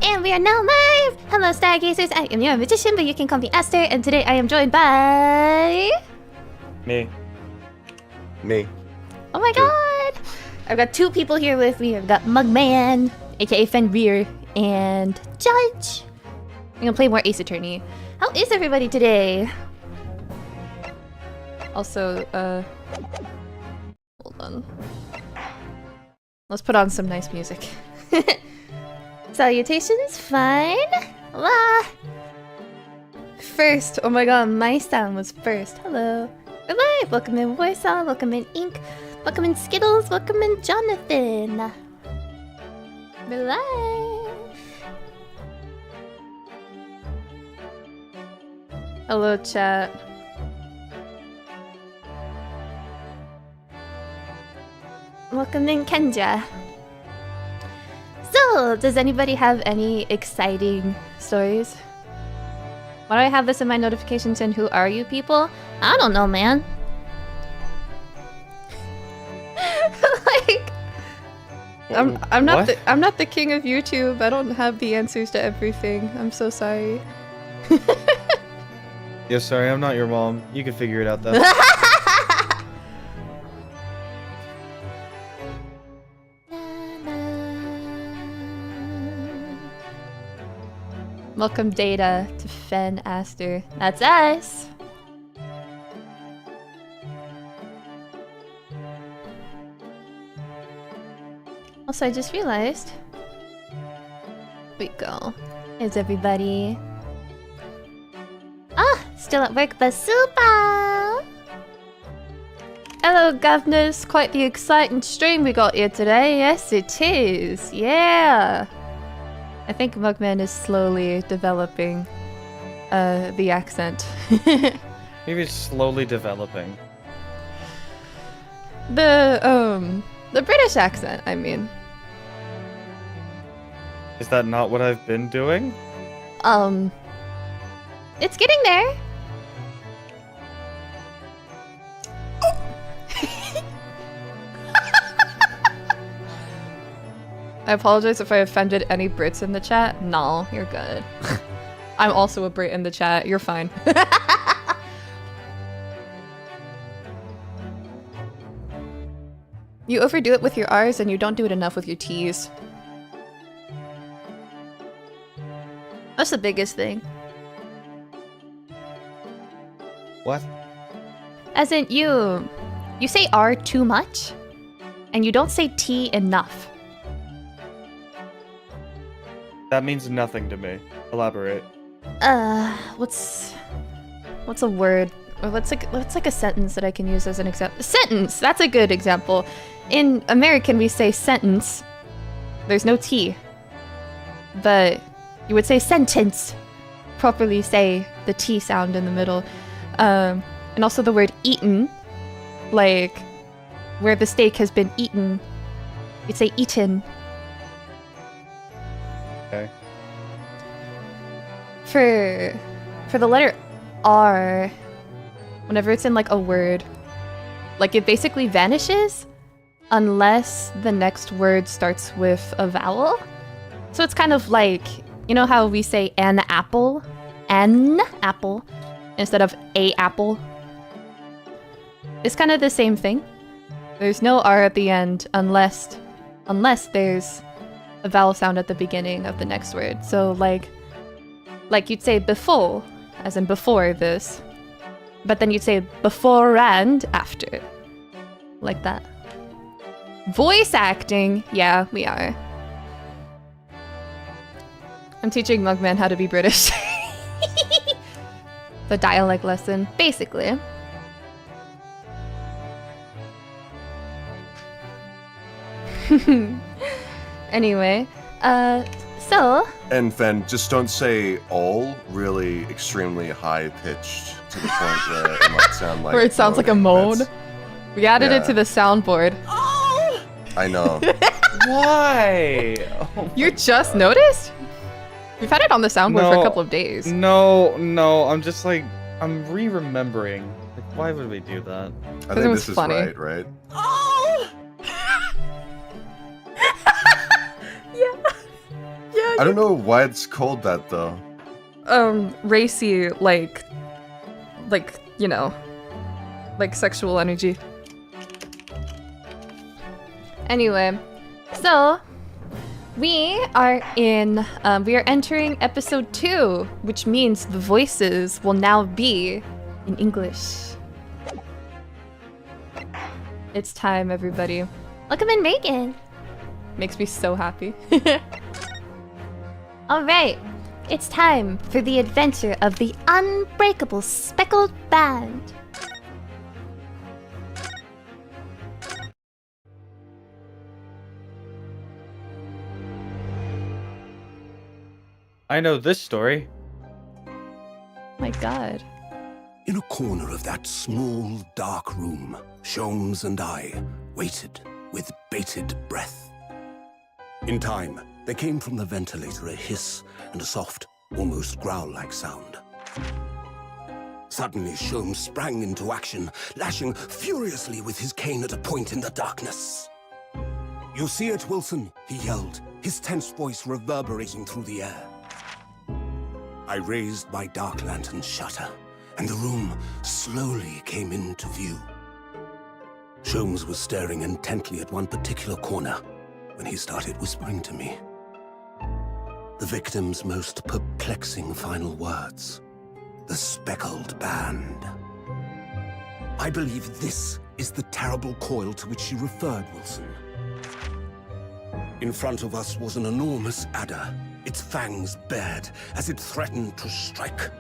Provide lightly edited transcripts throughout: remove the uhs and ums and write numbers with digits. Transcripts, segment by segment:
And we are now live! Hello, Stargazers. I am your magician, but you can call me Aster. And today I am joined by... Me. Oh my god! I've got two people here with me. I've got Mugman, aka Fenrir, and Judge. I'm gonna play more Ace Attorney. How is everybody today? Also, hold on. Let's put on some nice music. Salutations, fine. Wah. First, oh my god, my sound was first. Hello. We're live. Welcome in Warsaw, welcome in Ink, welcome in Skittles, welcome in Jonathan. We're live. Hello, chat. Welcome in Kenja. So, does anybody have any exciting stories? Why do I have this in my notifications and who are you people? I don't know, man. Like, I'm not the king of YouTube. I don't have the answers to everything. I'm so sorry. Yeah, sorry, I'm not your mom. You can figure it out though. Welcome Data to Fen Aster. That's us! Also, I just realized... We go. Is everybody... Ah! Still at work, but super! Hello, governors! Quite the exciting stream we got here today. Yes, it is. Yeah! I think Mugman is slowly developing the accent. Maybe it's slowly developing. The British accent, I mean. Is that not what I've been doing? It's getting there. I apologize if I offended any Brits in the chat. No, you're good. I'm also a Brit in the chat. You're fine. You overdo it with your R's and you don't do it enough with your T's. That's the biggest thing. What? As in, you say R too much, and you don't say T enough. That means nothing to me. Elaborate. What's a word? Or what's like a sentence that I can use as an example? Sentence! That's a good example. In American, we say sentence. There's no T. But you would say sentence. Properly say the T sound in the middle. And also the word eaten. Like, where the steak has been eaten. You'd say eaten. Okay. For the letter R, whenever it's in like a word, like it basically vanishes unless the next word starts with a vowel. So it's kind of like, you know how we say an apple, instead of a apple? It's kind of the same thing. There's no R at the end unless there's a vowel sound at the beginning of the next word. So like you'd say before, as in before this, but then you'd say before and after, like that. Voice acting, yeah, we are. I'm teaching Mugman how to be British. The dialect lesson, basically. Anyway, so... And Fen, just don't say all really extremely high-pitched to the point where it might sound like... Where it sounds like a moan. We added it to the soundboard. Oh! I know. Why? Oh you just noticed? We've had it on the soundboard for a couple of days. No, I'm just like, I'm re-remembering. Like, why would we do that? I think this is funny. Right? Oh! Yeah. I don't know why it's called that though. Racy, like, you know, like sexual energy. Anyway, so we are entering episode 2, which means the voices will now be in English. It's time, everybody. Welcome in, Megan. Makes me so happy. All right, it's time for the adventure of the unbreakable speckled band. I know this story. My God. In a corner of that small, dark room, Sholmes and I waited with bated breath. In time, there came from the ventilator a hiss and a soft, almost growl-like sound. Suddenly, Sholmes sprang into action, lashing furiously with his cane at a point in the darkness. "You see it, Wilson?" he yelled, his tense voice reverberating through the air. I raised my dark lantern shutter, and the room slowly came into view. Sholmes was staring intently at one particular corner when he started whispering to me. The victim's most perplexing final words. The speckled band. I believe this is the terrible coil to which she referred, Wilson. In front of us was an enormous adder, its fangs bared as it threatened to strike.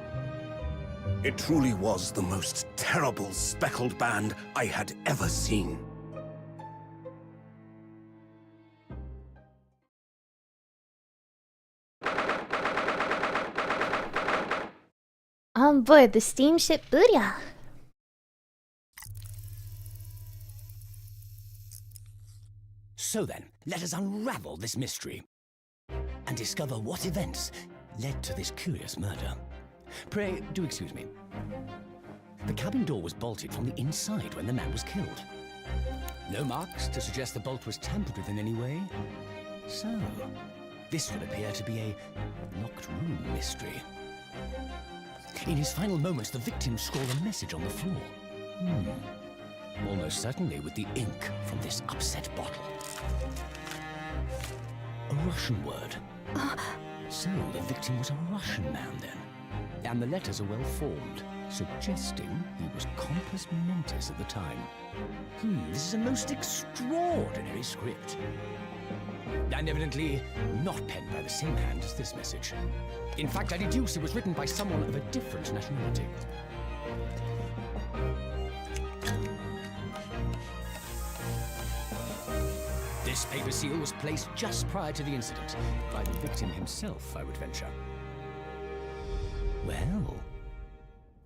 It truly was the most terrible speckled band I had ever seen. On board the steamship Buddha. So then, let us unravel this mystery and discover what events led to this curious murder. Pray, do excuse me. The cabin door was bolted from the inside when the man was killed. No marks to suggest the bolt was tampered with in any way. So, this would appear to be a locked room mystery. In his final moments, the victim scrawled a message on the floor. Almost certainly with the ink from this upset bottle. A Russian word. So the victim was a Russian man then. And the letters are well formed, suggesting he was compos mentis at the time. This is a most extraordinary script. And evidently not penned by the same hand as this message. In fact, I deduce it was written by someone of a different nationality. This paper seal was placed just prior to the incident, by the victim himself, I would venture. Well,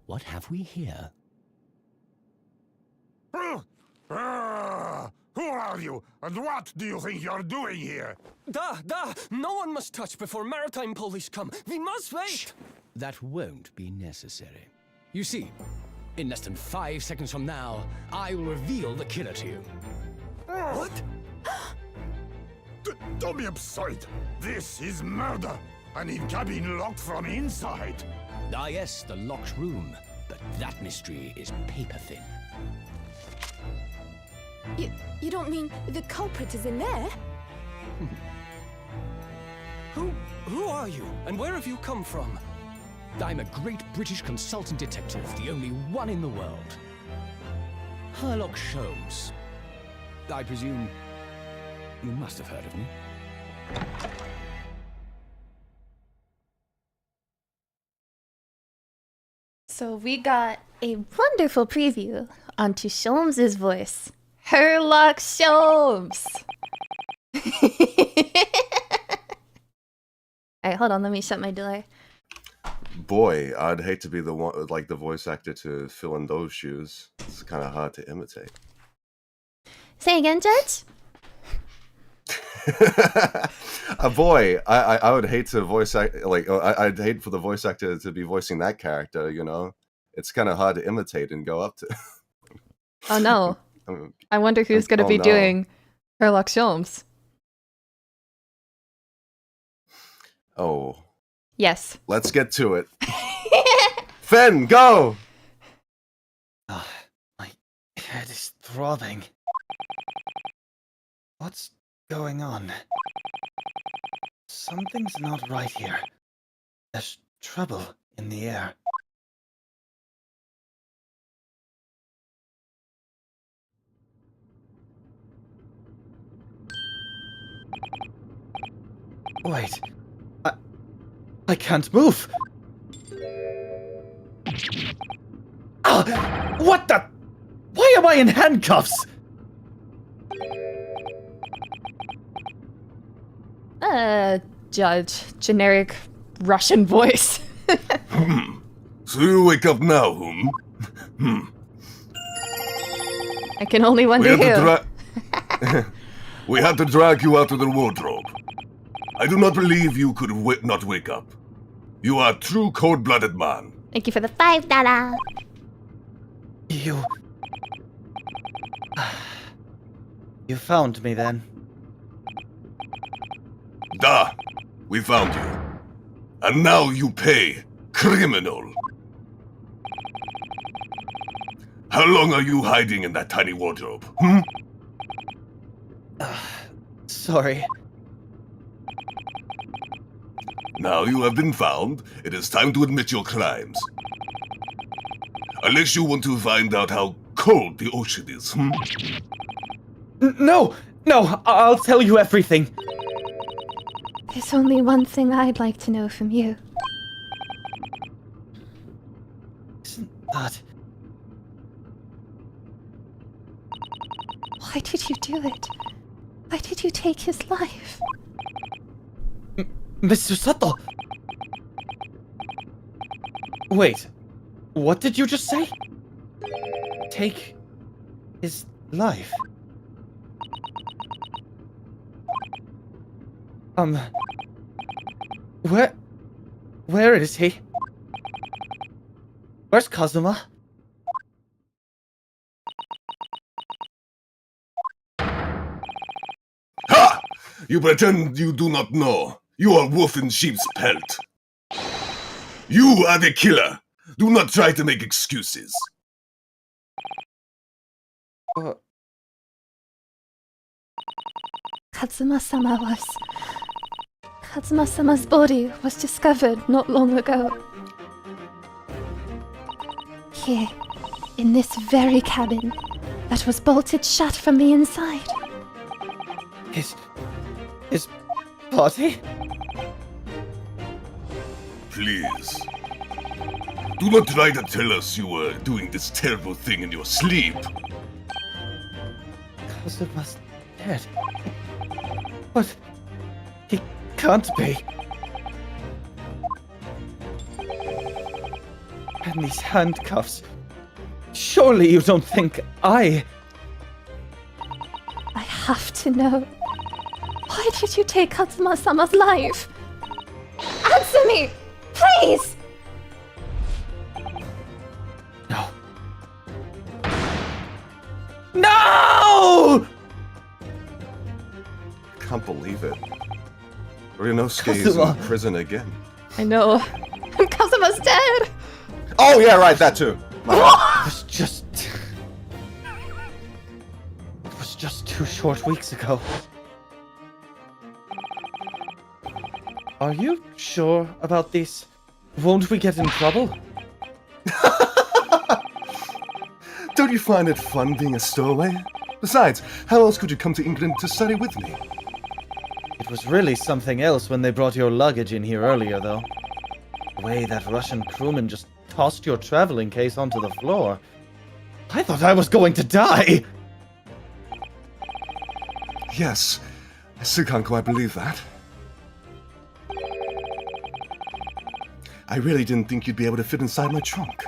what have we here? Who are you, and what do you think you're doing here? No one must touch before maritime police come. We must wait! Shh. That won't be necessary. You see, in less than 5 seconds from now, I will reveal the killer to you. What? Don't be absurd. This is murder. An in-cabin locked from inside. Ah yes, the locked room. But that mystery is paper-thin. You don't mean the culprit is in there? Who are you, and where have you come from? I'm a great British consultant detective, the only one in the world. Sherlock Sholmes. I presume you must have heard of me. So we got a wonderful preview onto Sholmes' voice. Sherlock Sholmes! Alright, hold on, let me shut my delay. Boy, I'd hate to be the one, like the voice actor, to fill in those shoes. It's kind of hard to imitate. Say again, Judge? Boy, I would hate to voice act, like, I'd hate for the voice actor to be voicing that character, you know? It's kind of hard to imitate and go up to. Oh no. I wonder who's going to be doing Sherlock Sholmes. Oh, Yes. let's get to it. Fen, go! My head is throbbing. What's going on? Something's not right here. There's trouble in the air. Wait. I can't move! Ah! What the? Why am I in handcuffs? Judge. Generic Russian voice. So you wake up now, I can only wonder who. We had to drag you out of the wardrobe. I do not believe you could not wake up. You are a true cold-blooded man. Thank you for the $5. You... You found me then. Da! We found you. And now you pay, criminal. How long are you hiding in that tiny wardrobe, Sorry. Now you have been found, it is time to admit your crimes. Unless you want to find out how cold the ocean is, No! No! I'll tell you everything! There's only one thing I'd like to know from you. Isn't that... Why did you do it? Why did you take his life? Miss Susato! Wait, what did you just say? Take his life? Where is he? Where's Kazuma? Ha! You pretend you do not know. You are wolf in sheep's pelt. You are the killer. Do not try to make excuses. Kazuma-sama's body was discovered not long ago. Here, in this very cabin, that was bolted shut from the inside. His body? Please. Do not try to tell us you were doing this terrible thing in your sleep. Kazuma's dead. But he can't be. And these handcuffs. Surely you don't think I have to know. Why did you take Katsuma-sama's life? Answer me! Please! No. No! Can't believe it. Ryunosuke is in prison again. I know. Kazuma's dead! Oh yeah, right, that too. It was just 2 short weeks ago. Are you sure about this? Won't we get in trouble? Don't you find it fun being a stowaway? Besides, how else could you come to England to study with me? It was really something else when they brought your luggage in here earlier, though. The way that Russian crewman just tossed your traveling case onto the floor. I thought I was going to die! Yes, I still can't quite believe that. I really didn't think you'd be able to fit inside my trunk.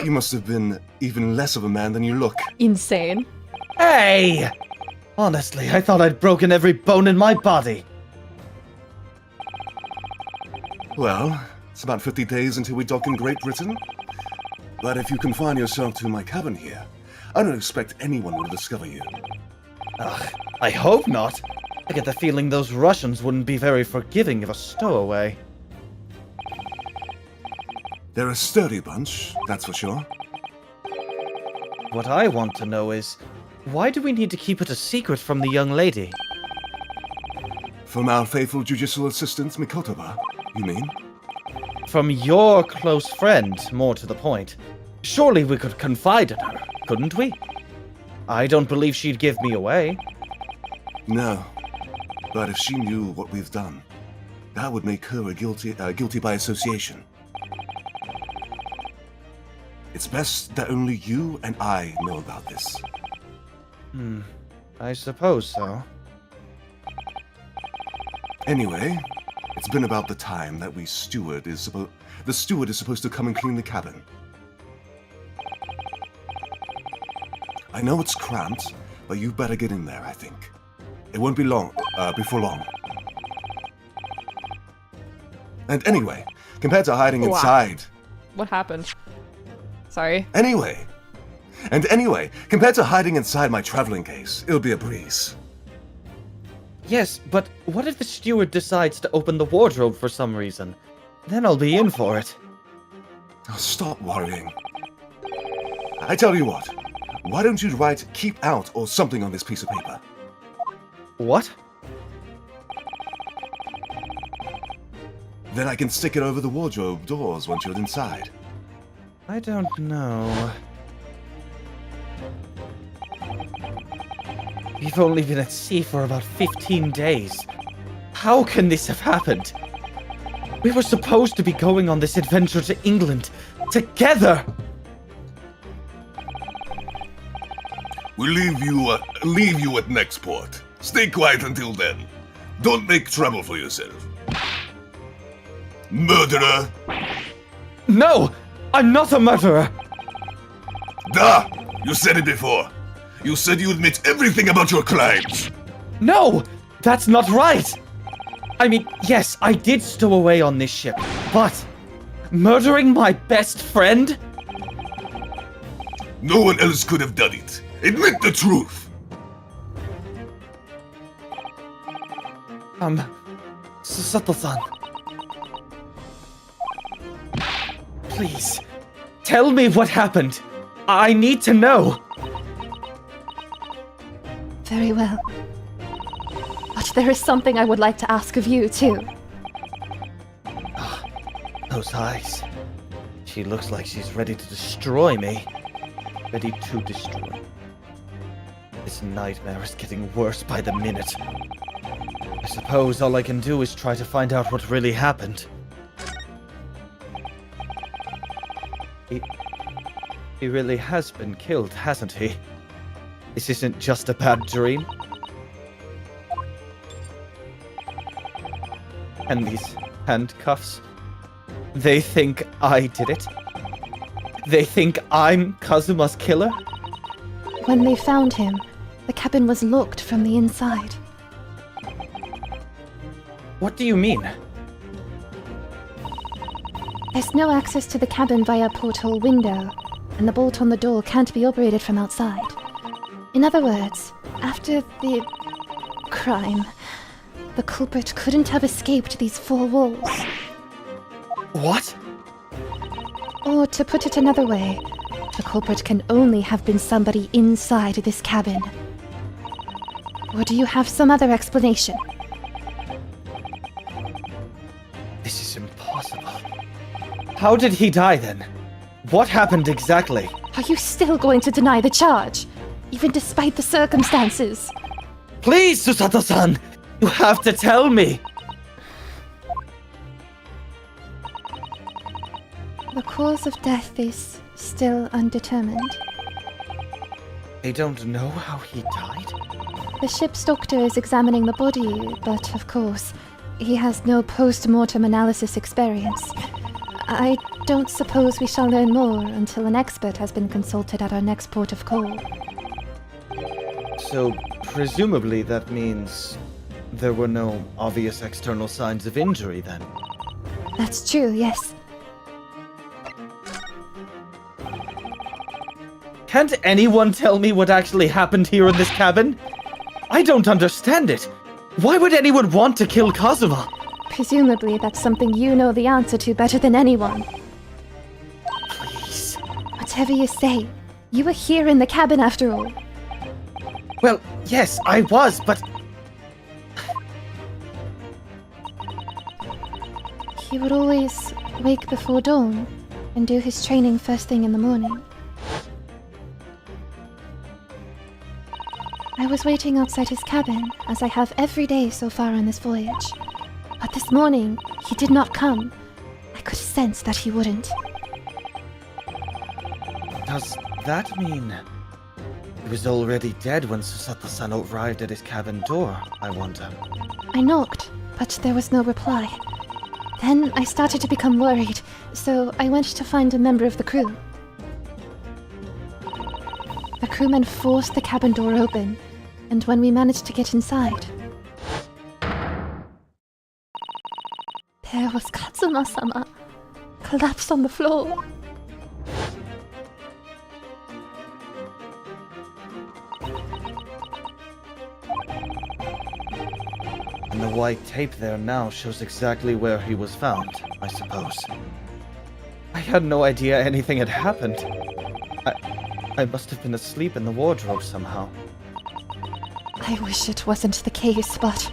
You must have been even less of a man than you look. Insane. Hey! Honestly, I thought I'd broken every bone in my body. Well, it's about 50 days until we dock in Great Britain. But if you confine yourself to my cabin here, I don't expect anyone will discover you. Ugh, I hope not. I get the feeling those Russians wouldn't be very forgiving of a stowaway. They're a sturdy bunch, that's for sure. What I want to know is, why do we need to keep it a secret from the young lady? From our faithful judicial assistant, Mikotoba, you mean? From your close friend, more to the point. Surely we could confide in her, couldn't we? I don't believe she'd give me away. No. But if she knew what we've done, that would make her a guilty by association. It's best that only you and I know about this. I suppose so. Anyway, it's been about the time that the steward is supposed to come and clean the cabin. I know it's cramped, but you better get in there, I think. It won't be long, before long. And anyway, compared to hiding Wow. inside... What happened? Sorry. Anyway, compared to hiding inside my traveling case, it'll be a breeze. Yes, but what if the steward decides to open the wardrobe for some reason? Then I'll be in for it. Oh, stop worrying. I tell you what, why don't you write "keep out" or something on this piece of paper? What? Then I can stick it over the wardrobe doors once you're inside. I don't know. We've only been at sea for about 15 days. How can this have happened? We were supposed to be going on this adventure to England together! We'll leave you at next port. Stay quiet until then. Don't make trouble for yourself. Murderer! No! I'm not a murderer! Duh! You said it before. You said you admit everything about your crimes. No! That's not right! I mean, yes, I did stow away on this ship, but murdering my best friend? No one else could have done it. Admit the truth. Susato-san. Please, tell me what happened. I need to know. Very well. But there is something I would like to ask of you, too. Those eyes. She looks like she's ready to destroy me. Ready to destroy. This nightmare is getting worse by the minute. I suppose all I can do is try to find out what really happened. He really has been killed, hasn't he? This isn't just a bad dream. And these handcuffs? They think I did it? They think I'm Kazuma's killer? When they found him, the cabin was locked from the inside. What do you mean? There's no access to the cabin via porthole window, and the bolt on the door can't be operated from outside. In other words, after the crime, the culprit couldn't have escaped these four walls. What? Or to put it another way, the culprit can only have been somebody inside this cabin. Or do you have some other explanation? This is impossible. How did he die then? What happened exactly? Are you still going to deny the charge, even despite the circumstances? Please, Susato-san! You have to tell me! The cause of death is still undetermined. They don't know how he died? The ship's doctor is examining the body, but of course, he has no post-mortem analysis experience. I don't suppose we shall learn more until an expert has been consulted at our next port of call. So, presumably that means there were no obvious external signs of injury then? That's true, yes. Can't anyone tell me what actually happened here in this cabin? I don't understand it. Why would anyone want to kill Kazuma? Presumably, that's something you know the answer to better than anyone. Please. Whatever you say, you were here in the cabin after all. Well, yes, I was, but... He would always wake before dawn and do his training first thing in the morning. I was waiting outside his cabin, as I have every day so far on this voyage. But this morning, he did not come. I could sense that he wouldn't. Does that mean... he was already dead when Susato-san arrived at his cabin door, I wonder? I knocked, but there was no reply. Then I started to become worried, so I went to find a member of the crew. The crewmen forced the cabin door open, and when we managed to get inside, there was Katsuma-sama, collapsed on the floor. And the white tape there now shows exactly where he was found, I suppose. I had no idea anything had happened. I must have been asleep in the wardrobe somehow. I wish it wasn't the case, but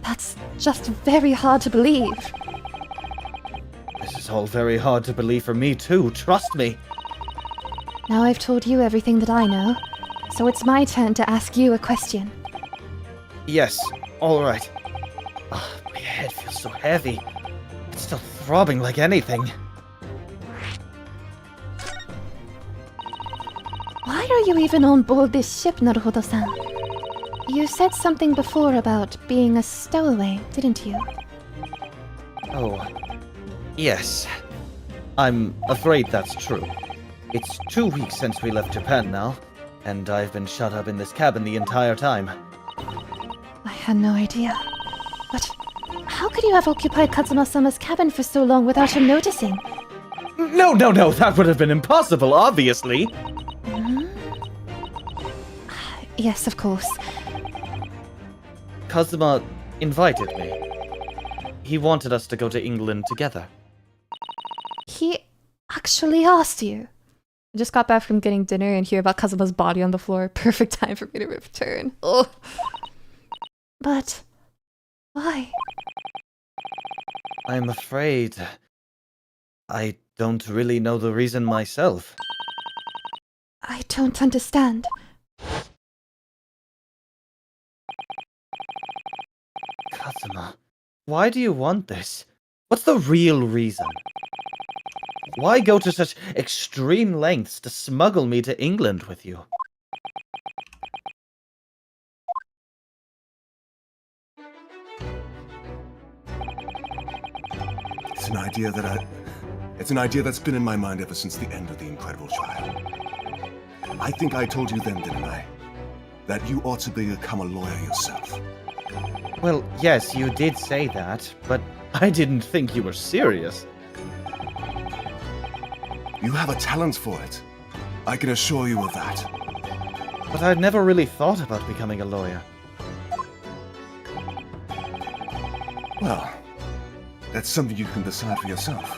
that's just very hard to believe. This is all very hard to believe for me too, trust me. Now I've told you everything that I know, so it's my turn to ask you a question. Yes, alright. My head feels so heavy. It's still throbbing like anything. Why are you even on board this ship, Naruhodo-san? You said something before about being a stowaway, didn't you? Oh, yes. I'm afraid that's true. It's 2 weeks since we left Japan now, and I've been shut up in this cabin the entire time. I had no idea. But how could you have occupied Katsuma-sama's cabin for so long without him noticing? No, that would have been impossible, obviously. Yes, of course. Kazuma invited me. He wanted us to go to England together. He actually asked you? I just got back from getting dinner and hear about Kazuma's body on the floor. Perfect time for me to return. Oh. But why? I'm afraid I don't really know the reason myself. I don't understand. Kazuma, why do you want this? What's the real reason? Why go to such extreme lengths to smuggle me to England with you? It's an idea that's been in my mind ever since the end of the incredible trial. I think I told you then, didn't I? That you ought to become a lawyer yourself. Well, yes, you did say that, but I didn't think you were serious. You have a talent for it. I can assure you of that. But I'd never really thought about becoming a lawyer. Well, that's something you can decide for yourself.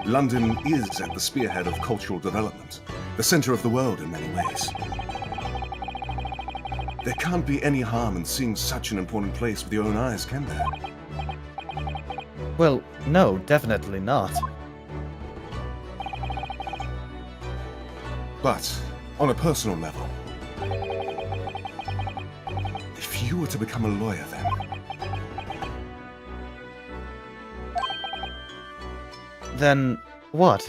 London is at the spearhead of cultural development, the center of the world in many ways. There can't be any harm in seeing such an important place with your own eyes, can there? Well, no, definitely not. But, on a personal level, if you were to become a lawyer then, Then what?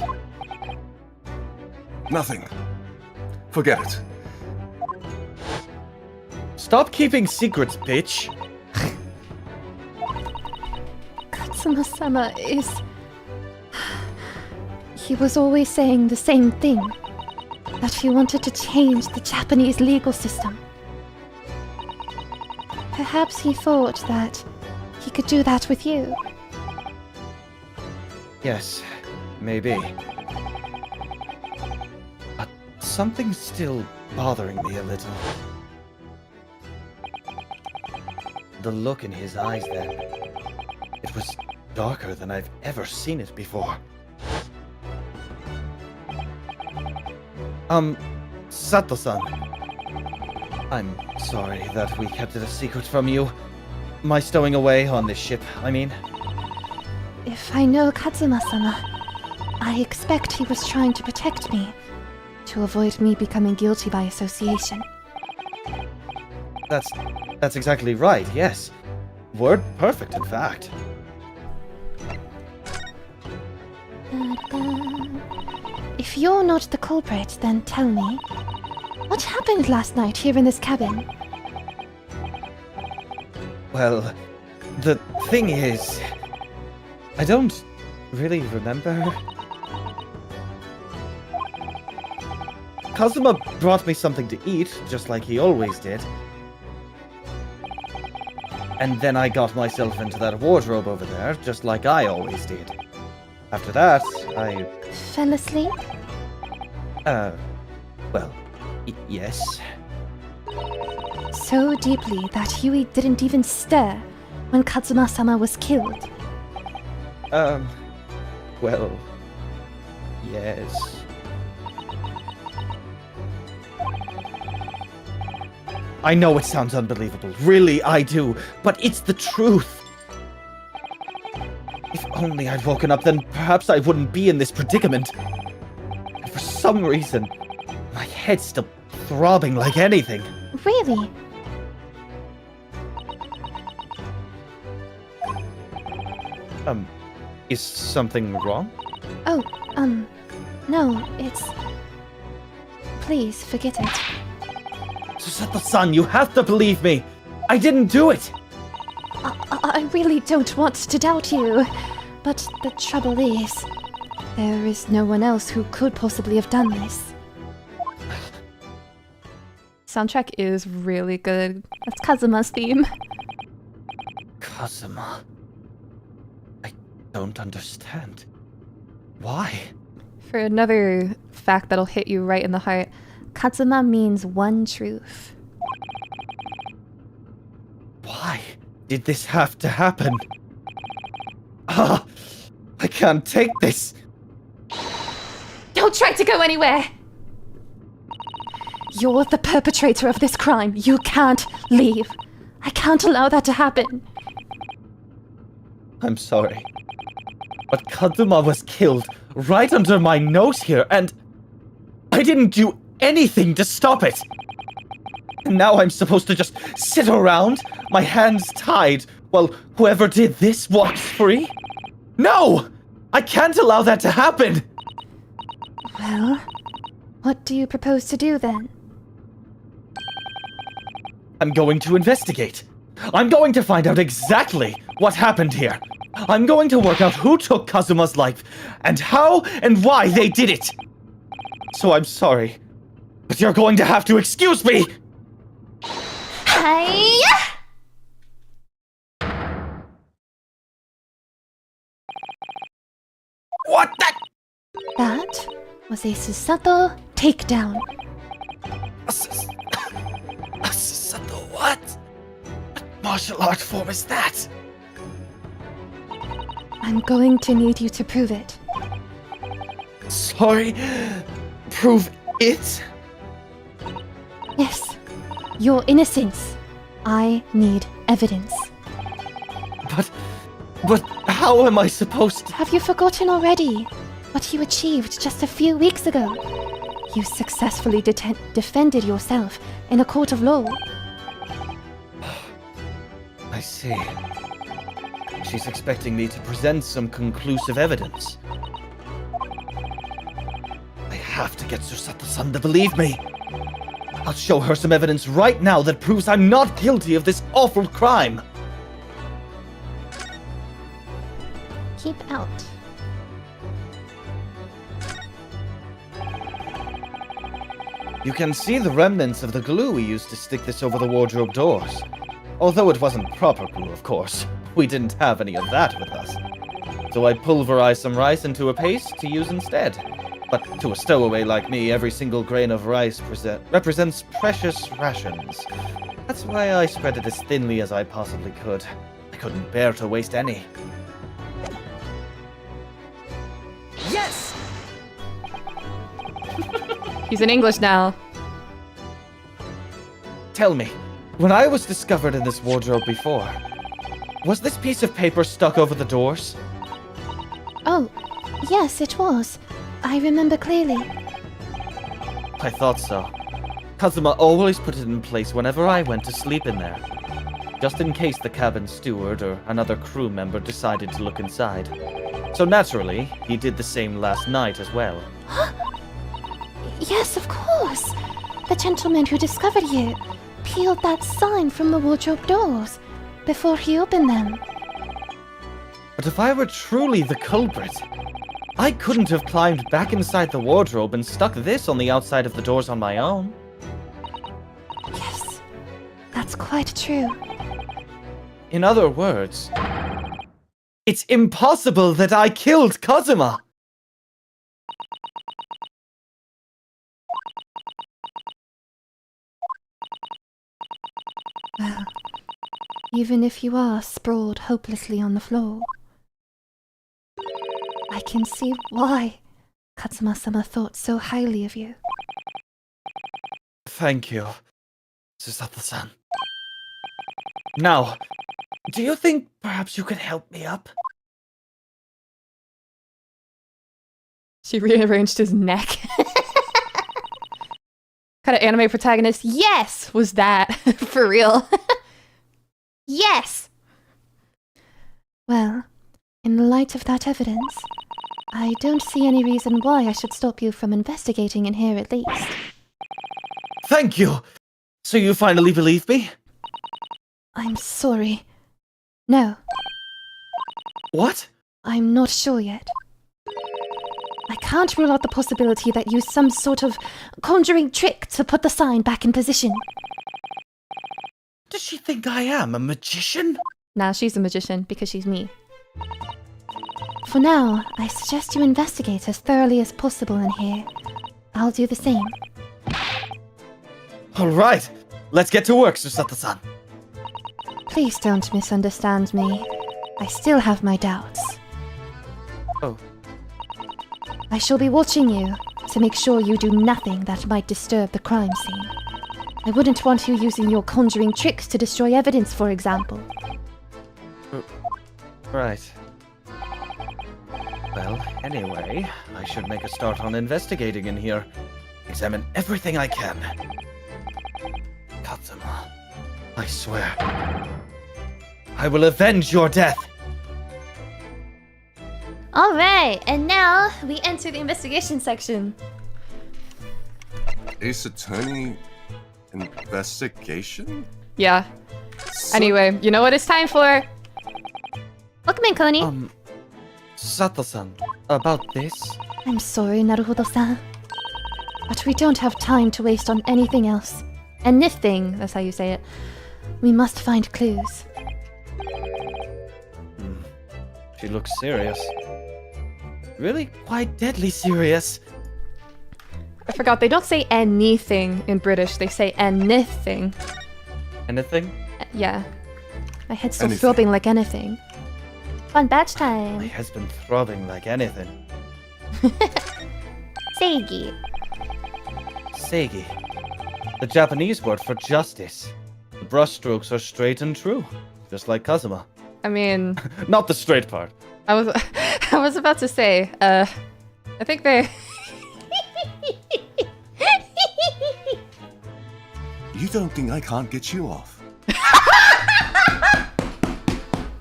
nothing. Forget it. Stop keeping secrets, bitch! Katsuma-sama is... He was always saying the same thing. That he wanted to change the Japanese legal system. Perhaps he thought that he could do that with you. Yes, maybe. But something's still bothering me a little. the look in his eyes then. It was darker than I've ever seen it before. Sato-san. I'm sorry that we kept it a secret from you. My stowing away on this ship, I mean. If I know Kazuma-sama, I expect he was trying to protect me, to avoid me becoming guilty by association. That's exactly right, yes. Word perfect, in fact. If you're not the culprit, then tell me, what happened last night here in this cabin? Well, the thing is, I don't really remember. Kazuma brought me something to eat, just like he always did. And then I got myself into that wardrobe over there, just like I always did. After that, I... Fell asleep? Well, yes. So deeply that Huey didn't even stir when Kazuma-sama was killed. Well, yes. I know it sounds unbelievable, really I do, but it's the truth. If only I'd woken up, then perhaps I wouldn't be in this predicament. And for some reason, my head's still throbbing like anything. Really? Is something wrong? Oh, no, it's... Please, forget it. Susato-san, you have to believe me! I didn't do it! I really don't want to doubt you, but the trouble is, there is no one else who could possibly have done this. Soundtrack is really good. That's Kazuma's theme. Kazuma... I don't understand. Why? For another fact that'll hit you right in the heart, Kazuma means one truth. Why did this have to happen? I can't take this! Don't try to go anywhere! You're the perpetrator of this crime. You can't leave. I can't allow that to happen. I'm sorry. But Kazuma was killed right under my nose here, and I didn't do anything to stop it! And now I'm supposed to just sit around, my hands tied, while whoever did this walks free? No! I can't allow that to happen! Well, what do you propose to do then? I'm going to investigate. I'm going to find out exactly what happened here. I'm going to work out who took Kazuma's life, and how and why they did it. So I'm sorry, but you're going to have to excuse me! Hiya! What the? That was a Susato takedown. Susato, what? What martial art form is that? I'm going to need you to prove it. Sorry? Prove it? Yes, your innocence. I need evidence. But how am I supposed to... Have you forgotten already what you achieved just a few weeks ago? You successfully defended yourself in a court of law. I see. She's expecting me to present some conclusive evidence. I have to get Susato-san to believe me. I'll show her some evidence right now that proves I'm not guilty of this awful crime. Keep out. You can see the remnants of the glue we used to stick this over the wardrobe doors. Although it wasn't proper glue, of course. We didn't have any of that with us. So I pulverized some rice into a paste to use instead. But to a stowaway like me, every single grain of rice represents precious rations. That's why I spread it as thinly as I possibly could. I couldn't bear to waste any. Yes! He's in English now. Tell me, when I was discovered in this wardrobe before, was this piece of paper stuck over the doors? Oh, yes, it was. I remember clearly. I thought so. Kazuma always put it in place whenever I went to sleep in there. Just in case the cabin steward or another crew member decided to look inside. So naturally, he did the same last night as well. Yes, of course. The gentleman who discovered you peeled that sign from the wardrobe doors before he opened them. But if I were truly the culprit, I couldn't have climbed back inside the wardrobe and stuck this on the outside of the doors on my own. Yes, that's quite true. In other words, it's impossible that I killed Kazuma! Well, even if you are sprawled hopelessly on the floor, I can see why Katsuma-sama thought so highly of you. Thank you, Susato-san. Now, do you think perhaps you could help me up? She rearranged his neck. Kind of anime protagonist, yes, was that. For real. Yes! Well, in the light of that evidence, I don't see any reason why I should stop you from investigating in here at least. Thank you! So you finally believe me? I'm sorry. No, What? I'm not sure yet. I can't rule out the possibility that you used some sort of conjuring trick to put the sign back in position. Does she think I am a magician? Nah, she's a magician because she's me. For now, I suggest you investigate as thoroughly as possible in here. I'll do the same. Alright, let's get to work, Susato-san. Please don't misunderstand me. I still have my doubts. Oh. I shall be watching you to make sure you do nothing that might disturb the crime scene. I wouldn't want you using your conjuring tricks to destroy evidence, for example. Right. Well, anyway, I should make a start on investigating in here. Examine everything I can. Kazuma, I swear, I will avenge your death! Alright, and now we enter the investigation section. Ace Attorney investigation? Yeah. So- Anyway, you know what it's time for? Welcome in, Coney. Susato-san, about this? I'm sorry, Naruhodo-san. But we don't have time to waste on anything else. Anything, that's how you say it. We must find clues. She looks serious. Really quite deadly serious. I forgot, they don't say anything in British, they say anything. Anything? Yeah. My head's still Anything. throbbing like anything. Fun badge My time. head's been throbbing like anything. Seigi. Seigi. The Japanese word for justice. The brushstrokes are straight and true. Just like Kazuma. I mean, Not the straight part. I was about to say, I think they... You don't think I can't get you off?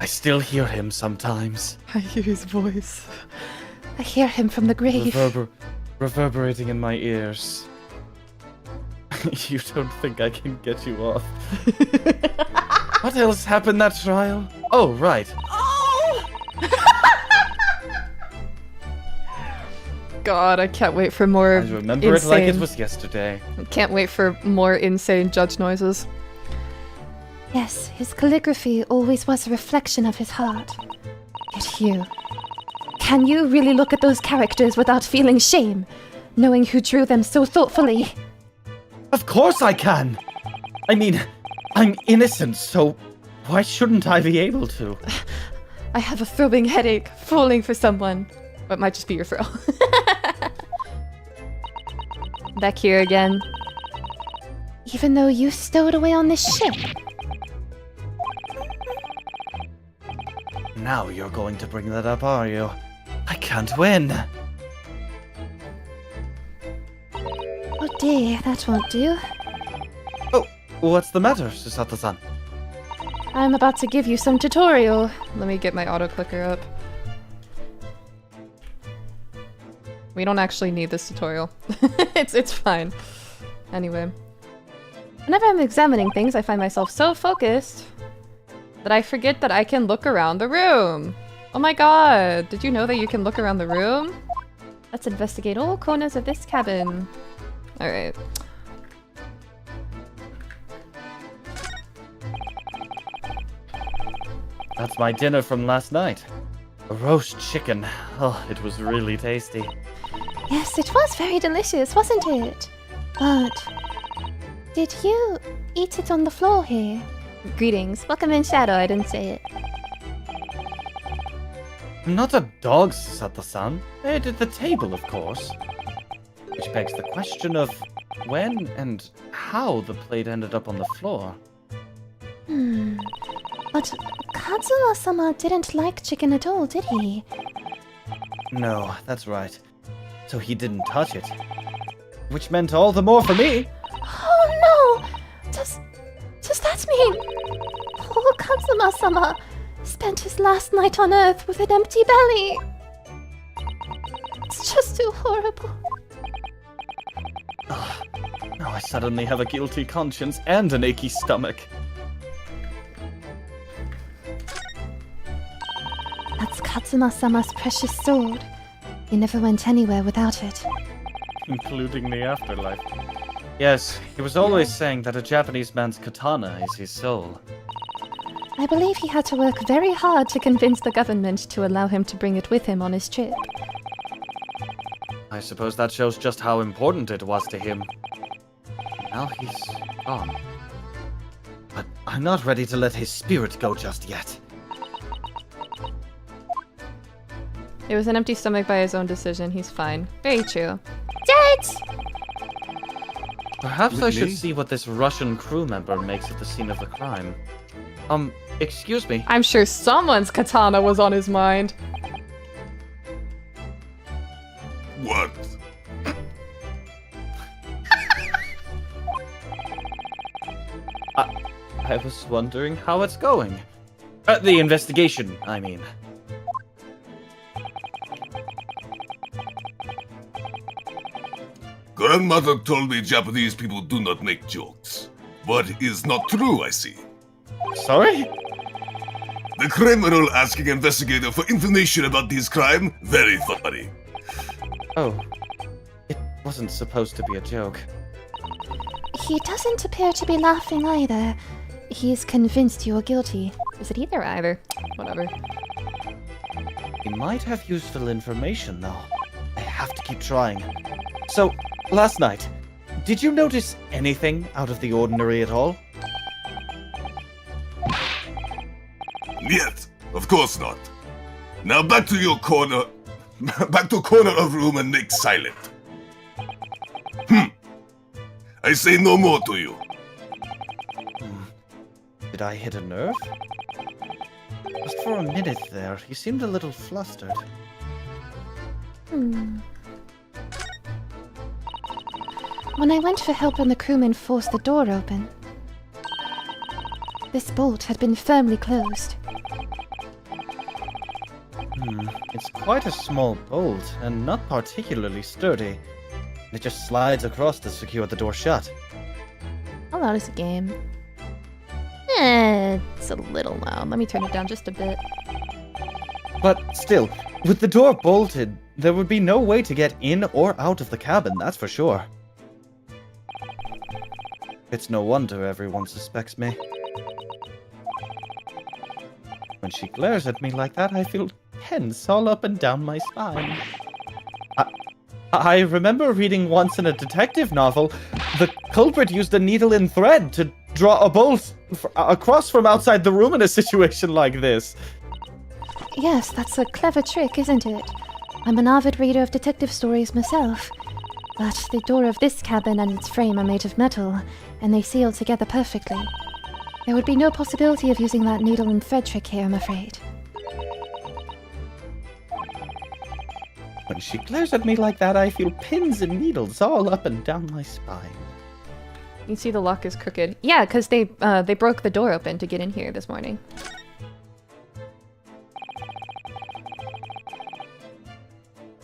I still hear him sometimes. I hear his voice. I hear him from the grave. Reverberating in my ears. You don't think I can get you off? What else happened that trial? Oh, right. God, I can't wait for more I remember it like it insane- was yesterday. Can't wait for more insane judge noises. Yes, his calligraphy always was a reflection of his heart. Yet you... Can you really look at those characters without feeling shame, knowing who drew them so thoughtfully? Of course I can! I mean, I'm innocent, so why shouldn't I be able to? I have a throbbing headache, falling for someone. But it might just be your throw. Back here again. Even though you stowed away on this ship. Now you're going to bring that up, are you? I can't win. Oh dear, that won't do. Oh, what's the matter, Susato-san? I'm about to give you some tutorial. Let me get my auto clicker up. We don't actually need this tutorial. It's fine. Anyway. Whenever I'm examining things, I find myself so focused that I forget that I can look around the room. Oh my god, did you know that you can look around the room? Let's investigate all corners of this cabin. Alright. That's my dinner from last night. A roast chicken. Oh, it was really tasty. Yes, it was very delicious, wasn't it? But did you eat it on the floor here? Greetings. Welcome in shadow, I didn't say it. I'm not a dog, Susato-san. I ate at the table, of course. Which begs the question of when and how the plate ended up on the floor. But Kazuma-sama didn't like chicken at all, did he? No, that's right. So he didn't touch it. Which meant all the more for me. Oh no! Does that mean poor Kazuma-sama spent his last night on Earth with an empty belly? It's just too horrible. Now I suddenly have a guilty conscience and an achy stomach. That's Kazuma-sama's precious sword. He never went anywhere without it. Including the afterlife. Yes, he was always saying that a Japanese man's katana is his soul. I believe he had to work very hard to convince the government to allow him to bring it with him on his trip. I suppose that shows just how important it was to him. Now he's gone. But I'm not ready to let his spirit go just yet. It was an empty stomach by his own decision. He's fine. Very true. Dead! Perhaps I should Me? see what this Russian crew member makes at the scene of the crime. Excuse me. I'm sure someone's katana was on his mind. What? I was wondering how it's going. The investigation, I mean. Grandmother told me Japanese people do not make jokes. What is not true, I see. Sorry? The criminal asking investigator for information about this crime? Very funny. Oh. It wasn't supposed to be a joke. He doesn't appear to be laughing either. He's convinced you're guilty. Is it either or either? Whatever. He might have useful information, though. I have to keep trying. So, last night, did you notice anything out of the ordinary at all? Yet, of course not. Now back to your corner. Back to corner of room and make silent. I say no more to you. Did I hit a nerve? Just for a minute there, he seemed a little flustered. When I went for help when the crewmen forced the door open, this bolt had been firmly closed. It's quite a small bolt, and not particularly sturdy. It just slides across to secure the door shut. How loud is the game? It's a little loud. Let me turn it down just a bit. But still, with the door bolted, there would be no way to get in or out of the cabin, that's for sure. It's no wonder everyone suspects me. When she glares at me like that, I feel tense all up and down my spine. I remember reading once in a detective novel, the culprit used a needle and thread to draw a bolt across from outside the room in a situation like this. Yes, that's a clever trick, isn't it? I'm an avid reader of detective stories myself. But the door of this cabin and its frame are made of metal, and they seal together perfectly. There would be no possibility of using that needle and thread trick here, I'm afraid. When she glares at me like that, I feel pins and needles all up and down my spine. You see the lock is crooked. Yeah, because they broke the door open to get in here this morning.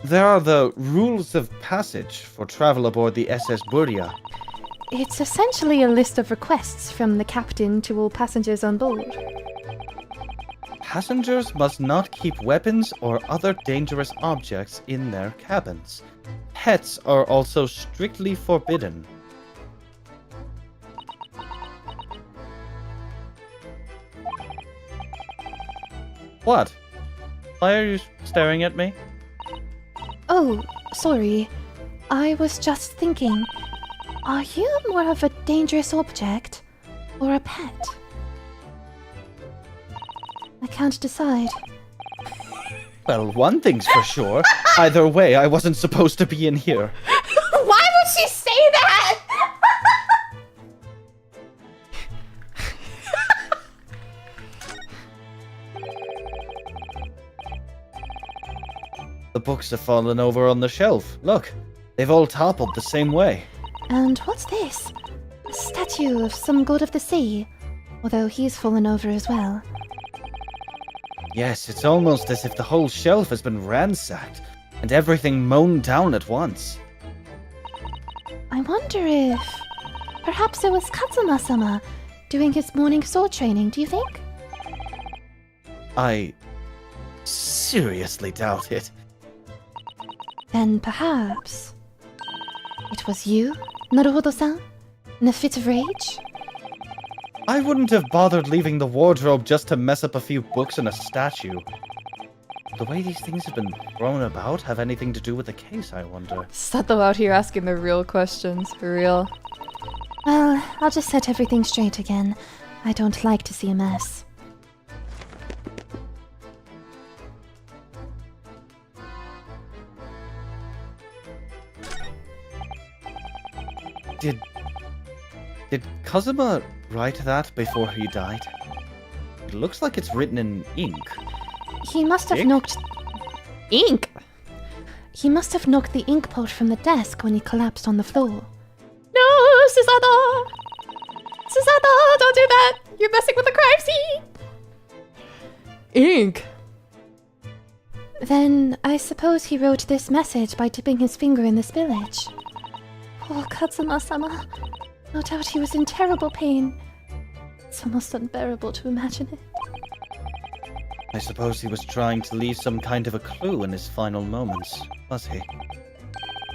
There are the rules of passage for travel aboard the SS Burya. It's essentially a list of requests from the captain to all passengers on board. Passengers must not keep weapons or other dangerous objects in their cabins. Pets are also strictly forbidden. What? Why are you staring at me? Oh, sorry. I was just thinking, are you more of a dangerous object or a pet? I can't decide. Well, one thing's for sure. Either way, I wasn't supposed to be in here. Why would she say that? The books have fallen over on the shelf. Look, they've all toppled the same way. And what's this? A statue of some god of the sea, although he's fallen over as well. Yes, it's almost as if the whole shelf has been ransacked, and everything mown down at once. I wonder if... perhaps it was Katsuma-sama doing his morning sword training, do you think? I seriously doubt it. Then perhaps... it was you, Naruhodo-san? In a fit of rage? I wouldn't have bothered leaving the wardrobe just to mess up a few books and a statue. The way these things have been thrown about have anything to do with the case, I wonder. Susato out here asking the real questions. For real. Well, I'll just set everything straight again. I don't like to see a mess. Did Kazuma write that before he died? It looks like it's written in ink. He must have Ink? knocked... Ink! He must have knocked the ink pot from the desk when he collapsed on the floor. No, Susato! Susato, don't do that! You're messing with the crime scene! Ink! Then I suppose he wrote this message by dipping his finger in the spillage. Poor Katsuma-sama. No doubt he was in terrible pain. It's almost unbearable to imagine it. I suppose he was trying to leave some kind of a clue in his final moments, was he?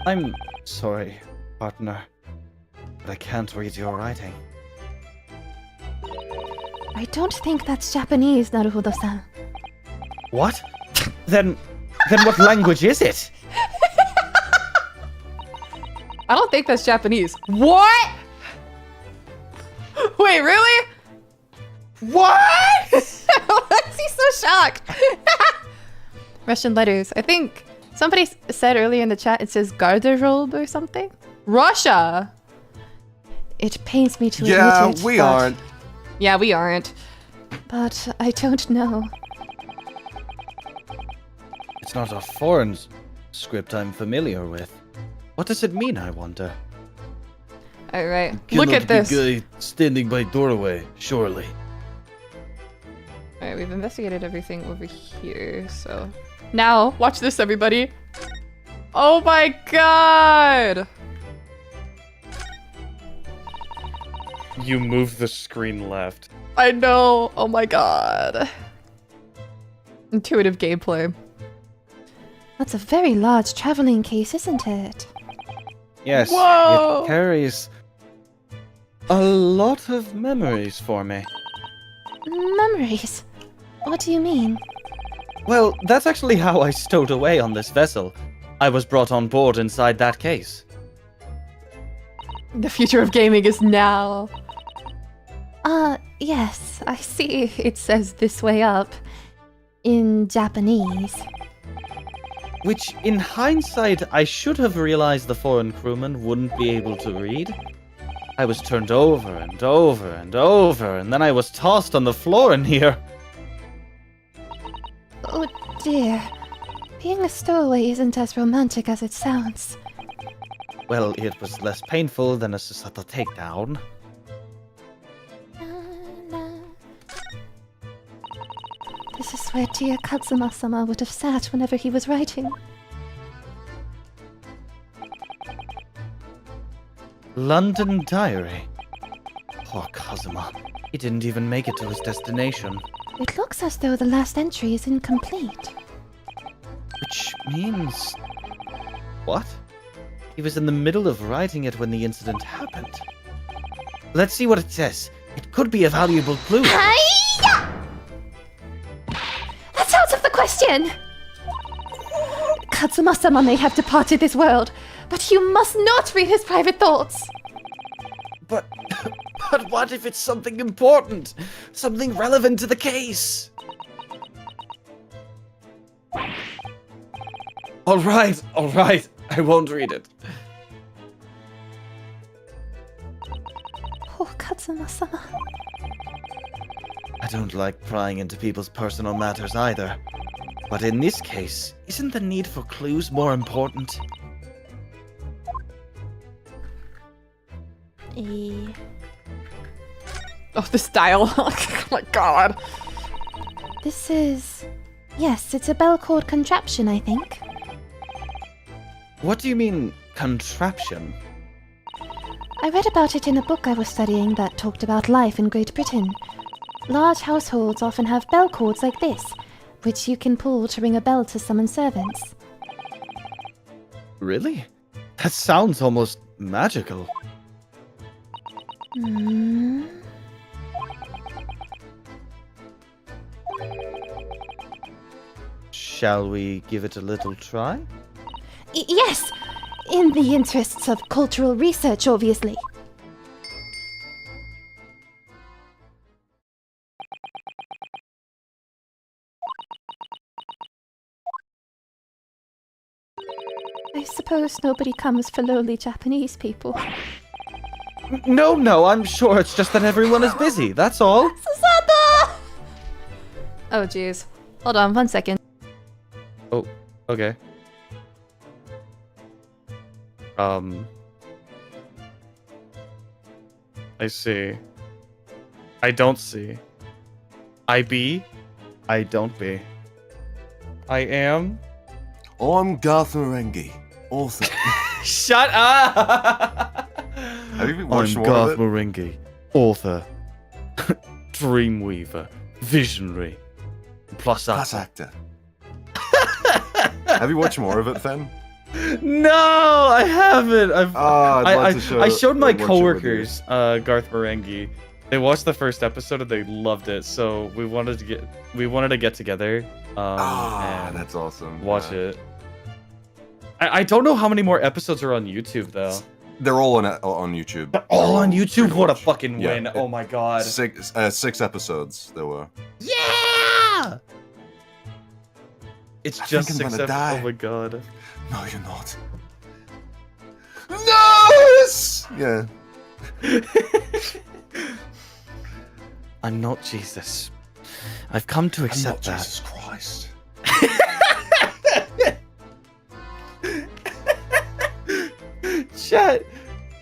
I'm sorry, partner, but I can't read your writing. I don't think that's Japanese, Naruhodo-san. What? Then what language is it? I don't think that's Japanese. What? Wait, really? What? Why is he so shocked? Russian letters. I think somebody said earlier in the chat it says garderobe or something. Russia. It pains me to Yeah, admit it, we but, aren't. Yeah, we aren't. but I don't know. It's not a foreign script I'm familiar with. What does it mean, I wonder? All right, look at this. Guy standing by doorway, surely. All right, we've investigated everything over here, so now watch this, everybody. Oh my god! You move the screen left. I know. Oh my god. Intuitive gameplay. That's a very large traveling case, isn't it? Yes, Whoa! it carries a lot of memories for me. Memories? What do you mean? Well, that's actually how I stowed away on this vessel. I was brought on board inside that case. The future of gaming is now. Yes, I see it says this way up. In Japanese. Which, in hindsight, I should have realized the foreign crewman wouldn't be able to read. I was turned over and over and over, and then I was tossed on the floor in here. Oh dear. Being a stowaway isn't as romantic as it sounds. Well, it was less painful than a Susato takedown. This is where dear Kazuma-sama would have sat whenever he was writing. London Diary. Poor Kazuma. He didn't even make it to his destination. It looks as though the last entry is incomplete. Which means... What? He was in the middle of writing it when the incident happened. Let's see what it says. It could be a valuable clue. Hiya! That's out of the question! Kazuma-sama may have departed this world, but you must not read his private thoughts! But what if it's something important? Something relevant to the case? Alright. I won't read it. Poor Kazuma-sama. I don't like prying into people's personal matters either. But in this case, isn't the need for clues more important? Oh, this dialogue. Oh my god. This is... Yes, it's a bell-cord contraption, I think. What do you mean, contraption? I read about it in a book I was studying that talked about life in Great Britain. Large households often have bell cords like this, which you can pull to ring a bell to summon servants. Really? That sounds almost magical. Shall we give it a little try? Yes! In the interests of cultural research, obviously. I suppose nobody comes for lowly Japanese people. No, I'm sure it's just that everyone is busy, that's all. Susato! Oh, jeez. Hold on 1 second. Oh, okay. I see. I don't see. I be. I don't be. I am. I'm Garth Marenghi, author. Shut up! Have you watched I'm more Garth of it? Marenghi, author, dreamweaver, visionary, plus Plus actor. actor. Have you watched more of it, Fen? No, I haven't. I'd love to show. I showed my watch it with you. coworkers Garth Marenghi. They watched the first episode and they loved it, so we wanted to get together and That's awesome. watch Yeah. it. I don't know how many more episodes are on YouTube though. They're all on YouTube. They're all on YouTube. Pretty What a much. fucking Yeah, win! it- Oh my god. Six episodes there were. Yeah. It's I just think I'm 6 gonna die. Oh my god. No, you're not. No! Yeah. I'm not Jesus. I've come to I'm not accept that. Jesus Christ.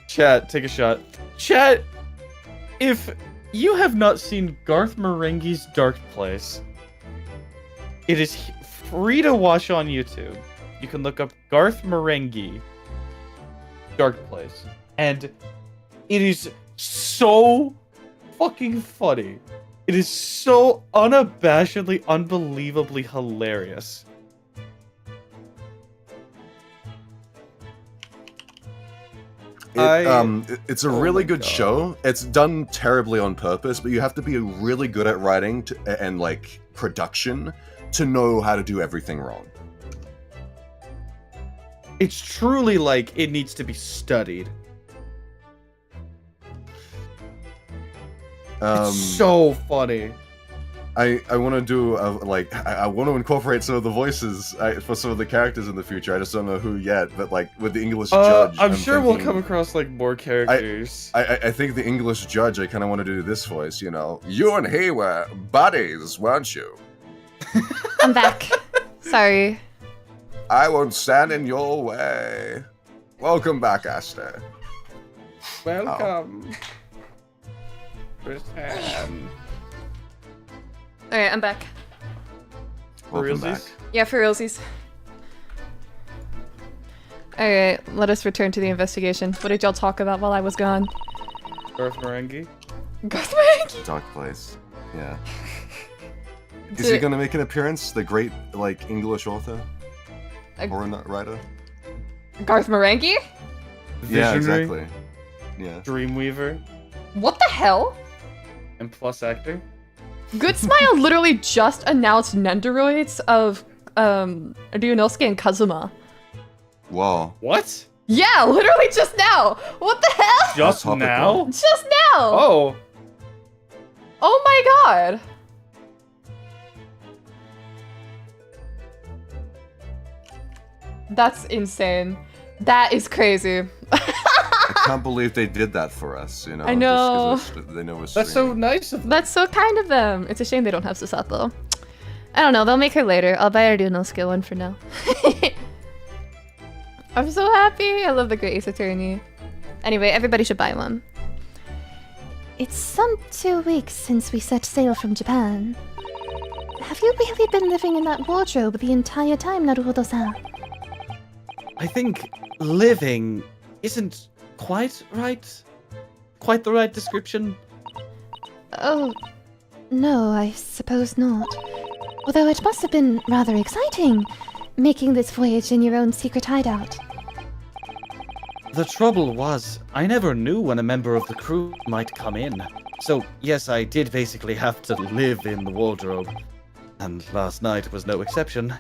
Chat, take a shot. Chat, if you have not seen Garth Marenghi's Dark Place, it is free to watch on YouTube. You can look up Garth Marenghi Dark Place, and it is so fucking funny. It is so unabashedly, unbelievably hilarious. It's a Oh really my good God. show. It's done terribly on purpose, but you have to be really good at writing and like production to know how to do everything wrong. It's truly like it needs to be studied. It's so funny. I want to do I want to incorporate some of the voices for some of the characters in the future. I just don't know who yet. But like with the English judge, I'm sure we'll thinking- come across like more characters. I think the English judge. I kind of want to do this voice. You know, you and he were buddies, weren't you? I'm back. Sorry. I won't stand in your way. Welcome back, Aster. Welcome. Firsthand. Alright, I'm back. Welcome realsies? back. Yeah, for realsies. Alright, let us return to the investigation. What did y'all talk about while I was gone? Garth Marenghi. Garth Marenghi! Dark place. Yeah. Is he gonna make an appearance? The great like English author, horror writer. Garth Marenghi? Yeah, Visionary, exactly. Yeah. Dreamweaver, What the hell? and plus actor. Good Smile literally just announced Nendoroids of Ryunosuke and Kazuma. Whoa. What? Yeah, literally just now. What the hell? Just topical. now? Just now. Oh. Oh my god. That's insane. That is crazy. I can't believe they did that for us. You know. I know. Just 'cause they know we're That's so streaming. nice of them. That's so kind of them. It's a shame they don't have Susato. I don't know. They'll make her later. I'll buy a Ryunosuke one for now. I'm so happy. I love the Great Ace Attorney. Anyway, everybody should buy one. It's some 2 weeks since we set sail from Japan. Have you really been living in that wardrobe the entire time, Naruhodo-san? I think living isn't quite right. Quite the right description. Oh, no, I suppose not. Although it must have been rather exciting, making this voyage in your own secret hideout. The trouble was, I never knew when a member of the crew might come in. So, yes, I did basically have to live in the wardrobe. And last night was no exception.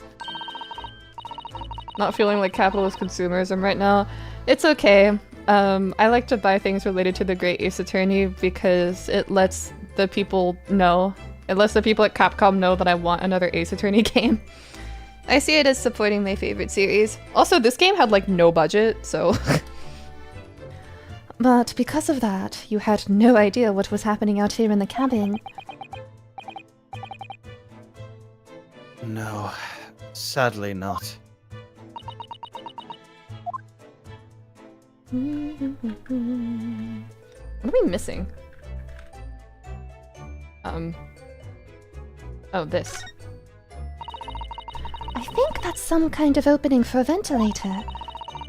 Not feeling like capitalist consumerism right now. It's okay. I like to buy things related to the Great Ace Attorney because it lets the people know. It lets the people at Capcom know that I want another Ace Attorney game. I see it as supporting my favorite series. Also, this game had like no budget, so... But because of that, you had no idea what was happening out here in the cabin. No, sadly not. What are we missing? Oh, this. I think that's some kind of opening for a ventilator.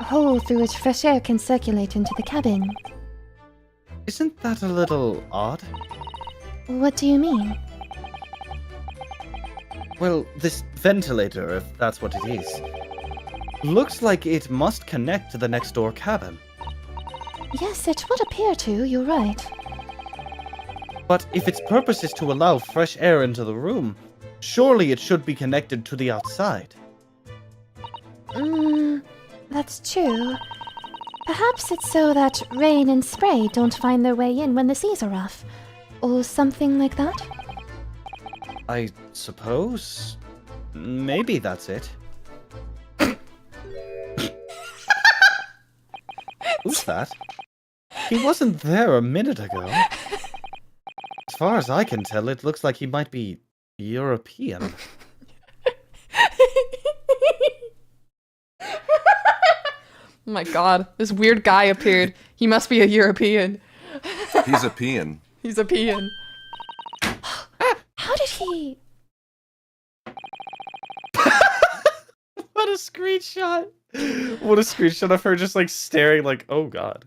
A hole through which fresh air can circulate into the cabin. Isn't that a little odd? What do you mean? Well, this ventilator, if that's what it is, looks like it must connect to the next door cabin. Yes, it would appear to, you're right. But if its purpose is to allow fresh air into the room, surely it should be connected to the outside. That's true. Perhaps it's so that rain and spray don't find their way in when the seas are rough. Or something like that? I suppose. Maybe that's it. Who's that? He wasn't there a minute ago. As far as I can tell, it looks like he might be European. Oh my god, this weird guy appeared. He must be a European. He's a peon. He's a peon. How did he... What a screenshot! What a screenshot of her just like staring like, oh god.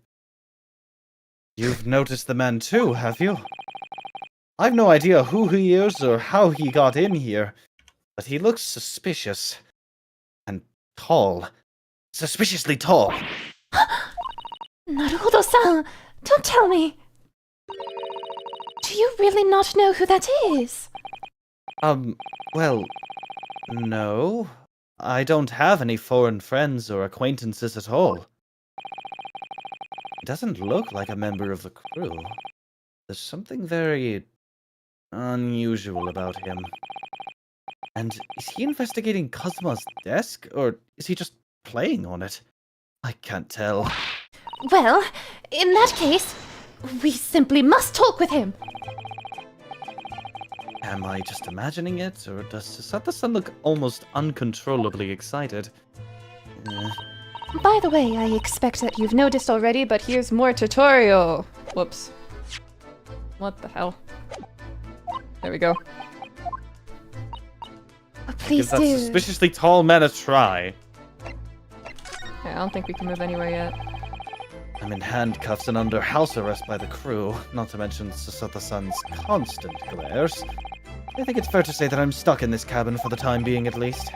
You've noticed the man too, have you? I've no idea who he is or how he got in here, but he looks suspicious. And tall. Suspiciously tall. Naruhodo-san! Don't tell me! Do you really not know who that is? Well, no. I don't have any foreign friends or acquaintances at all. He doesn't look like a member of the crew. There's something very unusual about him. And is he investigating Kazuma's desk, or is he just playing on it? I can't tell. Well, in that case, we simply must talk with him. Am I just imagining it, or does Susato-san look almost uncontrollably excited? By the way, I expect that you've noticed Already, but here's more tutorial. Whoops. What the hell? There we go. Please Give that do. suspiciously tall man a try. Yeah, I don't think we can move anywhere yet. I'm in handcuffs and under house arrest by the crew, not to mention Susato-san's constant glares. I think it's fair to say that I'm stuck in this cabin for the time being, at least.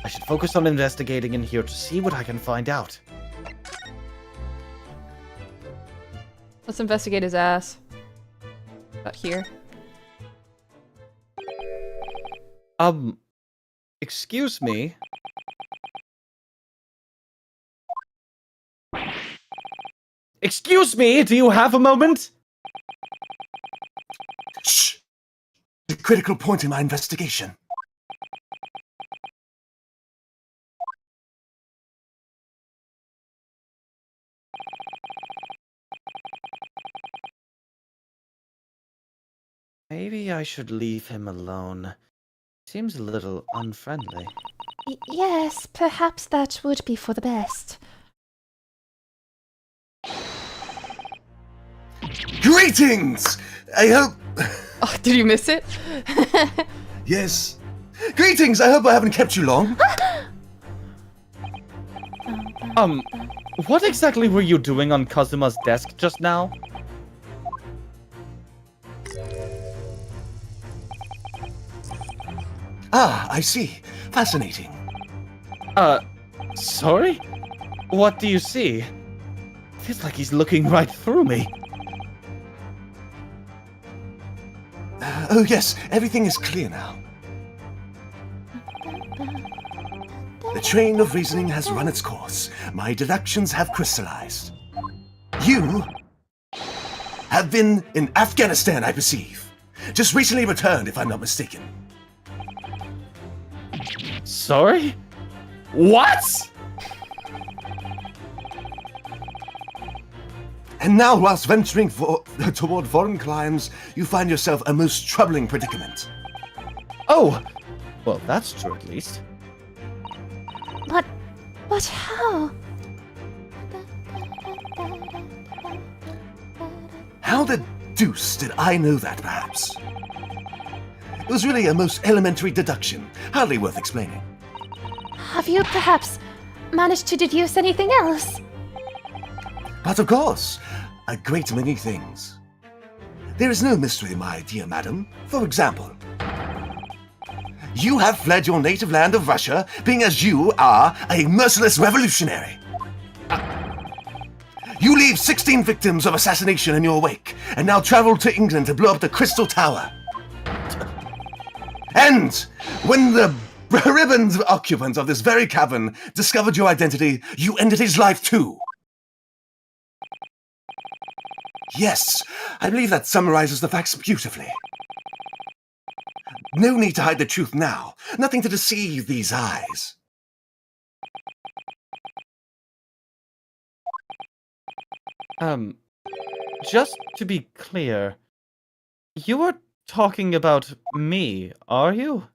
I should focus on investigating in here to see what I can find out. Let's investigate his ass. About here. Excuse me? Excuse me, do you have a moment? Shh! A critical point in my investigation. Maybe I should leave him alone. Seems a little unfriendly. Yes, perhaps that would be for the best. Greetings! I hope... Oh, did you miss it? Yes. Greetings! I hope I haven't kept you long. What exactly were you doing on Kazuma's desk just now? Ah, I see. Fascinating. Sorry? What do you see? Feels like he's looking right through me. Oh yes, everything is clear now. The train of reasoning has run its course. My deductions have crystallized. You have been in Afghanistan, I perceive. Just recently returned, if I'm not mistaken. Sorry? What? And now, whilst venturing toward foreign climes, you find yourself a most troubling predicament. Oh! Well, that's true at least. But how? How the deuce did I know that, perhaps? It was really a most elementary deduction, hardly worth explaining. Have you perhaps managed to deduce anything else? But of course, a great many things. There is no mystery, my dear madam. For example, you have fled your native land of Russia, being as you are a merciless revolutionary. You leave 16 victims of assassination in your wake, and now travel to England to blow up the Crystal Tower. And when the ribboned occupant of this very cabin discovered your identity, you ended his life too. Yes, I believe that summarizes the facts beautifully. No need to hide the truth now. Nothing to deceive these eyes. Just to be clear, you are talking about me, are you?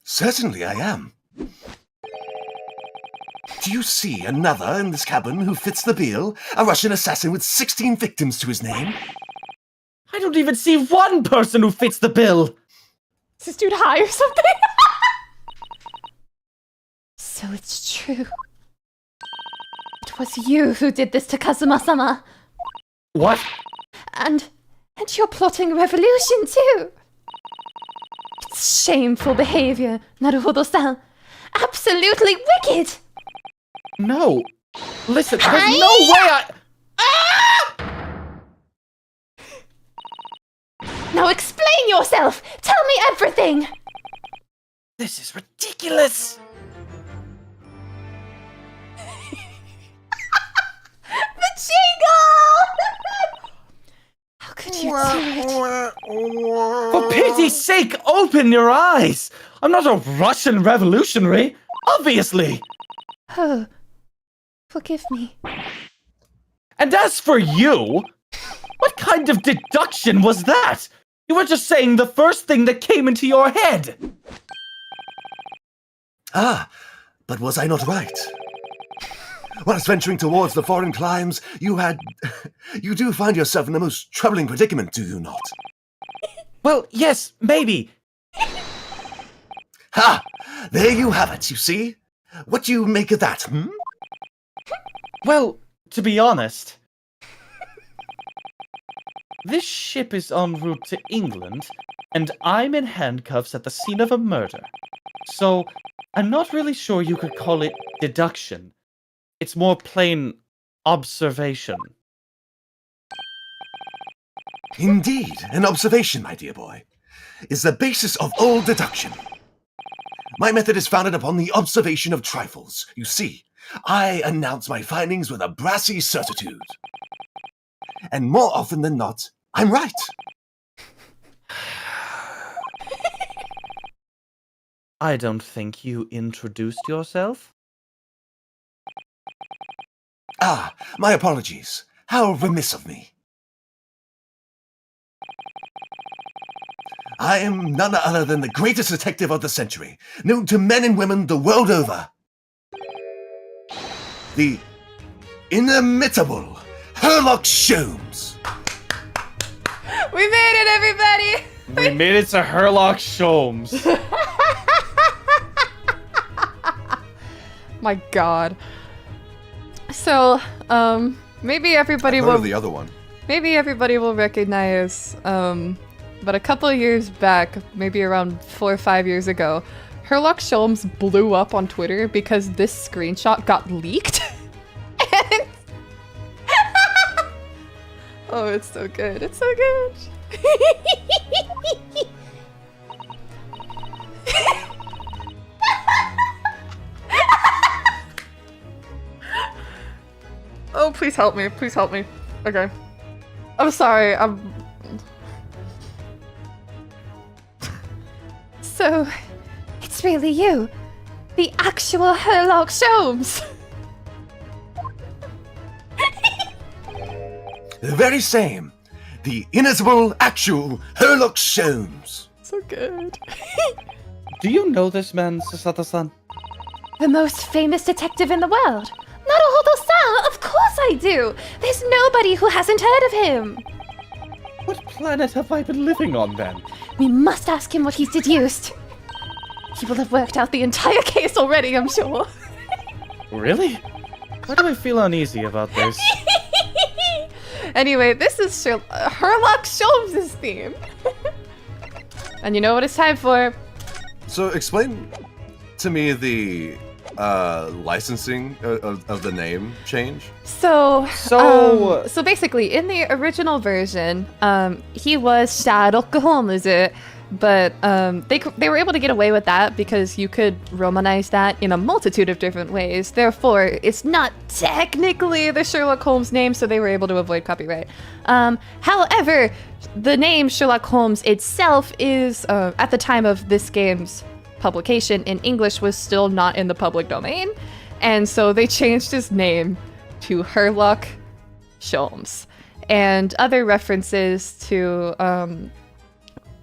Certainly I am. Do you see another in this cabin who fits the bill? A Russian assassin with 16 victims to his name? I don't even see one person who fits the bill! Is this dude high or something? So it's true. It was you who did this to Kazuma-sama. What? And you're plotting revolution too. It's shameful behavior, Naruhodo-san. Absolutely wicked! No. Listen, there's no way Now explain yourself! Tell me everything! This is ridiculous! The jingle! could you do it? For pity's sake, open your eyes! I'm not a Russian revolutionary, obviously! Oh, forgive me. And as for you, what kind of deduction was that? You were just saying the first thing that came into your head. Ah, but was I not right? Whilst venturing towards the foreign climes, you do find yourself in the most troubling predicament, do you not? Well, yes, maybe. Ha! There you have it, you see? What do you make of that, hmm? Well, to be honest, this ship is en route to England, and I'm in handcuffs at the scene of a murder. So, I'm not really sure you could call it deduction. It's more plain observation. Indeed, an observation, my dear boy, is the basis of all deduction. My method is founded upon the observation of trifles. You see, I announce my findings with a brassy certitude. And more often than not, I'm right. I don't think you introduced yourself. Ah, my apologies. How remiss of me. I am none other than the greatest detective of the century, known to men and women the world over. The inimitable Sherlock Sholmes. We made it, everybody! We made it to Sherlock Sholmes. My god. So, maybe everybody will... the other one. Maybe everybody will recognize, but a couple of years back, maybe around 4 or 5 years ago, Sherlock Sholmes blew up on Twitter because this screenshot got leaked. And oh, it's so good. It's so good. Oh, please help me. Please help me. Okay. I'm sorry. So, it's really you, the actual Sherlock Sholmes. The very same. The inimitable, actual Sherlock Sholmes. So good. Do you know this man, Susato-san? The most famous detective in the world. Naruhodo-san, of course I do. There's nobody who hasn't heard of him. What planet have I been living on, then? We must ask him what he's deduced. He will have worked out the entire case already, I'm sure. Really? Why do I feel uneasy about this? Anyway, this is Sherlock Sholmes' theme. And you know what it's time for? So explain to me the licensing of the name change. So basically, in the original version, he was Sherlock Holmes, but they were able to get away with that because you could Romanize that in a multitude of different ways. Therefore, it's not technically the Sherlock Holmes name, so they were able to avoid copyright. However, the name Sherlock Holmes itself is, at the time of this game's publication in English, was still not in the public domain, and so they changed his name to Sherlock Sholmes, and other references to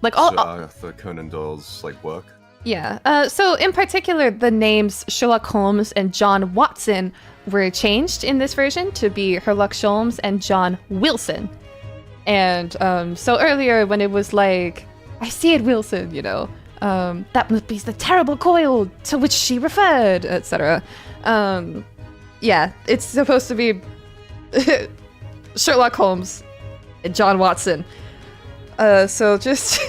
like all Arthur Conan Doyle's work. Yeah. So in particular, the names Sherlock Holmes and John Watson were changed in this version to be Sherlock Sholmes and John Wilson. And so earlier when it was like, I see it, Wilson, that must be the terrible coil to which she referred, etc. Yeah, it's supposed to be Sherlock Holmes and John Watson. So just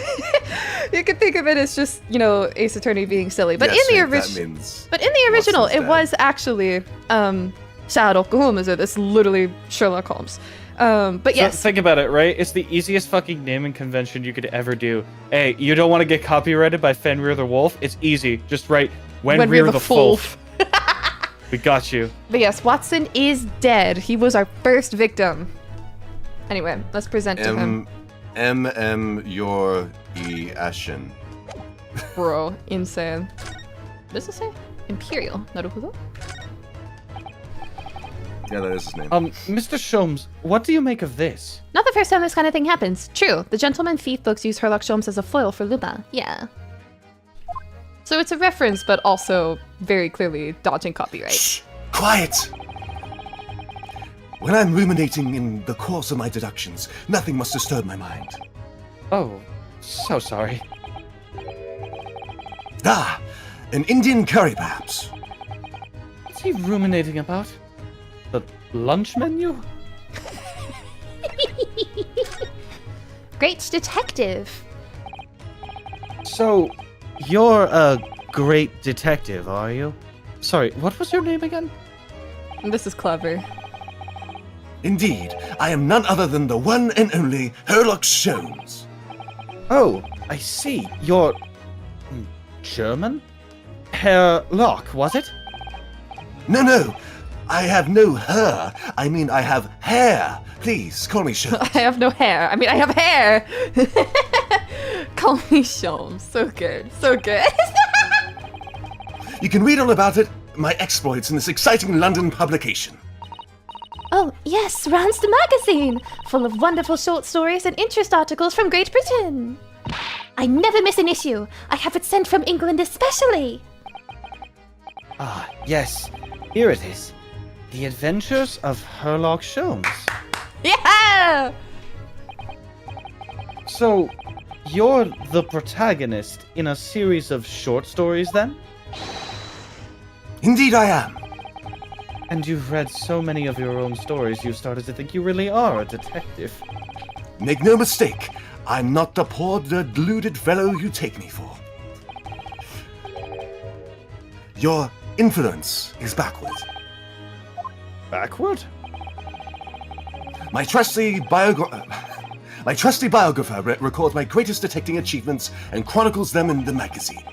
you can think of it as just Ace Attorney being silly, but in the original, it was actually Sherlock Holmes. It's literally Sherlock Holmes. But yes, so think about it, right? It's the easiest fucking naming convention you could ever do. Hey, you don't want to get copyrighted by Fenrir the Wolf? It's easy. Just write Wenrir the Wolf. We got you. But yes, Watson is dead. He was our first victim. Anyway, let's present to him. your Ashin. Bro, insane. What does it say? Imperial. Naruhodo? Yeah, that is his name. Mr. Sholmes, what do you make of this? Not the first time this kind of thing happens. True, the gentleman thief books use Herlock Sholmes as a foil for Luma. Yeah. So it's a reference, but also very clearly dodging copyright. Shh! Quiet! When I'm ruminating in the course of my deductions, nothing must disturb my mind. Oh, so sorry. Ah! An Indian curry, perhaps. What's he ruminating about? The lunch menu? Great detective. So, you're a great detective, are you? Sorry, what was your name again? This is clever. Indeed, I am none other than the one and only Herlock Sholmes. Oh, I see. You're... German? Herr Locke, was it? No, I have no her. I mean, I have hair. Please, call me Sholmes. I have no hair. I mean, I have hair. Call me Sholmes. So good. So good. You can read all about it, my exploits in this exciting London publication. Oh, yes, Rand's the magazine, full of wonderful short stories and interest articles from Great Britain. I never miss an issue. I have it sent from England especially. Ah, yes. Here it is. The Adventures of Herlock Sholmes. Yeah. So, you're the protagonist in a series of short stories then? Indeed I am. And you've read so many of your own stories, you've started to think you really are a detective. Make no mistake, I'm not the poor, deluded fellow you take me for. Your influence is backward. Backward? My trusty biographer records my greatest detecting achievements and chronicles them in the magazine.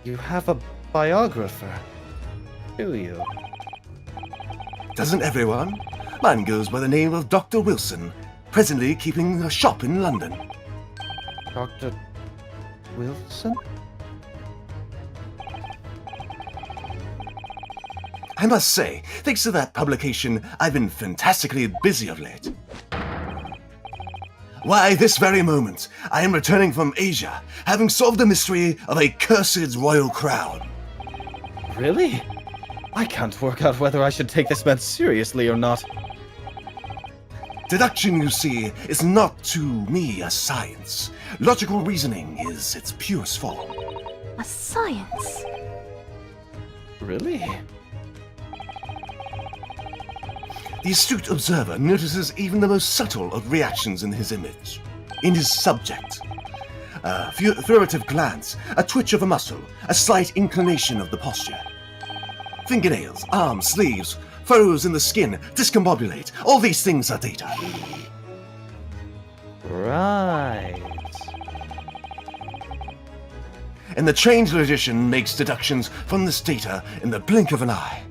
You have a biographer, do you? Doesn't everyone? Mine goes by the name of Dr. Wilson, presently keeping a shop in London. Dr. Wilson? I must say, thanks to that publication, I've been fantastically busy of late. Why, this very moment, I am returning from Asia, having solved the mystery of a cursed royal crown. Really? I can't work out whether I should take this man seriously or not. Deduction, you see, is not to me a science. Logical reasoning is its purest form. A science? Really? The astute observer notices even the most subtle of reactions in his image, in his subject. A furtive glance, a twitch of a muscle, a slight inclination of the posture. Fingernails, arms, sleeves, furrows in the skin, discombobulate. All these things are data. Right. And the trained logician makes deductions from this data in the blink of an eye.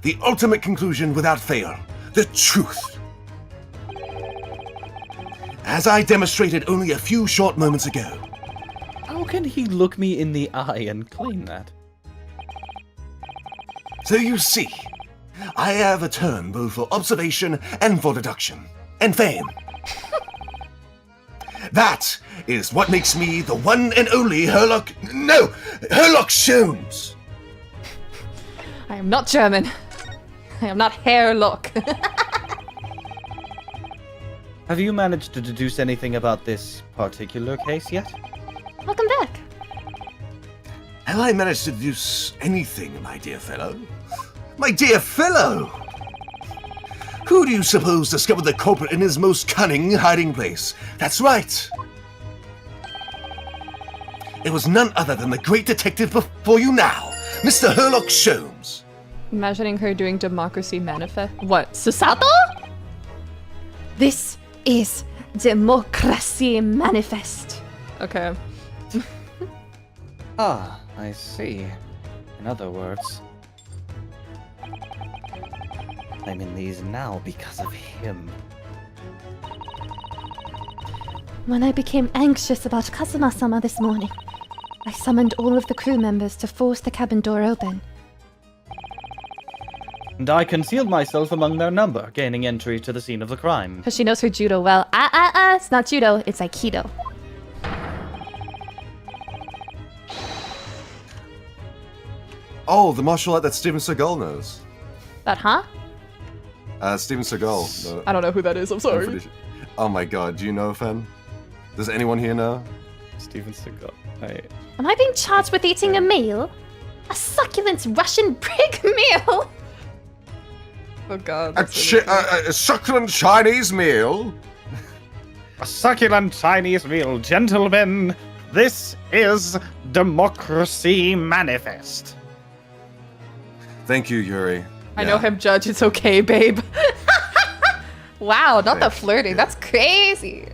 The ultimate conclusion without fail, the truth. As I demonstrated only a few short moments ago. How can he look me in the eye and claim that? So you see, I have a turn both for observation and for deduction, and fame. That is what makes me the one and only Herlock Sholmes! I am not German. I am not Herlock. Have you managed to deduce anything about this particular case yet? Welcome back. Have I managed to deduce anything, my dear fellow? My dear fellow! Who do you suppose discovered the culprit in his most cunning hiding place? That's right! It was none other than the great detective before you now, Mr. Herlock Sholmes. Imagining her doing Democracy Manifest. What? Susato? This is Democracy Manifest. Okay. Ah, I see. In other words... I'm in these now because of him. When I became anxious about Kazuma-sama this morning, I summoned all of the crew members to force the cabin door open. And I concealed myself among their number, gaining entry to the scene of the crime. Because she knows her judo well. It's not judo, it's aikido. Oh, the martial art that Steven Seagal knows. That, huh? Steven Seagal. I don't know who that is, I'm sorry. Oh my god, do you know, Fen? Does anyone here know? Steven Seagal. Am I being charged with eating a meal? A succulent Russian prig meal? Oh god. A succulent Chinese meal? A succulent Chinese meal, gentlemen. This is Democracy Manifest. Thank you, Yuri. I know him, Judge. It's okay, babe. Wow, not the flirting. That's crazy.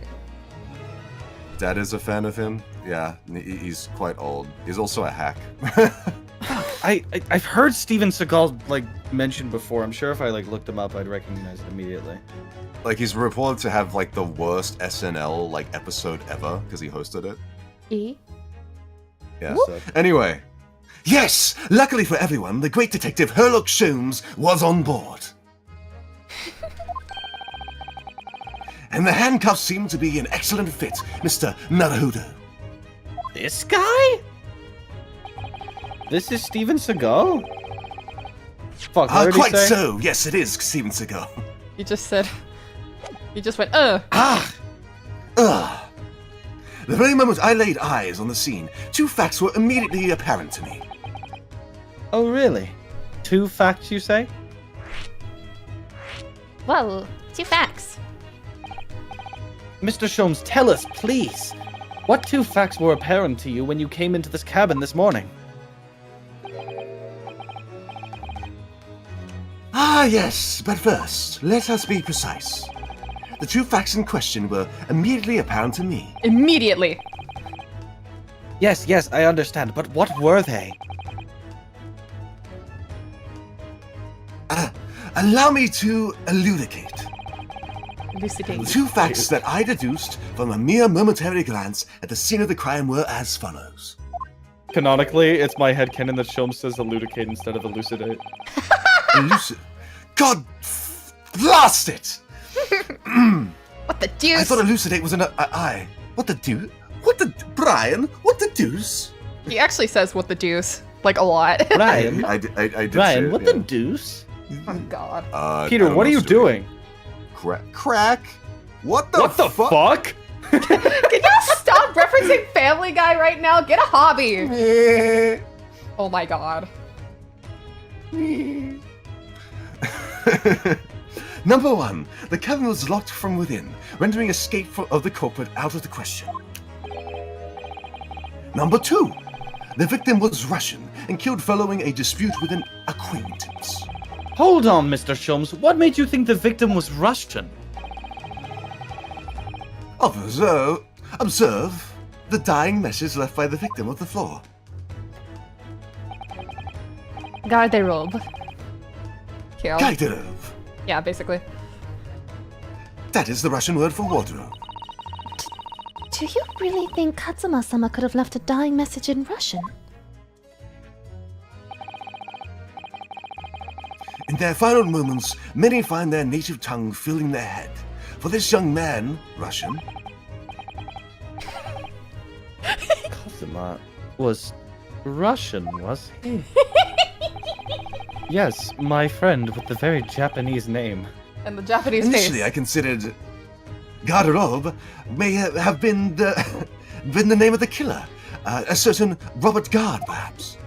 Dad is a fan of him. Yeah, he's quite old. He's also a hack. I've heard Steven Seagal mentioned before. I'm sure if I looked him up, I'd recognize it immediately. He's reported to have the worst SNL episode ever because he hosted it. Yeah. So. Anyway, yes. Luckily for everyone, the great detective Herlock Sholmes was on board. And the handcuffs seem to be an excellent fit, Mr. Naruhodo. This guy? This is Steven Seagal? Fuck, what did he Quite say? so. Yes, it is Steven Seagal. You just said... You just went, The very moment I laid eyes on the scene, two facts were immediately apparent to me. Oh, really? Two facts, you say? Whoa, 2 facts. Mr. Sholmes, tell us, please. What 2 facts were apparent to you when you came into this cabin this morning? Ah, yes, but first, let us be precise. The 2 facts in question were immediately apparent to me. immediately. Yes, I understand, but what were they? Allow me to elucidate. Elucidate. The 2 facts that I deduced from a mere momentary glance at the scene of the crime were as follows. Canonically, it's my headcanon that Sholmes says elucidate instead of elucidate. God blast it! What the deuce? I thought elucidate was an I. What the deuce? Brian? What the deuce? He actually says what the deuce. A lot. Brian? I did Brian, say it, what the deuce? Oh god. Peter, what are you doing? Crack? What the fuck? Can you stop referencing Family Guy right now? Get a hobby. Oh my god. Number 1, the cabin was locked from within, rendering escape of the culprit out of the question. Number 2, the victim was Russian and killed following a dispute with an acquaintance. Hold on, Mr. Sholmes. What made you think the victim was Russian? Observe the dying message left by the victim on the floor. Garderobe. Kill. Garderobe. Yeah, basically. That is the Russian word for wardrobe. Do you really think Kazuma-sama could have left a dying message in Russian? In their final moments, many find their native tongue filling their head. For this young man, Russian, Kazuma was Russian, was he? Yes, my friend with the very Japanese name. And the Japanese initially face. I considered garderobe may have been the name of the killer, a certain Robert Guard, perhaps.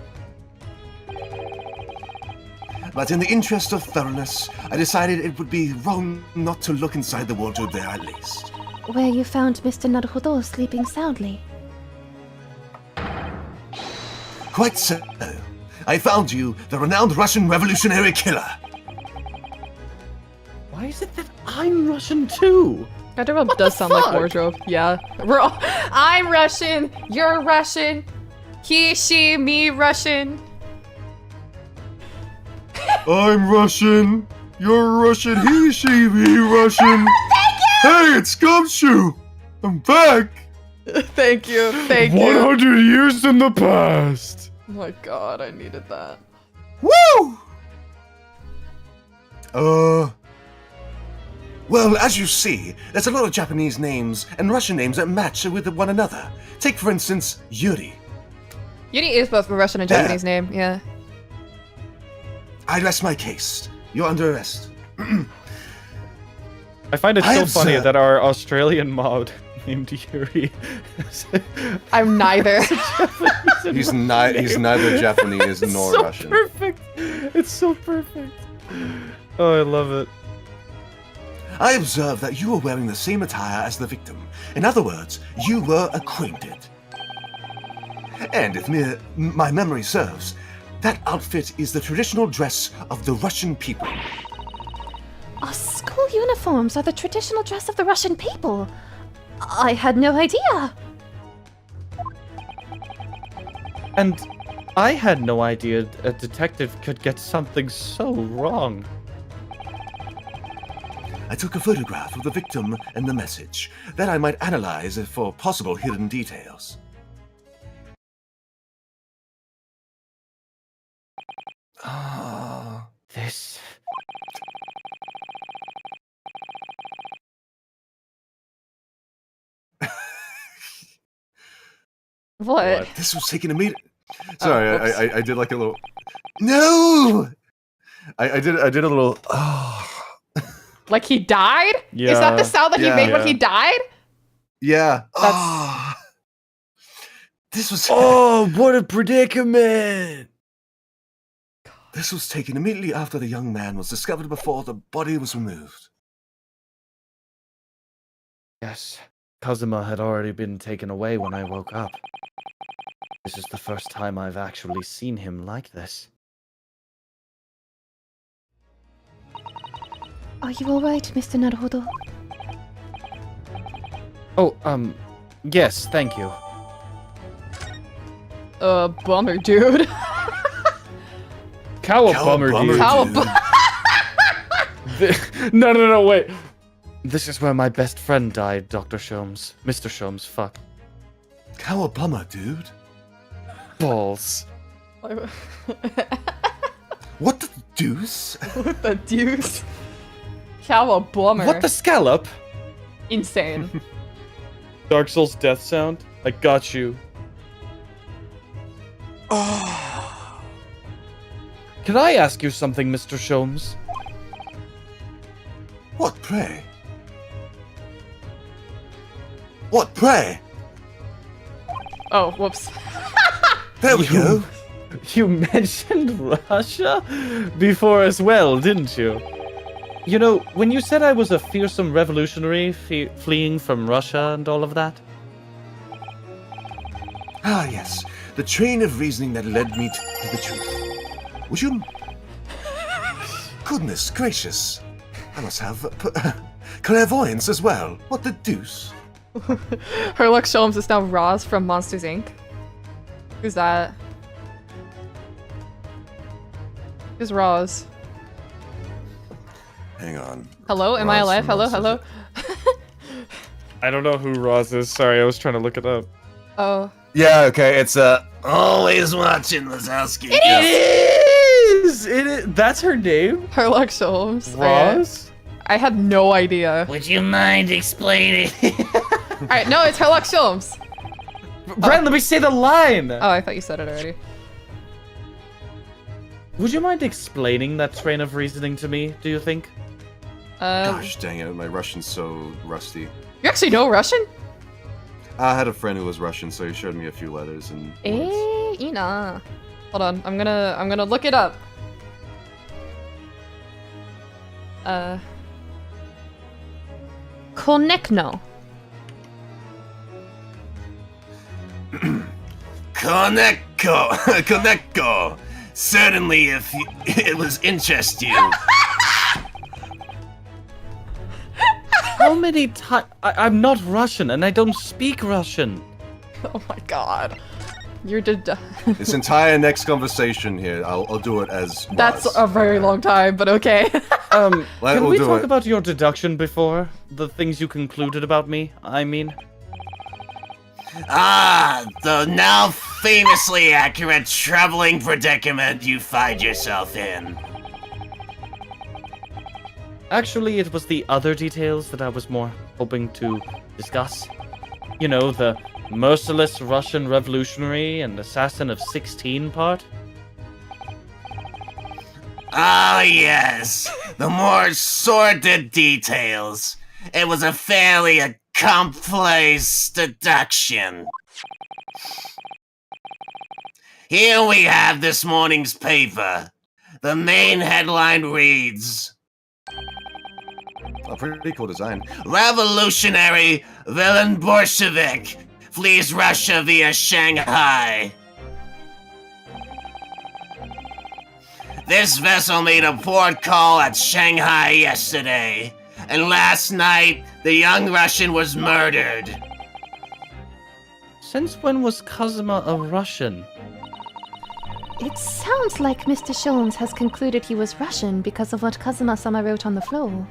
But in the interest of thoroughness, I decided it would be wrong not to look inside the wardrobe there at least. Where you found Mr. Naruhodo sleeping soundly. Quite so. I found you, the renowned Russian revolutionary killer. Why is it that I'm Russian too? Garderobe What does the sound like fuck? wardrobe. Yeah. We're all, I'm Russian. You're Russian. He, she, me, Russian. I'm Russian. You're Russian, he, she, me, Russian. Hey, it's Gumshoe. I'm back. Thank you. Thank you. 100 years in the past. Oh my god, I needed that. Woo! Well, as you see, there's a lot of Japanese names and Russian names that match with one another. Take, for instance, Yuri. Yuri is both a Russian and Japanese name, yeah. I rest my case. You're under arrest. I find it I so funny observe- that our Australian mod named Yuri. I'm neither. He's neither Japanese nor so Russian. Perfect. It's so perfect. Oh, I love it. I observe that you were wearing the same attire as the victim. In other words, you were acquainted. And if my memory serves, that outfit is the traditional dress of the Russian people. Our school uniforms are the traditional dress of the Russian people. I had no idea. And I had no idea a detective could get something so wrong. I took a photograph of the victim and the message, that I might analyze it for possible hidden details. This. What? This was taken immediately. Sorry, I did like a little. No. I did a little. Like he died? Yeah. Is that the sound that he made when Yeah. he died? Yeah. That's- This was. Oh, what a predicament! This was taken immediately after the young man was discovered before the body was removed. Yes, Kazuma had already been taken away when I woke up. This is the first time I've actually seen him like this. Are you alright, Mr. Naruhodo? Oh, yes, thank you. Bummer, dude. Cowabummer, dude. Cowabummer. No, wait. This is where my best friend died, Dr. Sholmes. Mr. Sholmes, fuck. Cowabummer, dude. Balls. What the deuce? What the deuce? Cowabummer. What the scallop? Insane. Dark Souls death sound? I got you. Can I ask you something, Mr. Sholmes? What, pray? What, pray? Oh, whoops. There we go. You mentioned Russia before as well, didn't you? You know, when you said I was a fearsome revolutionary fleeing from Russia and all of that. Ah, yes. The train of reasoning that led me to the truth. Would you... Goodness gracious. I must have clairvoyance as well. What the deuce? Herlock Sholmes is now Roz from Monsters, Inc. Who's that? Who's Roz? Hang on. Hello? Am I Roz alive? from Hello? Monsters, Hello? I don't know who Roz is. Sorry, I was trying to look it up. Oh. Yeah, okay, it's always watching Wazowski. It is! That's her name? Herlock Sholmes. Roz? I had no idea. Would you mind explaining? Alright, no, it's Herlock Sholmes. Brent, let me say the line! Oh, I thought you said it already. Would you mind explaining that train of reasoning to me, do you think? Gosh dang it, my Russian's so rusty. You actually know Russian? I had a friend who was Russian, so he showed me a few letters and words. Ina. Hold on, I'm gonna look it up. Konekno. Koneko! Certainly, if it was interest you. How many times? I'm not Russian, and I don't speak Russian. Oh my god. This entire next conversation here, I'll do it as That's was. a very long time, but okay. Can we'll we do talk it. about your deduction before? The things you concluded about me, I mean. The now famously accurate troubling predicament you find yourself in. Actually, it was the other details that I was more hoping to discuss. You know, the merciless Russian revolutionary and assassin of 16 part. Ah, yes. The more sordid details. It was a fairly complex deduction. Here we have this morning's paper. The main headline reads, Oh, pretty cool design. Revolutionary villain Bolshevik flees Russia via Shanghai. This vessel made a port call at Shanghai yesterday, and last night the young Russian was murdered. Since when was Kazuma a Russian? It sounds like Mr. Jones has concluded he was Russian because of what Kazuma-sama wrote on the floor.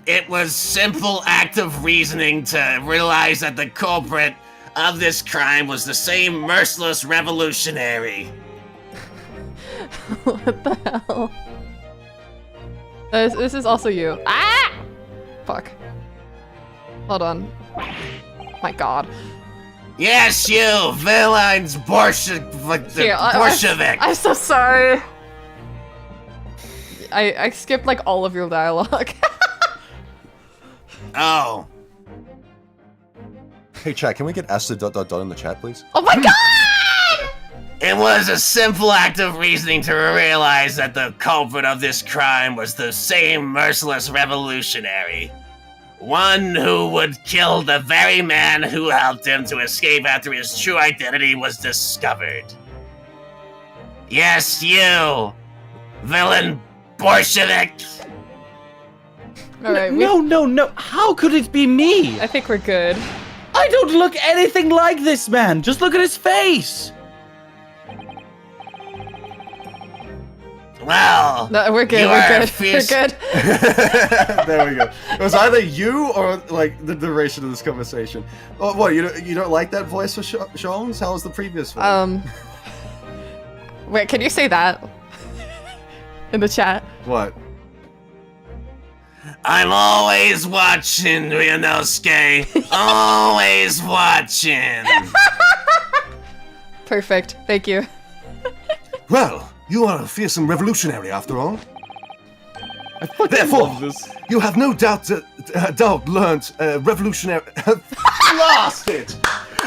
It was simple act of reasoning to realize that the culprit of this crime was the same merciless revolutionary. What the hell? This is also you. Ah! Fuck. Hold on. My god. Yes, you, villains, Bolshevik. I'm so sorry. I skipped like all of your dialogue. Oh. Hey, chat, can we get aster ... in the chat, please? Oh my god! It was a simple act of reasoning to realize that the culprit of this crime was the same merciless revolutionary. One who would kill the very man who helped him to escape after his true identity was discovered. Yes, you, villain Bolshevik. Alright, No. How could it be me? I think we're good. I don't look anything like this man. Just look at his face. Well, No, we're good, you we're are good. fierce- We're good. There we go. It was either you or like the duration of this conversation. Oh, what? You don't like that voice of Jones? How was the previous one? Wait, can you say that? In the chat. What? I'm always watching, Ryunosuke. Always watching. Perfect. Thank you. Well, you are a fearsome revolutionary after all. I fucking Therefore, love this. you have no doubt learnt revolutionary. Lost it.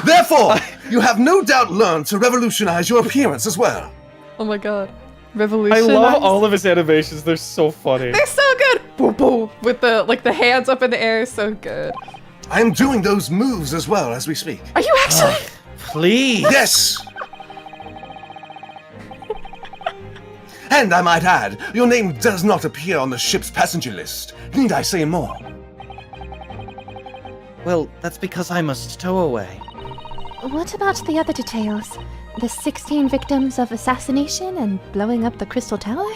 Therefore, you have no doubt learned to revolutionize your appearance as well. Oh my god. I Revolution. love all of his animations. They're so funny. They're so good. Boom, boom. With the hands up in the air. So good. I am doing those moves as well as we speak. Are you actually? Please. Yes! And I might add, your name does not appear on the ship's passenger list. Need I say more? Well, that's because I'm a stowaway. What about the other details? The 16 victims of assassination and blowing up the Crystal Tower?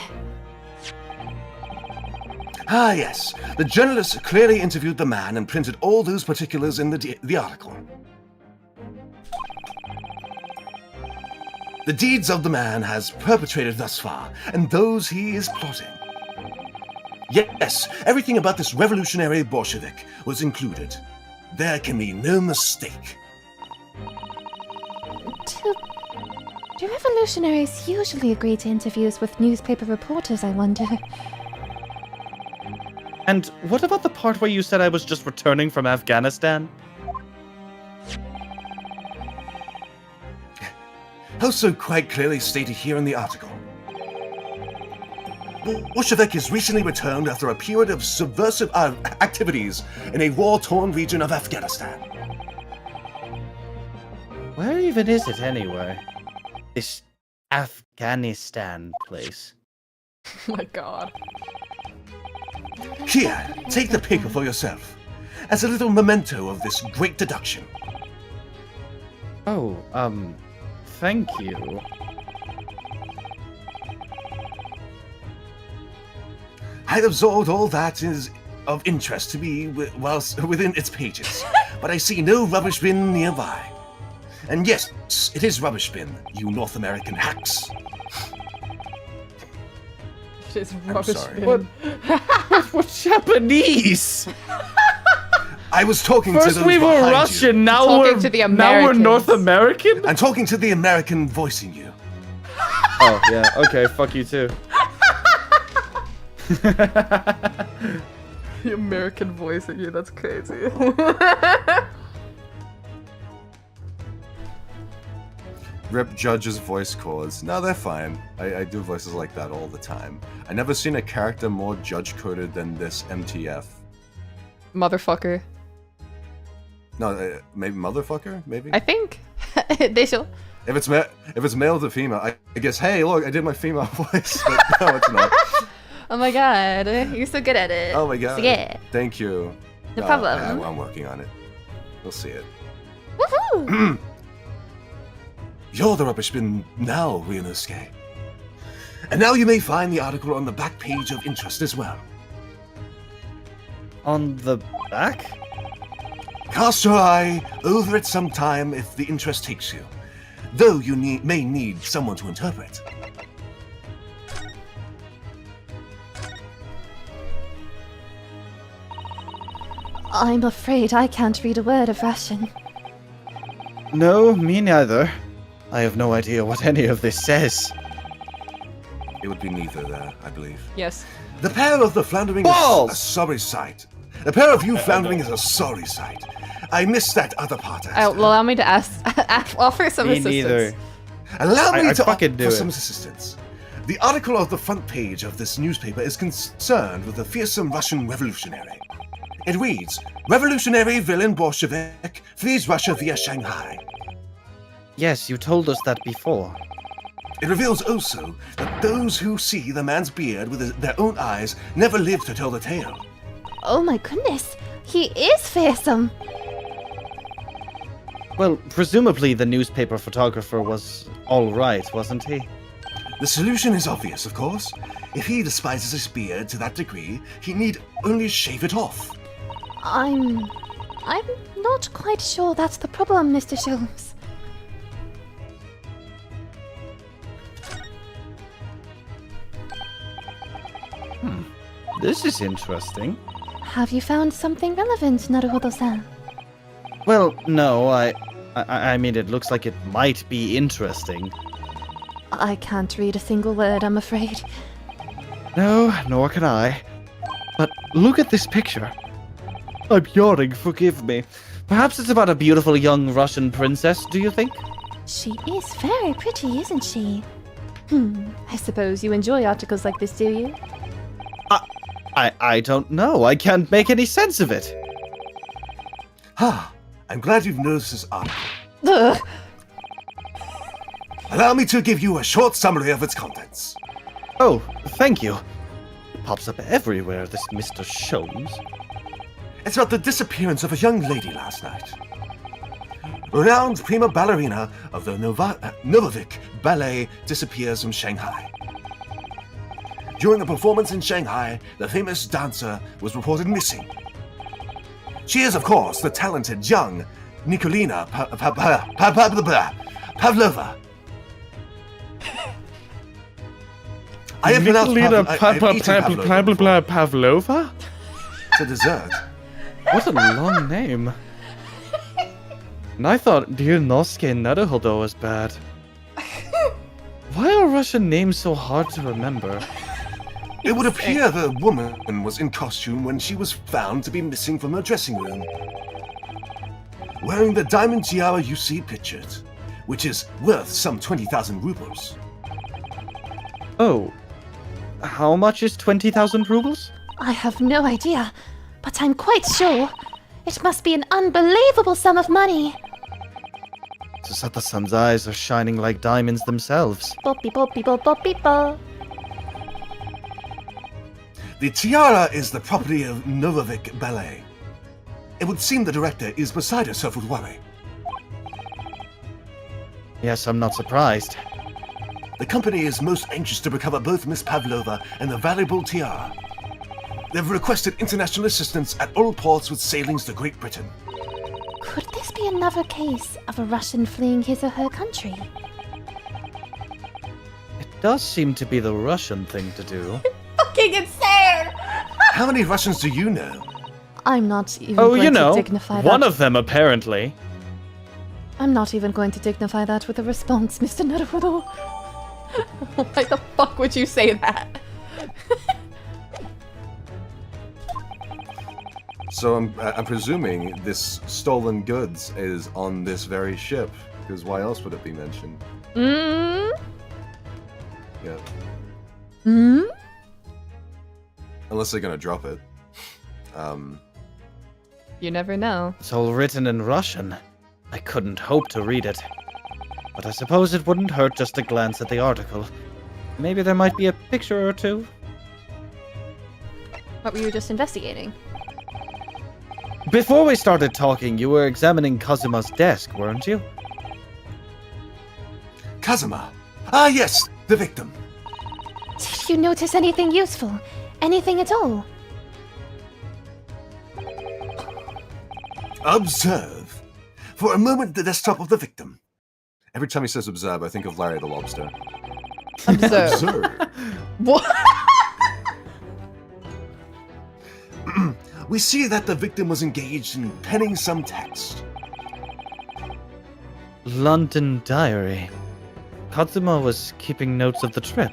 Ah, yes. The journalist clearly interviewed the man and printed all those particulars in the article. The deeds of the man has perpetrated thus far, and those he is plotting. Yes, everything about this revolutionary Bolshevik was included. There can be no mistake. Do revolutionaries usually agree to interviews with newspaper reporters, I wonder? And what about the part where you said I was just returning from Afghanistan? Also quite clearly stated here in the article. Bolshevik is recently returned after a period of subversive activities in a war-torn region of Afghanistan. Where even is it anyway? This Afghanistan place. Oh my god. Here, take the paper for yourself, as a little memento of this great deduction. Oh, thank you. I absorbed all that is of interest to me whilst within its pages, but I see no rubbish bin nearby. And yes, it is rubbish bin, you North American hacks. It's I'm rubbish sorry. bin. What Japanese? I was talking to First those we were behind Russian, you. now Talking to the now we're North Americans. American? I'm talking to the American voicing you. Oh, yeah, okay, fuck you too. The American voice in you, that's crazy. Rip Judge's voice chords. No, they're fine. I do voices like that all the time. I never seen a character more judge-coded than this MTF. Motherfucker. No, maybe motherfucker? Maybe? I think. They shall. If it's male to female, I guess, hey, look, I did my female voice. But no, it's not. Oh my god, you're so good at it. Oh my god. So yeah. Thank you. No problem. I'm working on it. We'll see it. Woohoo! You're the rubbish bin now, Ryunosuke. And now you may find the article on the back page of interest as well. On the back? Cast your eye over it sometime if the interest takes you, though you may need someone to interpret. I'm afraid I can't read a word of Russian. No, me neither. I have no idea what any of this says. It would be neither there, I believe. Yes. The pair of the floundering Balls! is a sorry sight. The pair of you floundering is a sorry sight. I missed that other part. Aster. Allow me to offer some Me assistance. neither. Allow me I to fucking do offer it. some assistance. The article of the front page of this newspaper is concerned with a fearsome Russian revolutionary. It reads, "Revolutionary villain Bolshevik flees Russia via Shanghai." Yes, you told us that before. It reveals also that those who see the man's beard with their own eyes never live to tell the tale. Oh my goodness, he is fearsome. Well, presumably the newspaper photographer was alright, wasn't he? The solution is obvious, of course. If he despises his beard to that degree, he need only shave it off. I'm not quite sure that's the problem, Mr. Sholmes. This is interesting. Have you found something relevant, Naruhodo-san? Well, no, I mean, it looks like it might be interesting. I can't read a single word, I'm afraid. No, nor can I. But look at this picture. I'm yawning, forgive me. Perhaps it's about a beautiful young Russian princess, do you think? She is very pretty, isn't she? I suppose you enjoy articles like this, do you? I don't know. I can't make any sense of it. I'm glad you've noticed this article. Ugh. Allow me to give you a short summary of its contents. Oh, thank you. It pops up everywhere, this Mr. Sholmes. It's about the disappearance of a young lady last night. Renowned prima ballerina of the Novovik Ballet disappears from Shanghai. During a performance in Shanghai, the famous dancer was reported missing. She is, of course, the talented young Nikolina Pavlova. I have pronounced Pavlova? It's a dessert. What a long name. And I thought Ryunosuke Naruhodo was bad. Why are Russian names so hard to remember? It would appear the woman was in costume when she was found to be missing from her dressing room. Wearing the diamond tiara you see pictured, which is worth some 20,000 rubles. Oh. How much is 20,000 rubles? I have no idea, but I'm quite sure. It must be an unbelievable sum of money. Susato-san's eyes are shining like diamonds themselves. Boppy boppy bop boppy bo. The tiara is the property of Novovik Ballet. It would seem the director is beside herself with worry. Yes, I'm not surprised. The company is most anxious to recover both Miss Pavlova and the valuable tiara. They've requested international assistance at all ports with sailings to Great Britain. Could this be another case of a Russian fleeing his or her country? It does seem to be the Russian thing to do. Fucking insane! How many Russians do you know? I'm not even Oh, going you know, to dignify one that. of them apparently. I'm not even going to dignify that with a response, Mr. Naruhodo. Why the fuck would you say that? So I'm presuming this stolen goods is on this very ship, because why else would it be mentioned? Yeah. Unless they're gonna drop it. You never know. It's all written in Russian. I couldn't hope to read it. But I suppose it wouldn't hurt just to glance at the article. Maybe there might be a picture or two. What were you just investigating? Before we started talking, you were examining Kazuma's desk, weren't you? Kazuma. Ah, yes, the victim. Did you notice anything useful? Anything at all? Observe. For a moment, the desktop of the victim. Every time he says observe, I think of Larry the Lobster. Observe. Observe. What? We see that the victim was engaged in penning some text. London Diary. Kazuma was keeping notes of the trip.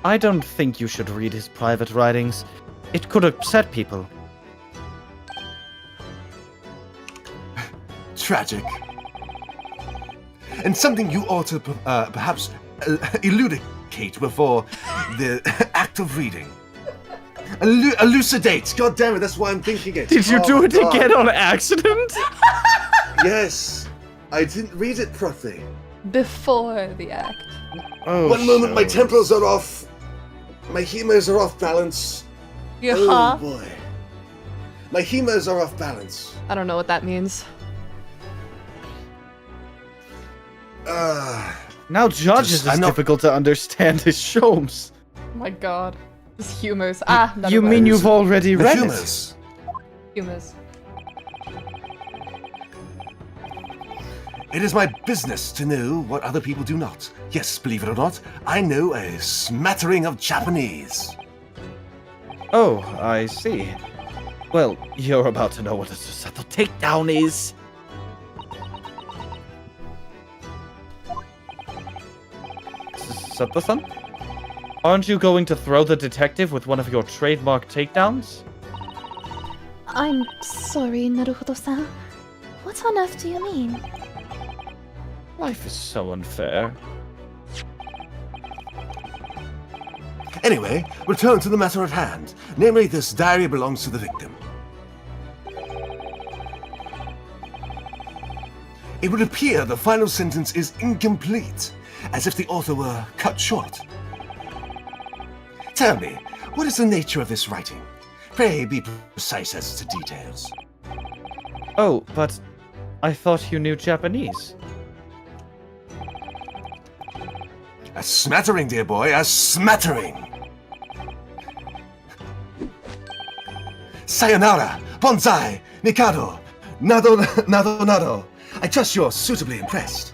I don't think you should read his private writings. It could upset people. Tragic. And something you ought to perhaps elucidate before the act of reading. Elucidate! God damn it, that's why I'm thinking it. Did you Oh do my it God. again on accident? Yes. I didn't read it properly. Before the act. Oh, One moment, my shucks. temples are off. My humors are off balance. Oh boy. My humors are off balance. I don't know what that means. Now judges Just- is I'm not- difficult to understand his shows. Oh my god. This humors. Never You mind. mean you've already The read it? humors. humors? It is my business to know what other people do not. Yes, believe it or not, I know a smattering of Japanese. Oh, I see. Well, you're about to know what a Susato takedown is. Susato-san? Aren't you going to throw the detective with one of your trademark takedowns? I'm sorry, Naruhodo-san. What on earth do you mean? Life is so unfair. Anyway, return to the matter at hand. Namely, this diary belongs to the victim. It would appear the final sentence is incomplete, as if the author were cut short. Tell me, what is the nature of this writing? Pray be precise as to details. Oh, but I thought you knew Japanese. A smattering, dear boy, a smattering! Sayonara, bonsai, mikado, nado. I trust you're suitably impressed.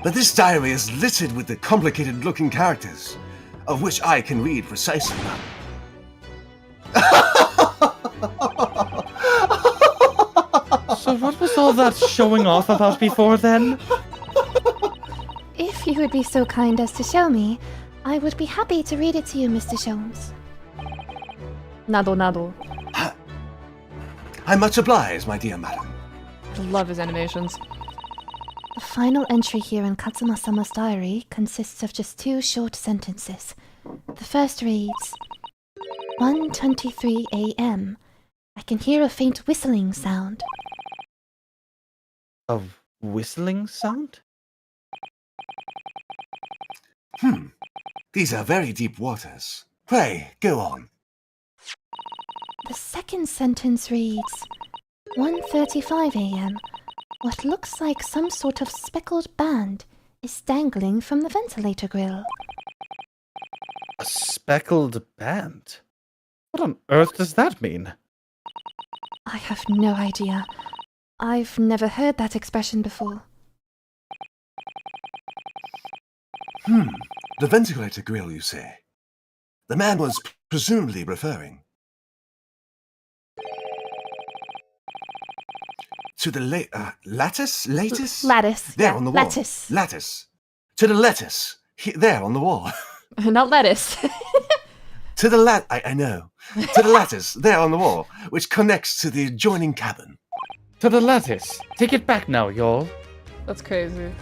But this diary is littered with the complicated-looking characters, of which I can read precisely none. So what was all that showing off about before then? If you would be so kind as to show me, I would be happy to read it to you, Mr. Sholmes. Nado. I'm much obliged, my dear madam. I love his animations. The final entry here in Katsuma-sama's diary consists of just 2 short sentences. The first reads, 1:23 a.m. I can hear a faint whistling sound. A whistling sound? These are very deep waters. Pray, go on. second sentence reads 1:35 a.m. What looks like some sort of speckled band is dangling from the ventilator grill. A speckled band? What on earth does that mean? I have no idea. I've never heard that expression before. The ventilator grill, you say? The man was presumably referring to the lattice? Lattice? Lattice. There yeah, on the wall. Lattice. Lattice. To the lettuce. There on the wall. Not lettuce. To the I know. To the lattice there on the wall, which connects to the adjoining cabin. To the lattice. Take it back now, y'all. That's crazy.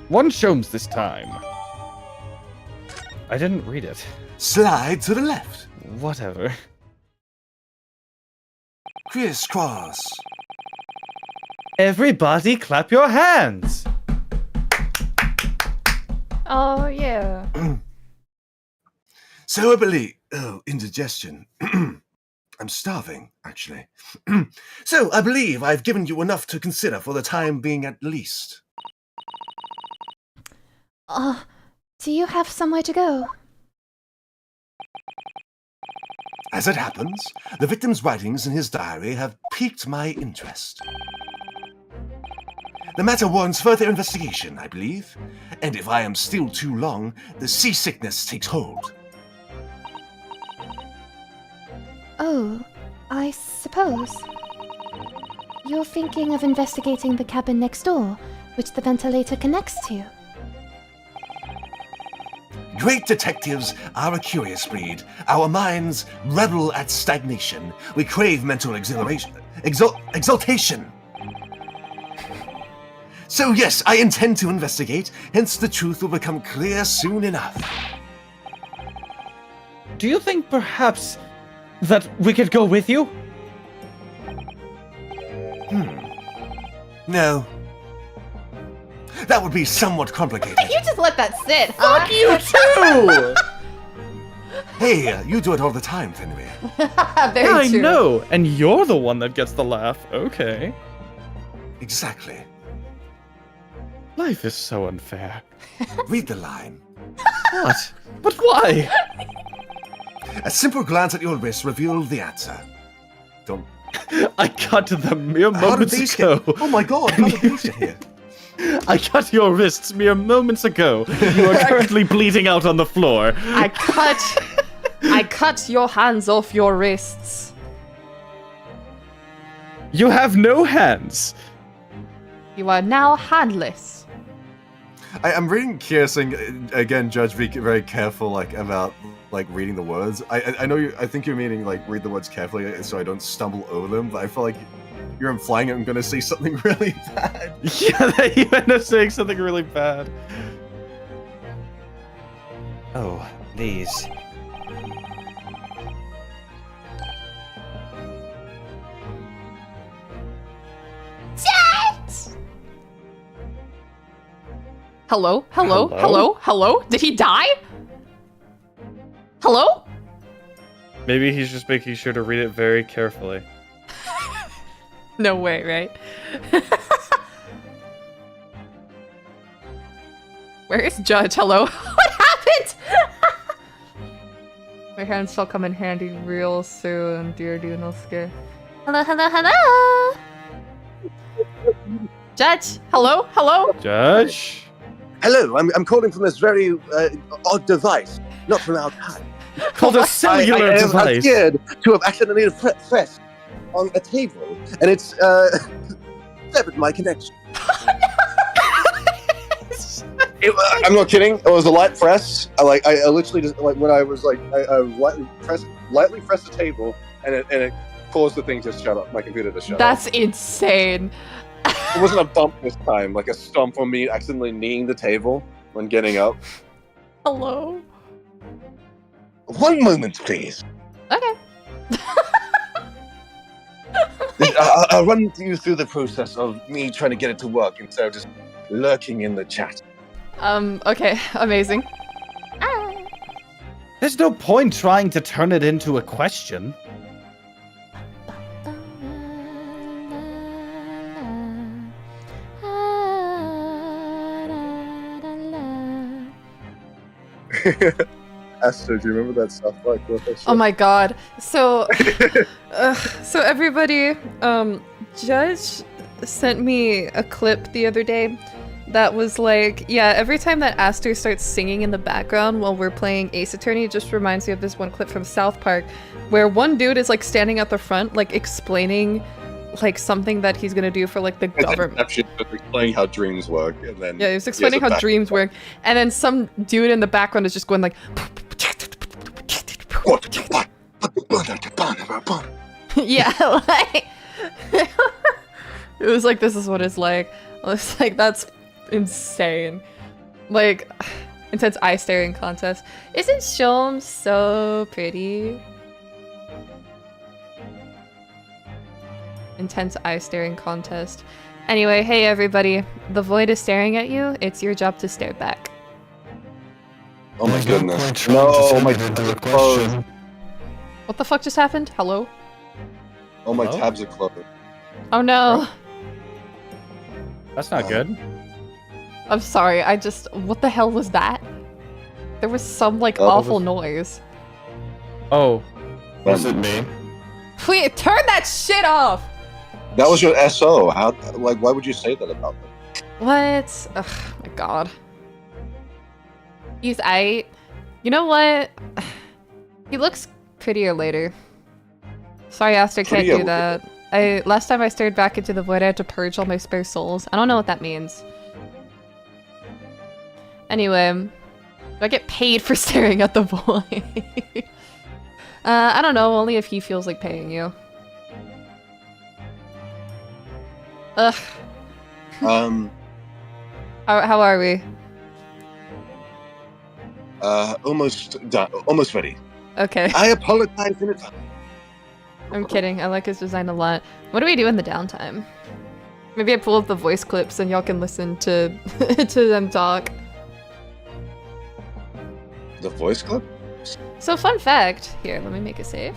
One Shomes this time. I didn't read it. Slide to the left. Whatever. Crisscross. Everybody clap your hands! Oh, yeah. So I believe... Oh, indigestion. I'm starving, actually. So I believe I've given you enough to consider for the time being at least. Do you have somewhere to go? As it happens, the victim's writings in his diary have piqued my interest. The matter warrants further investigation, I believe, and if I am still too long, the seasickness takes hold. Oh, I suppose. You're thinking of investigating the cabin next door, which the ventilator connects to. Great detectives are a curious breed. Our minds revel at stagnation. We crave mental exaltation. So yes, I intend to investigate, hence the truth will become clear soon enough. Do you think perhaps that we could go with you? No. That would be somewhat complicated. You just let that sit, huh? Fuck you too! Hey, you do it all the time, Fenrir. Very I true. know, and you're the one that gets the laugh. Okay. Exactly. Life is so unfair. Read the line. What? But why? A simple glance at your wrist revealed the answer. Don't... I got the mere How did moments these ago. get... Oh my god, how did these get here? I cut your wrists mere moments ago. You are currently bleeding out on the floor. I cut your hands off your wrists. You have no hands. You are now handless. I'm reading Kiersing again. Judge, be very careful, about reading the words. I know you. I think you're meaning read the words carefully so I don't stumble over them. But I feel like you're implying I'm going to say something really bad. Yeah, that you end up saying something really bad. Oh, these. Hello? Hello? Hello? Hello? Hello? Did he die? Hello? Maybe he's just making sure to read it very carefully. No way, right? Where is Judge? Hello? What happened? My hands shall come in handy real soon, dear Ryunosuke. Hello, hello, hello! Judge? Hello? Hello? Judge? Hello, I'm calling from this very odd device, not from outside. Called a cellular I'm device. scared to have accidentally pressed on a table, and it's severed my connection. I'm not kidding. It was a light press. I literally just when I was I lightly pressed the table, and it caused the thing to shut up. My computer to shut up. That's insane. It wasn't a bump this time, like a stomp on me accidentally kneeing the table when getting up. Hello? One moment, please. Okay. I'll run you through the process of me trying to get it to work instead of just lurking in the chat. Okay, amazing. There's no point trying to turn it into a question. Aster, do you remember that South Park clip? Oh my god. So, so everybody, Judge sent me a clip the other day that was like, yeah, every time that Aster starts singing in the background while we're playing Ace Attorney, it just reminds me of this one clip from South Park where one dude is like standing at the front, like explaining like something that he's gonna do for like the government. Explaining how dreams work, and then yeah, he was explaining how dreams work, and then some dude in the background is just going like, yeah, like it was like this is what it's like. It's like that's insane. Like intense eye staring contest. Isn't Shom so pretty? Intense eye staring contest. Anyway, hey everybody. The void is staring at you. It's your job to stare back. Oh my goodness. No, my tabs are closed. What the fuck just happened? Hello? Oh, my tabs are closed. Oh no. That's not good. I'm sorry, what the hell was that? There was some, like, awful noise. Oh. Was it me? Please, turn that shit off! That was your SO. How, like, why would you say that about them? What? Ugh, my god. He's aight. You know what? He looks prettier later. Sorry, Aster, can't do that. Last time I stared back into the void, I had to purge all my spare souls. I don't know what that means. Anyway, do I get paid for staring at the void? I don't know, only if he feels like paying you. Ugh. How are we? Almost done. Almost ready. Okay. I apologize in advance. I'm kidding. I like his design a lot. What do we do in the downtime? Maybe I pull up the voice clips and y'all can listen to to them talk. The voice clip? So fun fact. Here, let me make a save.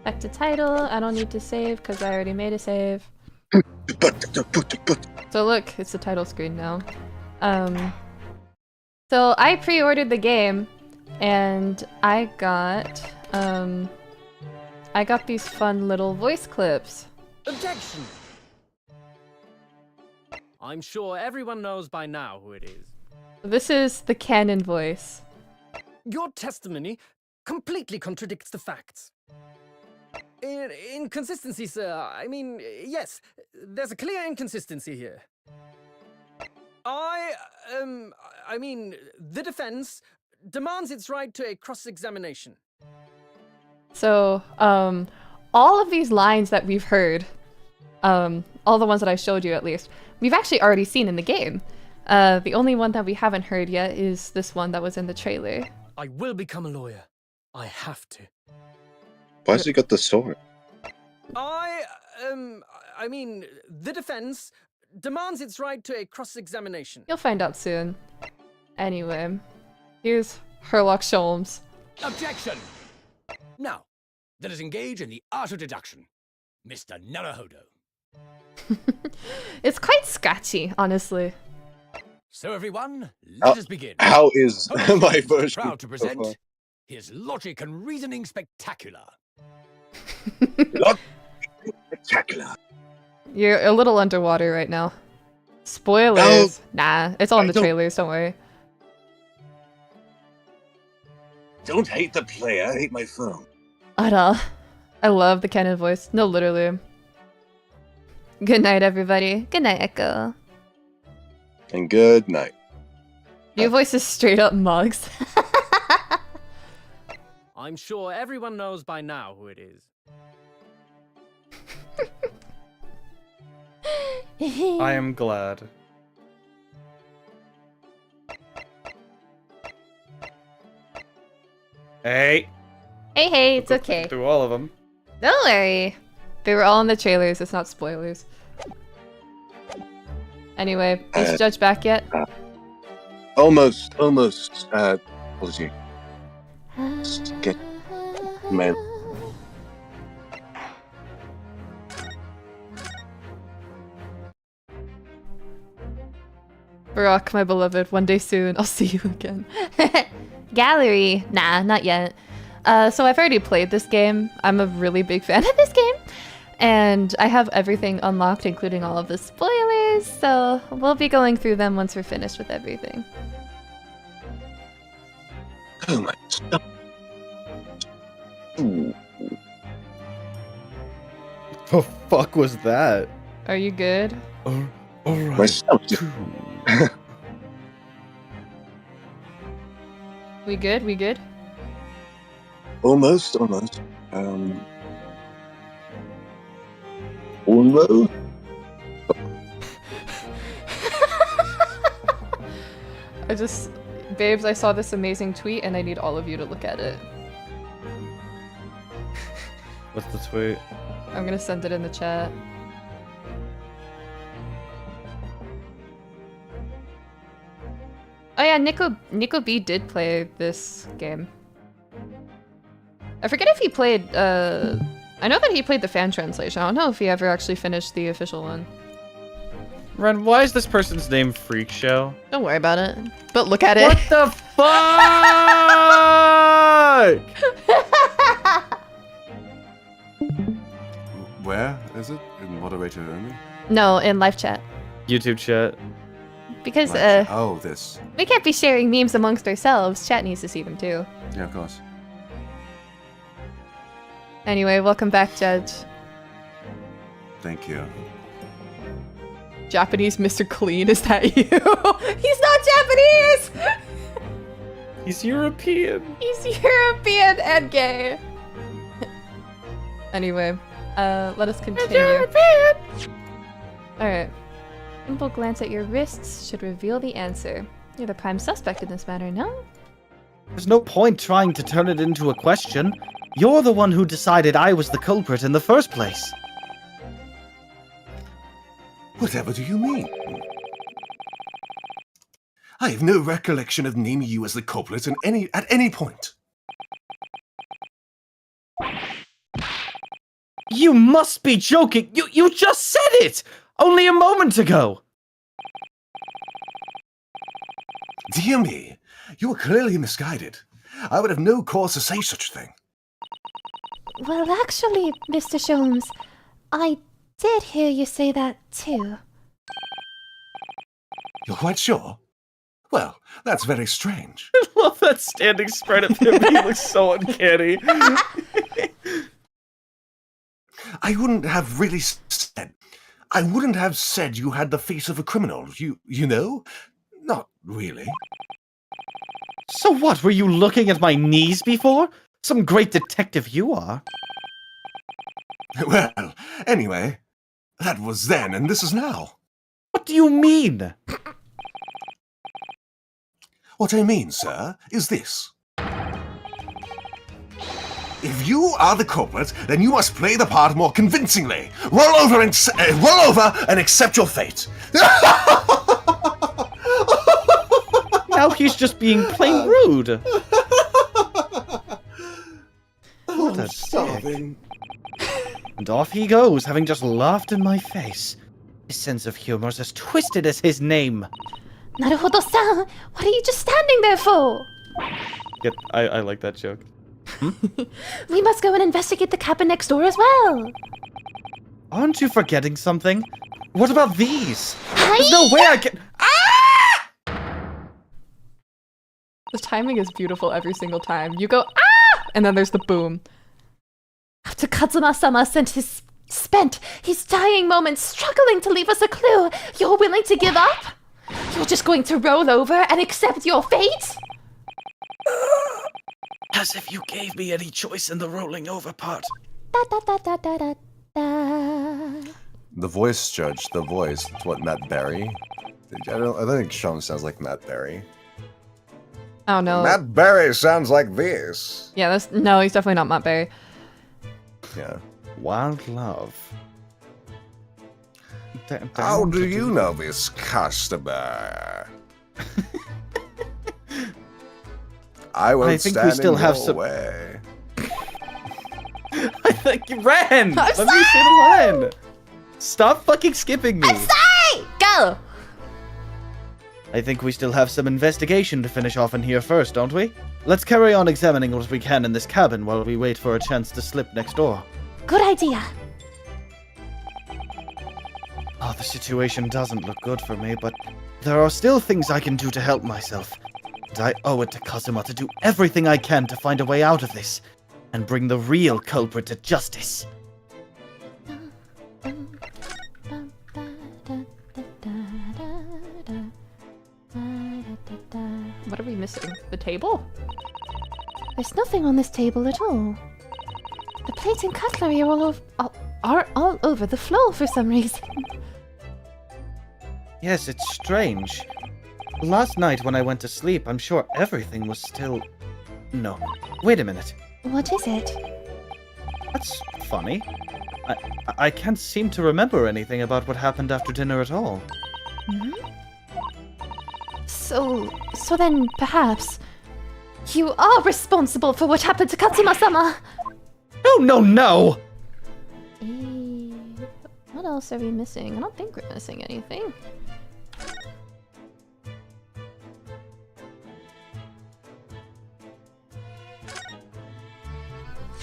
Back to title. I don't need to save because I already made a save. So look, it's the title screen now. So I pre-ordered the game, and I got these fun little voice clips. Objection! I'm sure everyone knows by now who it is. This is the canon voice. Your testimony completely contradicts the facts. Inconsistency, sir. I mean, yes, there's a clear inconsistency here. I mean, the defense demands its right to a cross-examination. So, all of these lines that we've heard, all the ones that I showed you at least, we've actually already seen in the game. The only one that we haven't heard yet is this one that was in the trailer. I will become a lawyer. I have to. Why has he got the sword? I mean, the defense demands its right to a cross-examination. You'll find out soon. Anyway, here's Herlock Sholmes. Objection! Now, let us engage in the art of deduction. Mr. Naruhodo. It's quite scratchy, honestly. So everyone, let us begin. How is my version? Proud to present his logic and reasoning spectacular. Spectacular. You're a little underwater right now. Spoilers. Nah, it's all in the trailers, don't worry. Don't hate the player, hate my phone. I love the canon voice. No, literally. Good night, everybody. Good night, Echo. And good night. Your voice is straight up Mugs. I'm sure everyone knows by now who it is. I am glad. Hey. Hey, it's okay. Through all of them. Don't worry. They were all in the trailers, it's not spoilers. Anyway, is Judge back yet? Almost. Apology. Just get mail. Barack, my beloved, one day soon, I'll see you again. Gallery. Nah, not yet. So I've already played this game. I'm a really big fan of this game. And I have everything unlocked, including all of the spoilers, so we'll be going through them once we're finished with everything. Oh my god. The fuck was that? Are you good? Alright. Myself. We good? We good? Almost. Almost. Babes, I saw this amazing tweet and I need all of you to look at it. What's the tweet? I'm gonna send it in the chat. Oh yeah, Nico B did play this game. I forget if he played, I know that he played the fan translation. I don't know if he ever actually finished the official one. Ren, why is this person's name Freak Show? Don't worry about it. But look at it. What the fuck? Where is it? In moderator only? No, in live chat. YouTube chat. Because, Oh, this. we can't be sharing memes amongst ourselves. Chat needs to see them too. Yeah, of course. Anyway, welcome back, Judge. Thank you. Japanese Mr. Clean, is that you? He's not Japanese! He's European. He's European and gay. Anyway, let us continue. Alright. Simple glance at your wrists should reveal the answer. You're the prime suspect in this matter, no? There's no point trying to turn it into a question. You're the one who decided I was the culprit in the first place. Whatever do you mean? I have no recollection of naming you as the culprit at any point. You must be joking! You just said it! Only a moment ago! Dear me, you were clearly misguided. I would have no cause to say such a thing. Well, actually, Mr. Sholmes, I did hear you say that too. You're quite sure? Well, that's very strange. I love that standing spread of him. He looks so uncanny. I wouldn't have really said. I wouldn't have said you had the face of a criminal. You know? Not really. So what, were you looking at my knees before? Some great detective you are. Well, anyway, that was then and this is now. What do you mean? What I mean, sir, is this. If you are the culprit, then you must play the part more convincingly. Roll over and accept your fate. Now he's just being plain rude. What a starving. dick. And off he goes, having just laughed in my face. His sense of humor's as twisted as his name. Naruhodo-san, what are you just standing there for? I like that joke. We must go and investigate the cabin next door as well. Aren't you forgetting something? What about these? There's no way I can... Ah! The timing is beautiful every single time. You go, ah! And then there's the boom. After Kazuma-sama spent his dying moments struggling to leave us a clue, you're willing to give up? You're just going to roll over and accept your fate? As if you gave me any choice in the rolling over part. Da-da-da-da-da-da. The voice, Judge, the voice. It's what, Matt Berry? I don't think Sean sounds like Matt Berry. I don't know. Matt Berry sounds like this. Yeah, no, he's definitely not Matt Berry. Yeah. Wild love. How do you know this customer? I think we still have some. way. I think Ren. Let me say the line. Stop fucking skipping me. I'm sorry. Go. I think we still have some investigation to finish off in here first, don't we? Let's carry on examining what we can in this cabin while we wait for a chance to slip next door. Good idea. Oh, the situation doesn't look good for me, but there are still things I can do to help myself. And I owe it to Kazuma to do everything I can to find a way out of this, and bring the real culprit to justice. What are we missing? The table? There's nothing on this table at all. The plates and cutlery are all over the floor for some reason. Yes, it's strange. Last night when I went to sleep, I'm sure everything was still... No. Wait a minute. What is it? That's funny. I can't seem to remember anything about what happened after dinner at all. Hmm? So then perhaps you are responsible for what happened to Katsuma-sama. No! What else are we missing? I don't think we're missing anything.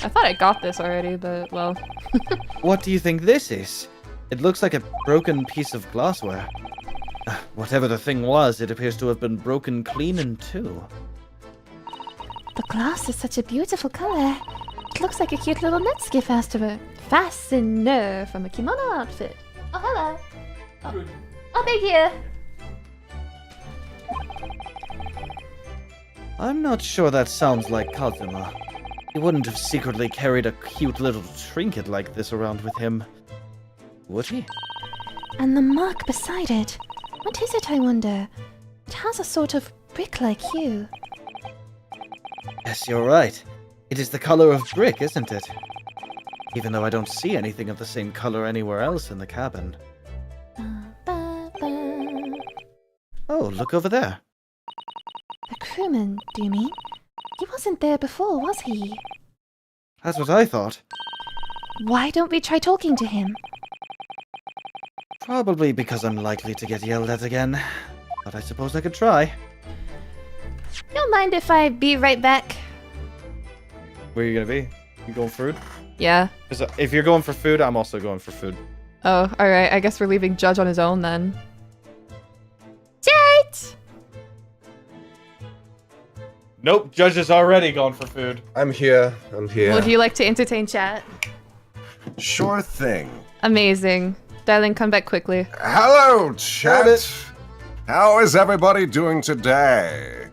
I thought I got this already, but well. What do you think this is? It looks like a broken piece of glassware. Whatever the thing was, it appears to have been broken clean in two. The glass is such a beautiful color. It looks like a cute little Netsuke fastener from a kimono outfit. Oh, hello. Oh, thank you. I'm not sure that sounds like Kazuma. He wouldn't have secretly carried a cute little trinket like this around with him. Would he? And the mark beside it. What is it, I wonder? It has a sort of brick-like hue. Yes, you're right. It is the color of brick, isn't it? Even though I don't see anything of the same color anywhere else in the cabin. Oh, look over there. The crewman, do you mean? He wasn't there before, was he? That's what I thought. Why don't we try talking to him? Probably because I'm likely to get yelled at again. But I suppose I could try. Don't mind if I be right back. Where are you gonna be? You going for food? Yeah. If you're going for food, I'm also going for food. Oh, alright. I guess we're leaving Judge on his own then. Judge! Nope, Judge is already going for food. I'm here. Would you like to entertain chat? Sure thing. Amazing. Darling, come back quickly. Hello, chat. How is everybody doing today?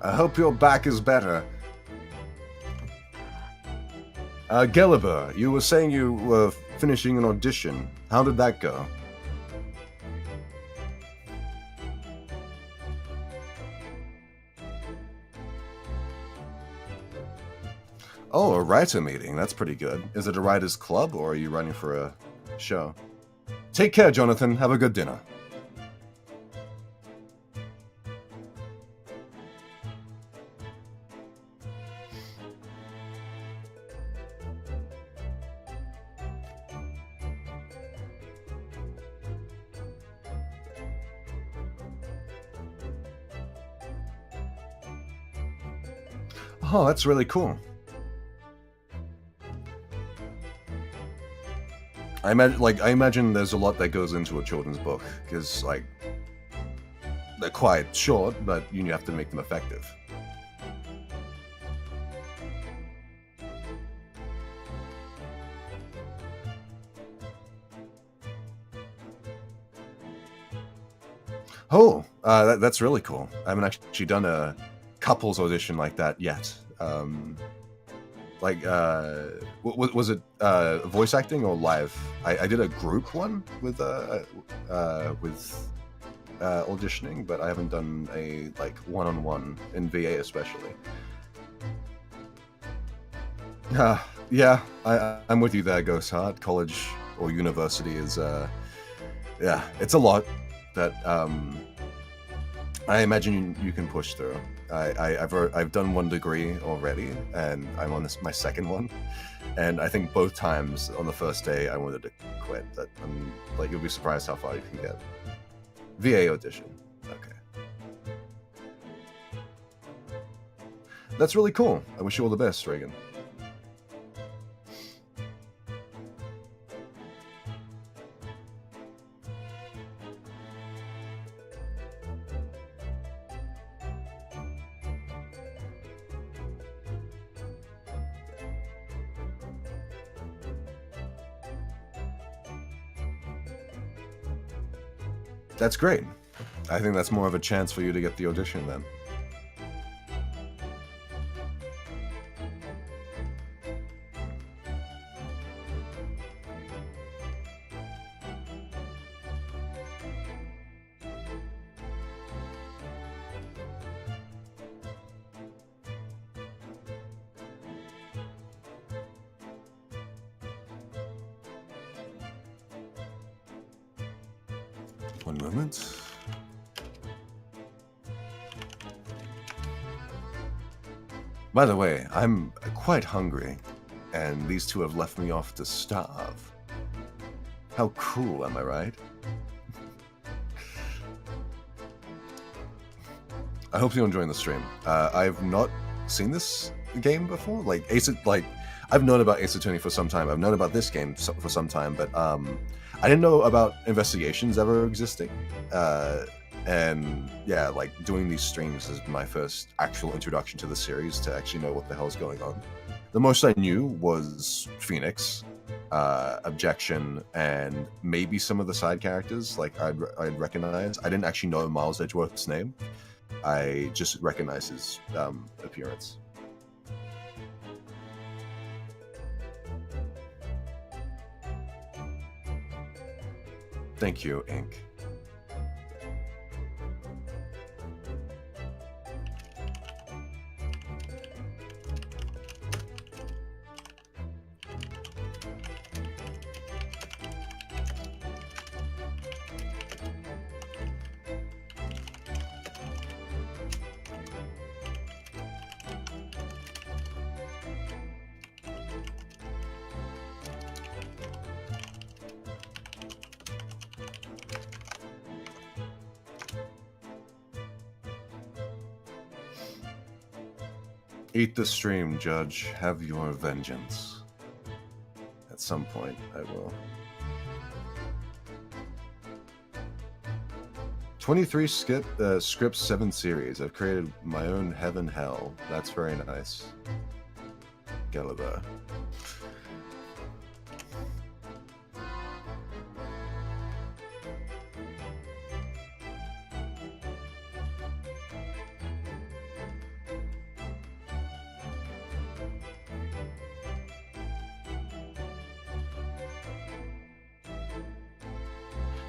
I hope your back is better. Gelliber, you were saying you were finishing an audition. How did that go? Oh, a writer meeting. That's pretty good. Is it a writer's club, or are you running for a show? Take care, Jonathan. Have a good dinner. Oh, that's really cool. I imagine there's a lot that goes into a children's book, because, like, they're quite short, but you have to make them effective. Oh, that's really cool. I haven't actually done a couples audition like that yet. Was it voice acting or live? I did a group one with auditioning, but I haven't done a one-on-one in VA especially. Yeah, I'm with you there, Ghost Heart. College or university is it's a lot that I imagine you can push through. I've done 1 degree already, and I'm on my second one. And I think both times on the first day I wanted to quit. That like you'll be surprised how far you can get. VA audition. Okay. That's really cool. I wish you all the best, Reagan. That's great. I think that's more of a chance for you to get the audition then. One moment. By the way, I'm quite hungry, and these two have left me off to starve. How cruel, am I right? I hope you're enjoying the stream. I've not seen this game before. Like I've known about Ace Attorney for some time. I've known about this game for some time, but I didn't know about investigations ever existing. And yeah, like doing these streams is my first actual introduction to the series to actually know what the hell is going on. The most I knew was Phoenix, Objection, and maybe some of the side characters like I'd recognize. I didn't actually know Miles Edgeworth's name. I just recognized his appearance. Thank you, Ink. Eat the stream, Judge. Have your vengeance. At some point, I will. 23 scripts, 7 series. I've created my own heaven hell. That's very nice. Gallagher.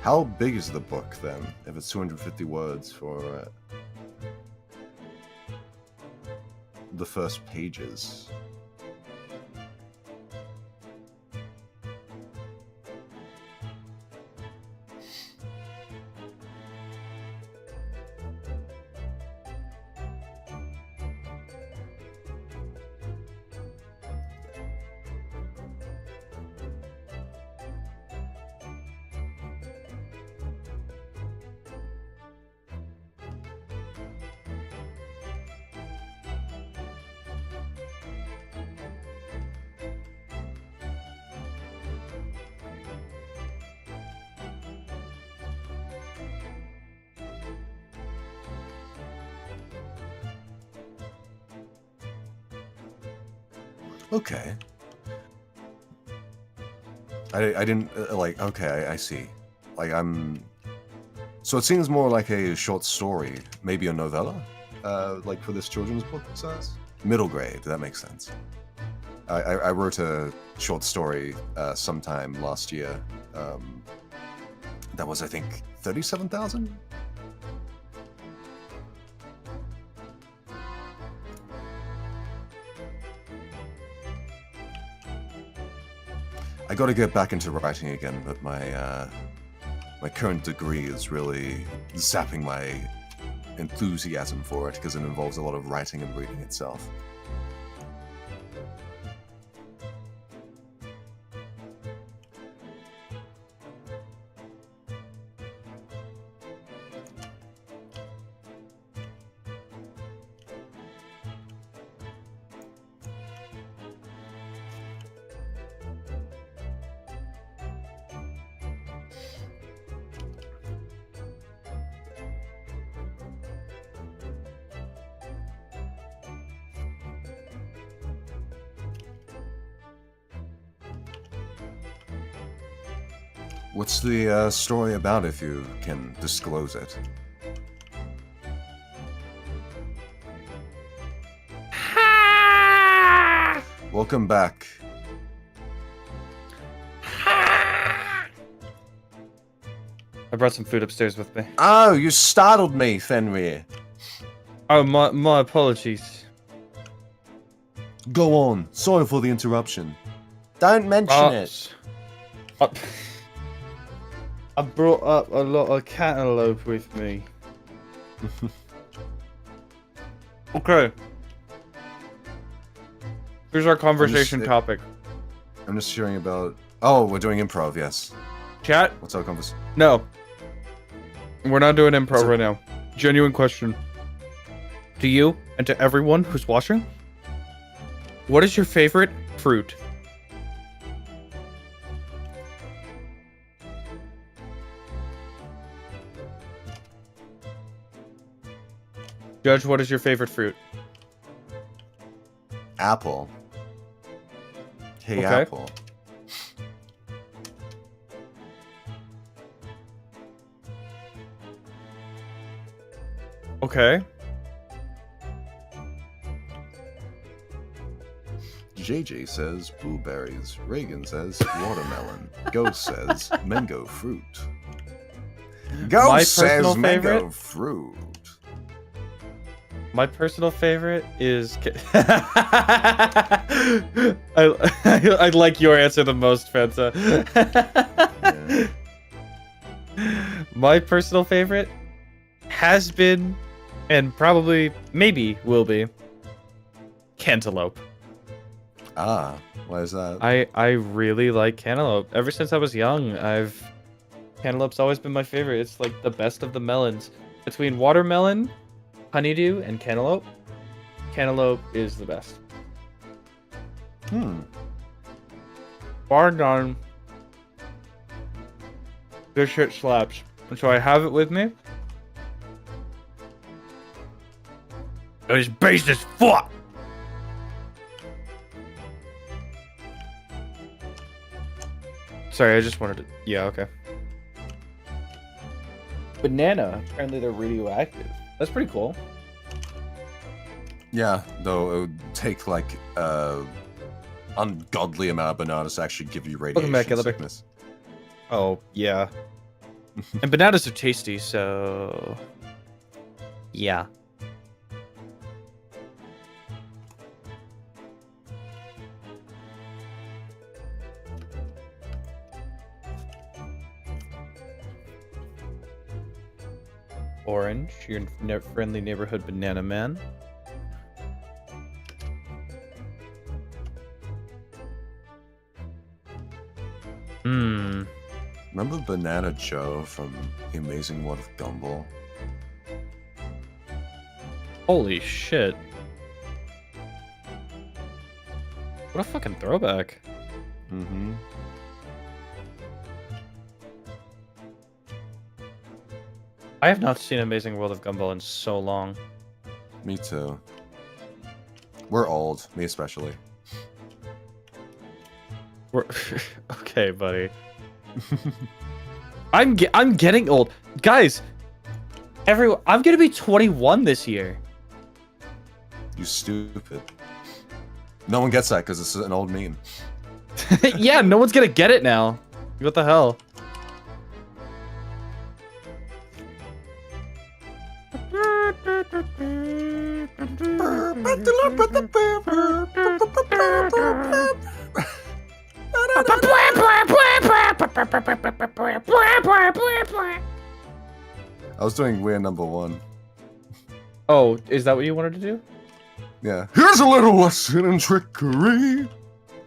How big is the book then, if it's 250 words for the first pages? Okay. I didn't, like, okay, I see. Like, so it seems more like a short story, maybe a novella, like for this children's book size? Middle grade, that makes sense. I wrote a short story sometime last year. That was, I think, 37,000? I gotta get back into writing again, but my current degree is really zapping my enthusiasm for it because it involves a lot of writing and reading itself. What's the story about, if you can disclose it? Welcome back. I brought some food upstairs with me. Oh, you startled me, Fenrir. Oh, my apologies. Go on. Sorry for the interruption. Don't mention it. I brought up a lot of cantaloupe with me. Okay. Here's our conversation topic. I'm just hearing about... Oh, we're doing improv, yes. Chat? What's our conversation? No. We're not doing improv right now. Genuine question. To you, and to everyone who's watching, what is your favorite fruit? Judge, what is your favorite fruit? Apple. Hey, Okay. Apple. Okay. JJ says blueberries. Reagan says watermelon. Ghost says mango fruit. Ghost My says personal mango favorite? fruit. My personal favorite is... I like your answer the most, Fenta. My personal favorite has been, and probably, maybe, will be, cantaloupe. Ah, why is that? I really like cantaloupe. Ever since I was young, cantaloupe's always been my favorite. It's like the best of the melons. Between watermelon, honeydew, and cantaloupe is the best. Bar none. This shit slaps. And so I have it with me. It's based as fuck! Sorry, I just wanted to... Yeah, okay. Banana. Apparently they're radioactive. That's pretty cool. Yeah, though it would take like ungodly amount of bananas to actually give you radiation sickness. Oh, yeah. And bananas are tasty, so... Yeah. Orange, your friendly neighborhood banana man. Remember Banana Joe from The Amazing World of Gumball? Holy shit. What a fucking throwback. Mm-hmm. I have not seen Amazing World of Gumball in so long. Me too. We're old, me especially. We're okay, buddy. I'm getting old, guys. I'm gonna be 21 this year. You stupid. No one gets that because it's an old meme. Yeah, no one's gonna get it now. What the hell? I was doing weird number one. Oh, is that what you wanted to do? Yeah. Here's a little lesson in trickery.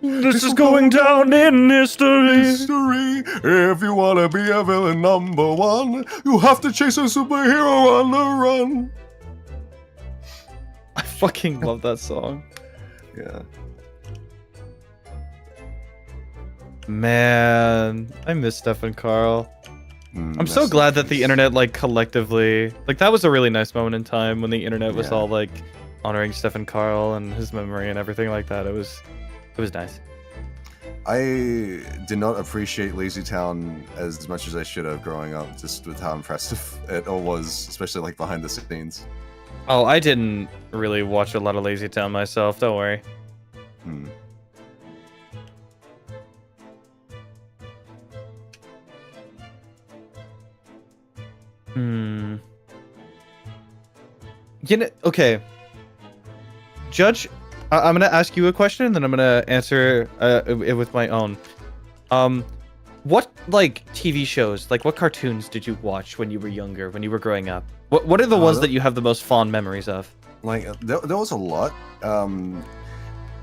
This is going down in history. If you want to be a villain #1, you have to chase a superhero on the run. I fucking love that song. Yeah. Man, I miss Stefan Carl. I'm so glad that the internet, like, collectively, like, that was a really nice moment in time when the internet was all like honoring Stefan Carl and his memory and everything like that. It was nice. I did not appreciate Lazy Town as much as I should have growing up, just with how impressive it all was, especially like behind the scenes. Oh, I didn't really watch a lot of Lazy Town myself. Don't worry. You know, okay. Judge, I'm gonna ask you a question, and then I'm gonna answer it with my own. What, like, TV shows, like, what cartoons did you watch when you were younger, when you were growing up? What are the ones that you have the most fond memories of? Like, there was a lot.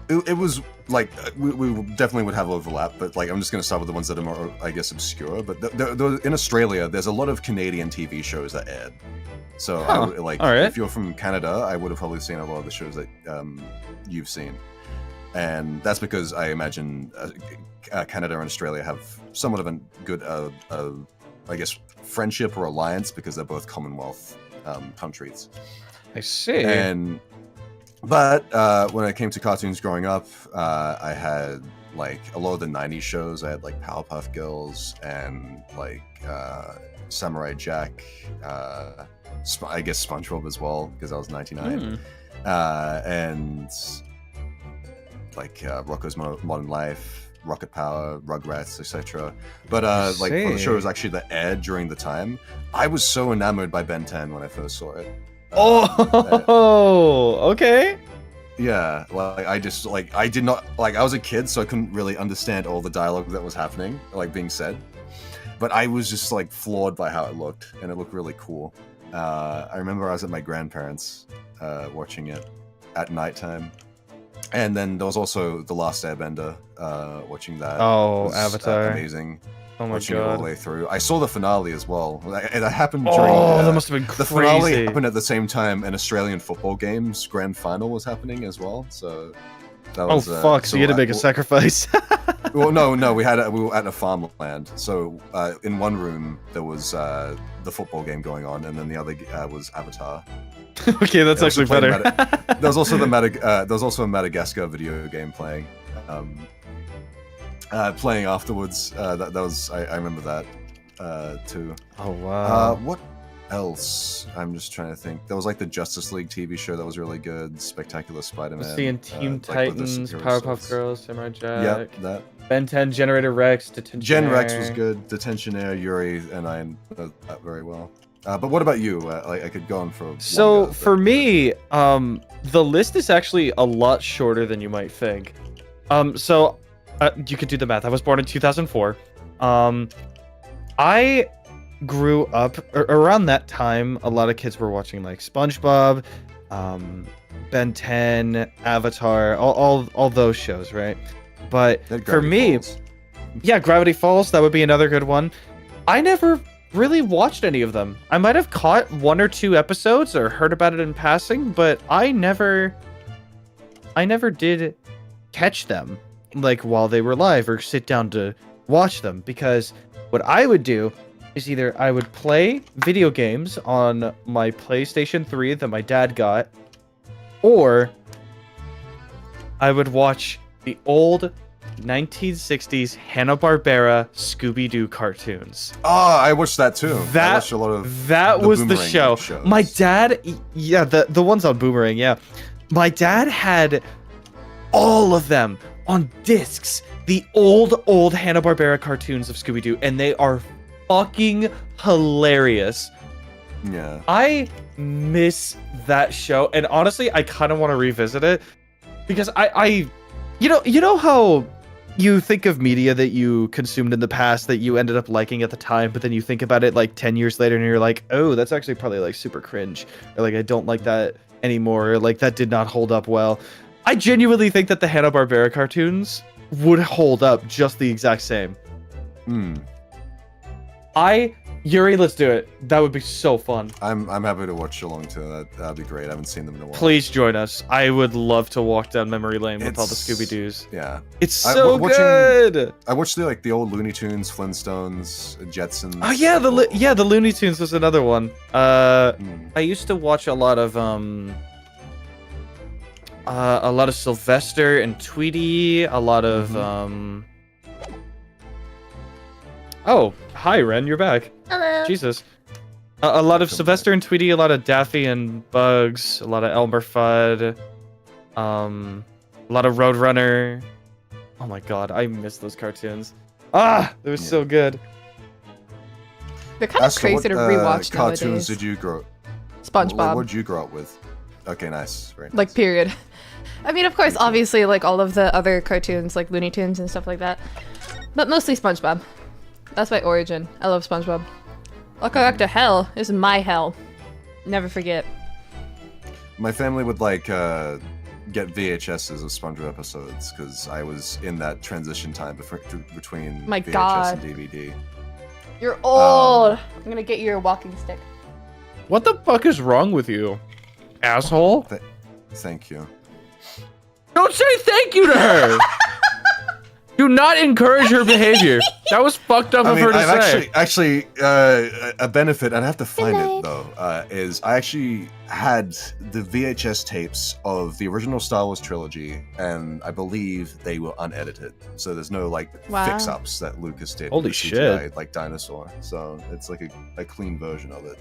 It was, like, we definitely would have overlap, but, like, I'm just going to start with the ones that are more, I guess, obscure. But in Australia, there's a lot of Canadian TV shows that aired. So, if you're from Canada, I would have probably seen a lot of the shows that you've seen. And that's because I imagine Canada and Australia have somewhat of a good, I guess, friendship or alliance because they're both Commonwealth countries. I see. But when it came to cartoons growing up, I had like a lot of the 90s shows. I had like Powerpuff Girls and like Samurai Jack, I guess SpongeBob as well, because I was 99. And like Rocko's Modern Life, Rocket Power, Rugrats, etc. But like for the shows actually that aired during the time, I was so enamored by Ben 10 when I first saw it. Okay. Yeah, like I just like I did not like I was a kid, so I couldn't really understand all the dialogue that was happening, like being said. But I was just like floored by how it looked, and it looked really cool. I remember I was at my grandparents watching it at nighttime. And then there was also The Last Airbender, watching that. Oh, was, Avatar. Amazing. Oh my watching god. it all the way through. I saw the finale as well. And that happened during... that must have been the crazy. finale happened at the same time an Australian football game's grand final was happening as well. So that was... fuck, so you had to make a sacrifice. Well, no, we were at a farmland. So in one room there was the football game going on, and then the other was Avatar. Okay, that's actually better. There was also a Madagascar video game playing. Playing afterwards. That was I remember that too. Oh wow. What else? I'm just trying to think. There was like the Justice League TV show that was really good. Spectacular Spider-Man. I'm seeing Teen like Titans, Powerpuff Girls, Samurai Jack. Yep, that. Ben 10, Generator Rex, Detention Gen Air. Rex was good. Detention Air, Yuri, and I know that very well. But what about you? I could go on for. So for me, the list is actually a lot shorter than you might think. So you could do the math. I was born in 2004. I grew up around that time. A lot of kids were watching like SpongeBob, Ben 10, Avatar, all those shows, right? But for me, yeah, Gravity Falls. That would be another good one. I never really watched any of them. I might have caught one or two episodes or heard about it in passing, but I never did catch them like while they were live or sit down to watch them, because what I would do is either I would play video games on my PlayStation 3 that my dad got, or I would watch the old 1960s Hanna-Barbera Scooby-Doo cartoons. Oh, I watched that too. I watched a lot of that was the Boomerang show. shows. My dad, yeah, the ones on Boomerang, yeah. My dad had all of them on discs. The old Hanna-Barbera cartoons of Scooby-Doo, and they are fucking hilarious. Yeah. I miss that show, and honestly, I kind of want to revisit it because I you know how you think of media that you consumed in the past that you ended up liking at the time, but then you think about it like 10 years later and you're like, oh, that's actually probably like super cringe. Or like, I don't like that anymore. Or like, that did not hold up well. I genuinely think that the Hanna-Barbera cartoons would hold up just the exact same. Yuri, let's do it. That would be so fun. I'm happy to watch along to that'd be great. I haven't seen them in a while. Please join us. I would love to walk down memory lane with all the Scooby-Doos. Yeah. It's so good! I watched the old Looney Tunes, Flintstones, Jetsons. Oh yeah, the Looney Tunes was another one. I used to watch a lot of Sylvester and Tweety, a lot of Oh, hi Ren, you're back. Hello. Jesus. A lot of Sylvester and Tweety, a lot of Daffy and Bugs, a lot of Elmer Fudd, a lot of Roadrunner. Oh my god, I miss those cartoons. They were so good. They're kind of crazy to rewatch cartoons nowadays. did you grow? SpongeBob. What did you grow up with? Okay, nice. Very nice. Like, period. I mean, of course, obviously, like, all of the other cartoons, like Looney Tunes and stuff like that. But mostly SpongeBob. That's my origin. I love SpongeBob. I'll go back to hell. This is my hell. Never forget. My family would, like, get VHSs of SpongeBob episodes, because I was in that transition time between My VHS God. and DVD. You're old! I'm gonna get you your walking stick. What the fuck is wrong with you, asshole? Thank you. Don't say thank you to her! Do not encourage her behavior. That was fucked up of her to say. Actually, a benefit, and I have to find it though, is I actually had the VHS tapes of the original Star Wars trilogy, and I believe they were unedited. So there's no like fix-ups that Lucas did. Holy with the shit. CGI, like Dinosaur. So it's like a clean version of it.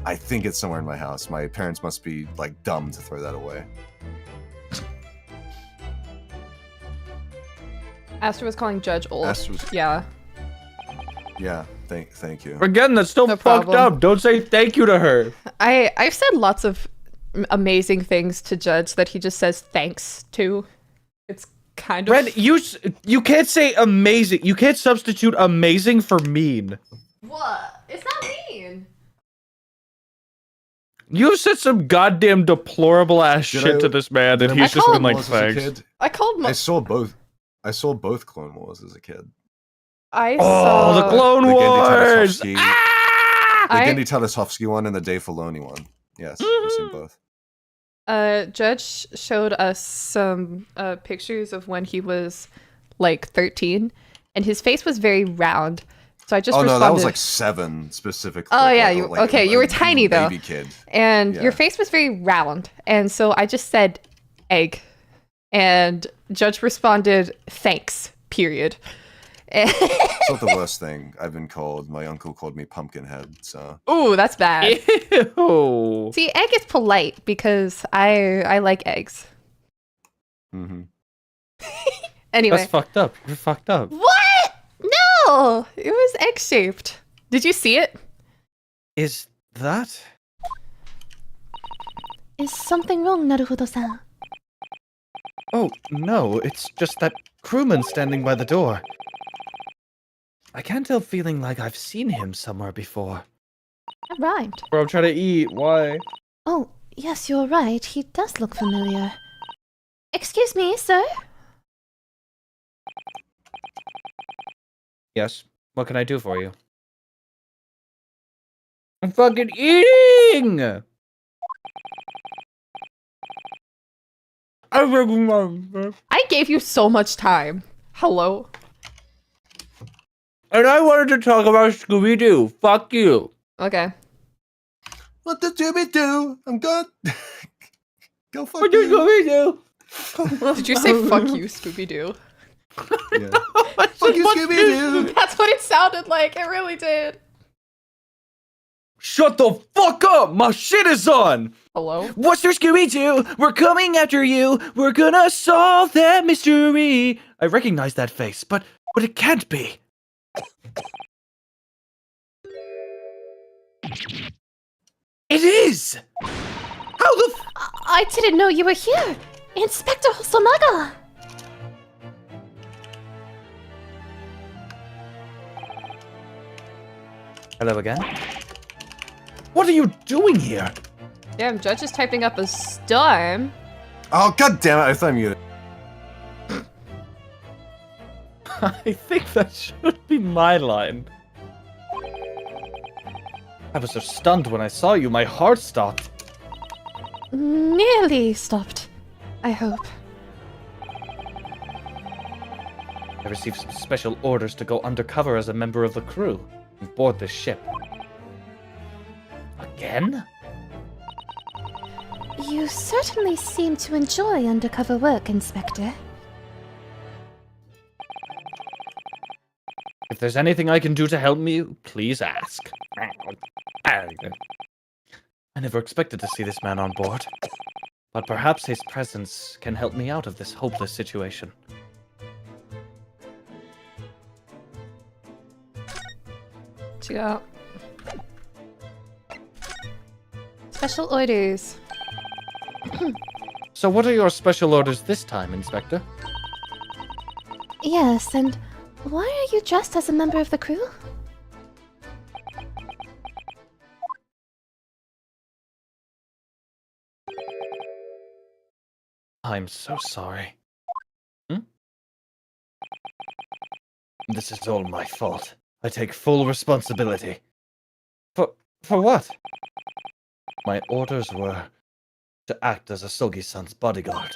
I think it's somewhere in my house. My parents must be like dumb to throw that away. Aster was calling Judge old. Aster was- Yeah. Yeah, thank you. Again, that's still fucked problem. up. Don't say thank you to her. I've said lots of amazing things to Judge that he just says thanks to. It's kind of... Red, you can't say amazing. You can't substitute amazing for mean. What? It's not mean. You said some goddamn deplorable ass shit to this man, and he's just been like, thanks. I called I saw both Clone Wars as a kid. I saw... the Clone Wars! The I- Gendy Tartakovsky one and the Dave Filoni one. Yes, I've seen both. Judge showed us some pictures of when he was like 13, and his face was very round. So I just responded. No, that was like 7 specifically. Oh yeah, like, you were tiny though. Baby kid. And your face was very round, and so I just said egg, and Judge responded thanks. Period. It's not the worst thing I've been called. My uncle called me Pumpkinhead, so... Ooh, that's bad. Ew. See, egg is polite because I like eggs. Mm-hmm. Anyway. That's fucked up. You're fucked up. What? No! It was egg-shaped. Did you see it? Is that... Is something wrong, Naruhodo-san? Oh, no, it's just that crewman standing by the door. I can't help feeling like I've seen him somewhere before. That rhymed. Bro, I'm trying to eat. Why? Oh, yes, you're right. He does look familiar. Excuse me, sir? Yes. What can I do for you? I'm fucking eating! I gave you so much time. Hello? And I wanted to talk about Scooby-Doo. Fuck you. Okay. What the Scooby-Doo? I'm good. Go fuck What you. Scooby-Doo? Did you say fuck you, Scooby-Doo? Yeah. Fuck you, Scooby-Doo. That's what it sounded like. It really did. Shut the fuck up! My shit is on! Hello? What's your Scooby-Doo? We're coming after you! We're gonna solve that mystery! I recognize that face, but it can't be. It is! How the I didn't know you were here! Inspector Hosonaga! Hello again. What are you doing here? Damn, Judge is typing up a storm. Oh, god damn it, I thought I muted. I think that should be my line. I was so stunned when I saw you, my heart stopped. Nearly stopped, I hope. I received some special orders to go undercover as a member of the crew and board this ship. Again? You certainly seem to enjoy undercover work, Inspector. If there's anything I can do to help me, please ask. I never expected to see this man on board, but perhaps his presence can help me out of this hopeless situation. What you got? Special orders. So what are your special orders this time, Inspector? Yes, and why are you dressed as a member of the crew? I'm so sorry. This is all my fault. I take full responsibility. For what? My orders were to act as Asogi-san's bodyguard.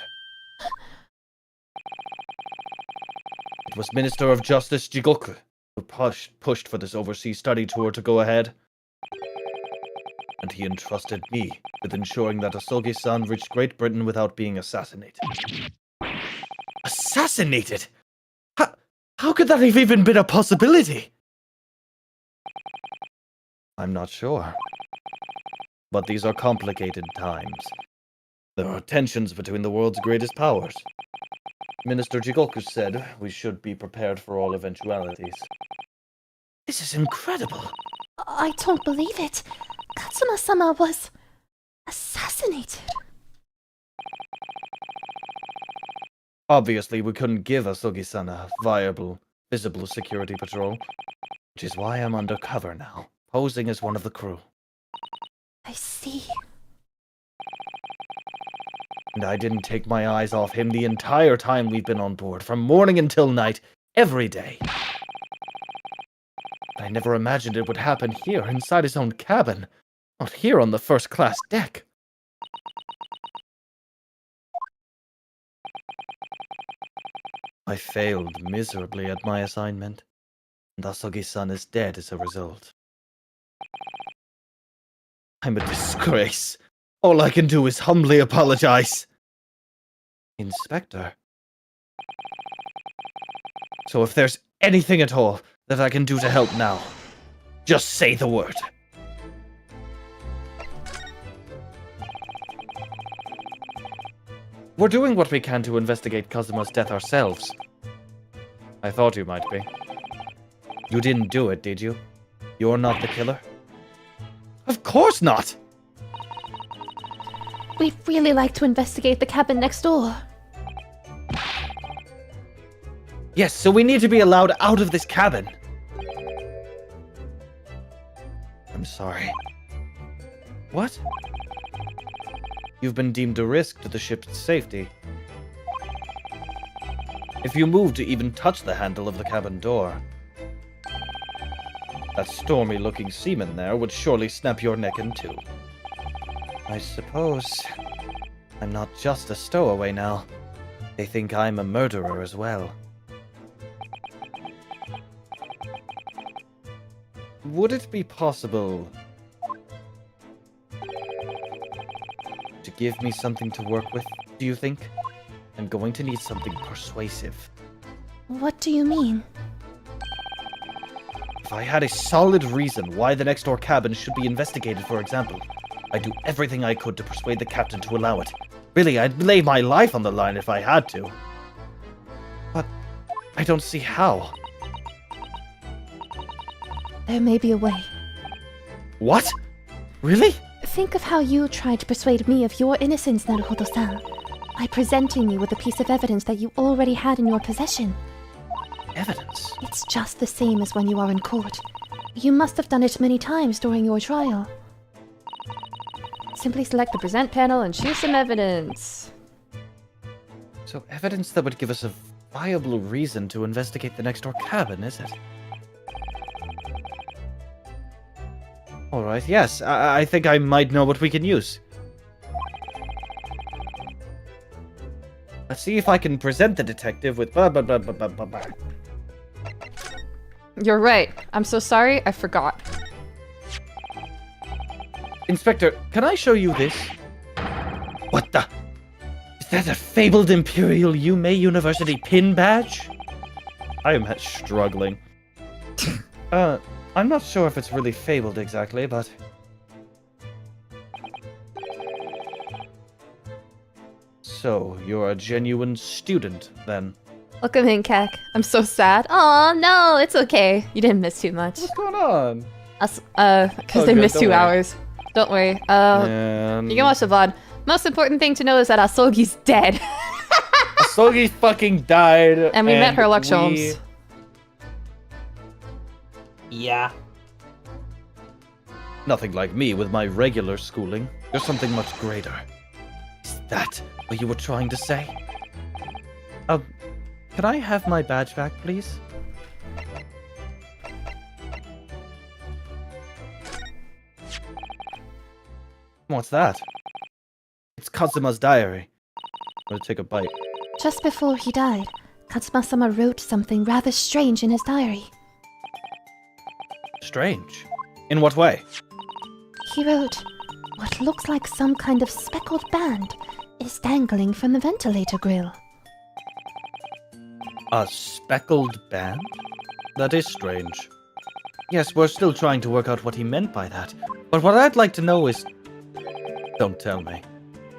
It was Minister of Justice Jigoku who pushed for this overseas study tour to go ahead. And he entrusted me with ensuring that Asogi-san reached Great Britain without being assassinated. Assassinated? How could that have even been a possibility? I'm not sure. But these are complicated times. There are tensions between the world's greatest powers. Minister Jigoku said we should be prepared for all eventualities. This is incredible. I don't believe it. Katsuma-sama was assassinated. Obviously, we couldn't give Asogi-san a viable, visible security patrol, which is why I'm undercover now, posing as one of the crew. I see. And I didn't take my eyes off him the entire time we've been on board, from morning until night, every day. I never imagined it would happen here, inside his own cabin, not here on the first-class deck. I failed miserably at my assignment, and Asogi-san is dead as a result. I'm a disgrace. All I can do is humbly apologize. Inspector. So if there's anything at all that I can do to help now, just say the word. We're doing what we can to investigate Kazuma's death ourselves. I thought you might be. You didn't do it, did you? You're not the killer? Of course not! We'd really like to investigate the cabin next door. Yes, so we need to be allowed out of this cabin. I'm sorry. What? You've been deemed a risk to the ship's safety. If you move to even touch the handle of the cabin door, that stormy-looking seaman there would surely snap your neck in two. I suppose I'm not just a stowaway now. They think I'm a murderer as well. Would it be possible to give me something to work with, do you think? I'm going to need something persuasive. What do you mean? If I had a solid reason why the next door cabin should be investigated, for example, I'd do everything I could to persuade the captain to allow it. Really, I'd lay my life on the line if I had to. But I don't see how. There may be a way. What? Really? Think of how you tried to persuade me of your innocence, Naruhodo-san, by presenting me with a piece of evidence that you already had in your possession. Evidence? It's just the same as when you are in court. You must have done it many times during your trial. Simply select the present panel and choose some evidence. So evidence that would give us a viable reason to investigate the next door cabin, is it? Alright, yes, I think I might know what we can use. Let's see if I can present the detective with blah blah blah blah blah blah blah. You're right. I'm so sorry, I forgot. Inspector, can I show you this? What the? Is that a fabled Imperial Yumei University pin badge? I am struggling. I'm not sure if it's really fabled exactly, but... So, you're a genuine student, then? Look at me, Kek. I'm so sad. Oh no, it's okay. You didn't miss too much. What's going on? Because Oh, they good, missed don't 2 worry. hours. Don't worry. You can watch the VOD. Most important thing to know is that Asogi's dead. Asogi fucking died. And we met Herlock Sholmes. Yeah. Nothing like me with my regular schooling. There's something much greater. Is that what you were trying to say? Can I have my badge back, please? What's that? It's Kazuma's diary. I'm gonna take a bite. Just before he died, Katsuma-sama wrote something rather strange in his diary. Strange. In what way? He wrote, "What looks like some kind of speckled band is dangling from the ventilator grill." A speckled band? That is strange. Yes, we're still trying to work out what he meant by that. But what I'd like to know is... Don't tell me.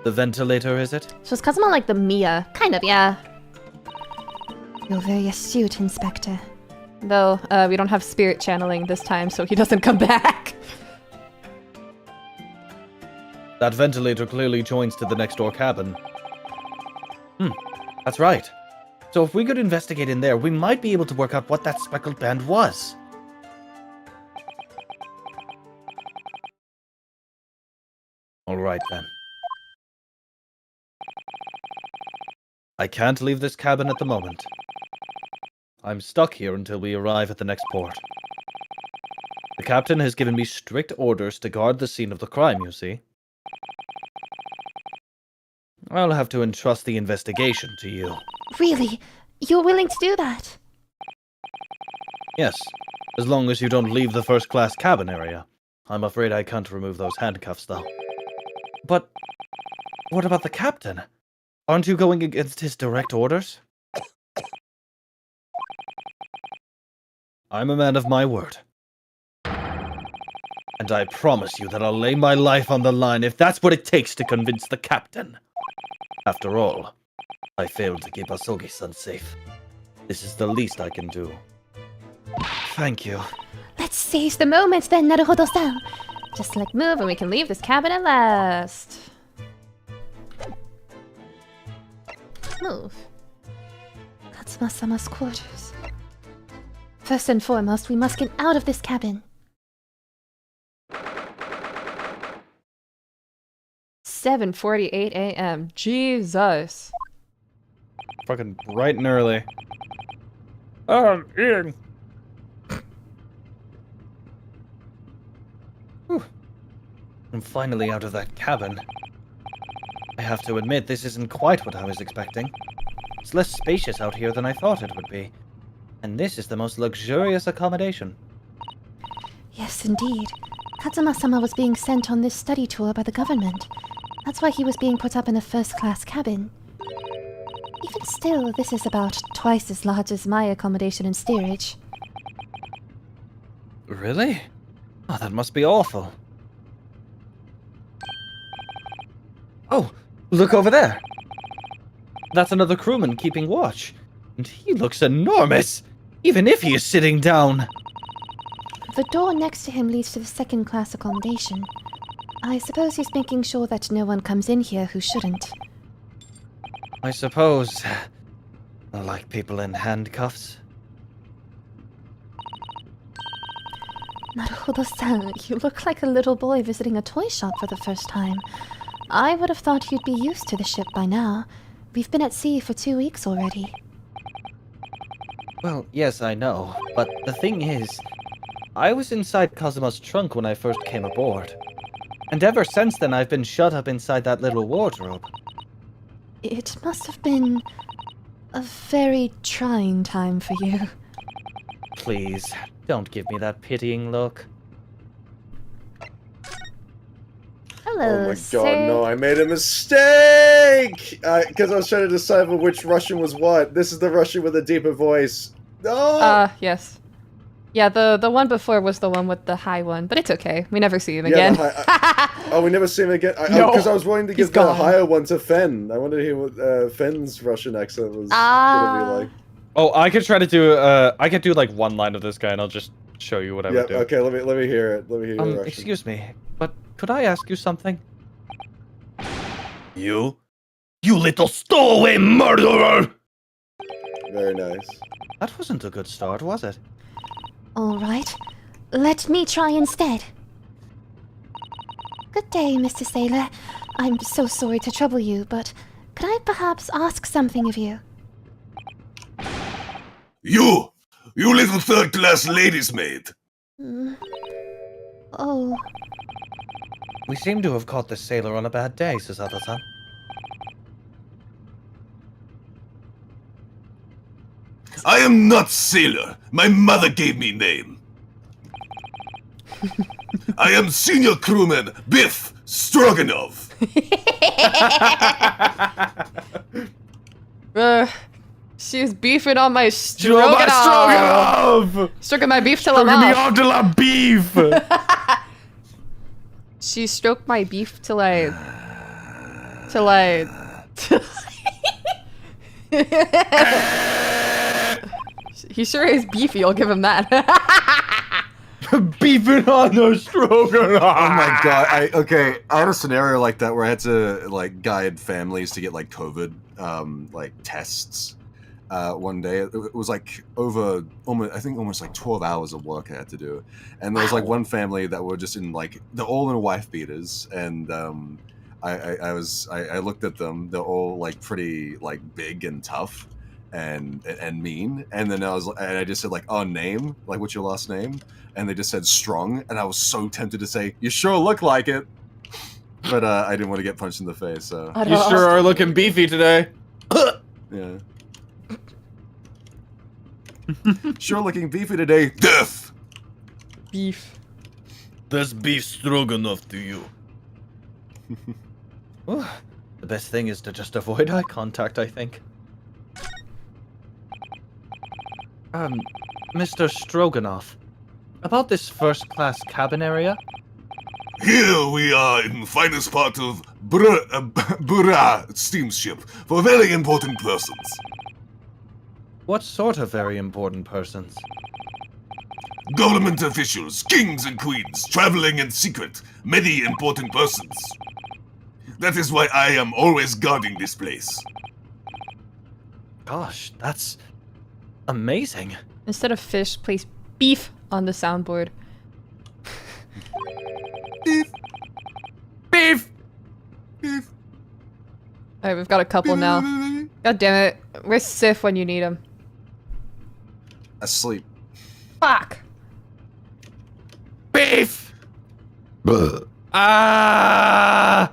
The ventilator, is it? So is Kazuma like the Mia? Kind of, yeah. You're very astute, Inspector. Though, we don't have spirit channeling this time, so he doesn't come back. That ventilator clearly joins to the next door cabin. That's right. So if we could investigate in there, we might be able to work out what that speckled band was. Alright then. I can't leave this cabin at the moment. I'm stuck here until we arrive at the next port. The captain has given me strict orders to guard the scene of the crime, you see. I'll have to entrust the investigation to you. Really? You're willing to do that? Yes, as long as you don't leave the first-class cabin area. I'm afraid I can't remove those handcuffs, though. But what about the captain? Aren't you going against his direct orders? I'm a man of my word. And I promise you that I'll lay my life on the line if that's what it takes to convince the captain. After all, I failed to keep Asogi-san safe. This is the least I can do. Thank you. Let's seize the moment then, Naruhodo-san. Just like move and we can leave this cabin at last. Move. Katsuma-sama's quarters. First and foremost, we must get out of this cabin. 7:48 a.m. Jesus. Fucking bright and early. I'm in. Whew. I'm finally out of that cabin. I have to admit, this isn't quite what I was expecting. It's less spacious out here than I thought it would be. And this is the most luxurious accommodation. Yes, indeed. Katsuma-sama was being sent on this study tour by the government. That's why he was being put up in a first-class cabin. Even still, this is about twice as large as my accommodation in steerage. Really? Oh, that must be awful. Oh, look over there. That's another crewman keeping watch. And he looks enormous, even if he is sitting down. The door next to him leads to the second-class accommodation. I suppose he's making sure that no one comes in here who shouldn't. I suppose. Like people in handcuffs. Naruhodo-san, you look like a little boy visiting a toy shop for the first time. I would have thought you'd be used to the ship by now. We've been at sea for 2 weeks already. Well, yes, I know. But the thing is, I was inside Kazuma's trunk when I first came aboard. And ever since then, I've been shut up inside that little wardrobe. It must have been a very trying time for you. Please, don't give me that pitying look. Hello, Oh my sir. god, no, I made a mistake! Because I was trying to decipher which Russian was what. This is the Russian with a deeper voice. No! Yes. Yeah, the one before was the one with the high one, but it's okay. We never see him Yeah, again. oh, we never see him again? No, Because I was wanting to he's give the gone. higher one to Fen. I wanted to hear what Fen's Russian accent was gonna be like. Oh, I could try to do, I could do like one line of this guy and I'll just show you what I Yeah, would do. okay, let me hear it. Let me hear your Russian. Excuse me, but could I ask you something? You? You little stowaway murderer! Very nice. That wasn't a good start, was it? Alright, let me try instead. Good day, Mr. Sailor. I'm so sorry to trouble you, but could I perhaps ask something of you? You! You little third-class ladies' maid! Oh, We seem to have caught the sailor on a bad day, Susato-san. I am not sailor. My mother gave me name. I am senior crewman Biff Stroganoff. She's beefing on my stroganoff. Stroking my beef till I'm off. till I'm beef! She stroked my beef till I. He sure is beefy, I'll give him that. Beefing on the stroganoff! Oh my god! I had a scenario like that where I had to like guide families to get like COVID like tests. One day it was like over almost like 12 hours of work I had to do, and there was like one family that were just in like they're all in wife beaters, and I looked at them. They're all like pretty like big and tough and mean, and then I just said like, oh, name, like what's your last name? And they just said Strong, and I was so tempted to say, you sure look like it, but I didn't want to get punched in the face. So You sure are looking beefy today. yeah. Sure looking beefy today. Death! Beef. That's beef stroganoff to you. Ooh, the best thing is to just avoid eye contact, I think. Mr. Stroganoff, about this first-class cabin area? Here we are in the finest part of Bura steamship for very important persons. What sort of very important persons? Government officials, kings and queens, traveling in secret, many important persons. That is why I am always guarding this place. Gosh, that's amazing. Instead of fish, place beef on the soundboard. Beef! Beef! Beef! Alright, we've got a couple now. God damn it. Where's Sif when you need him? Asleep. Fuck! Beef! Ah!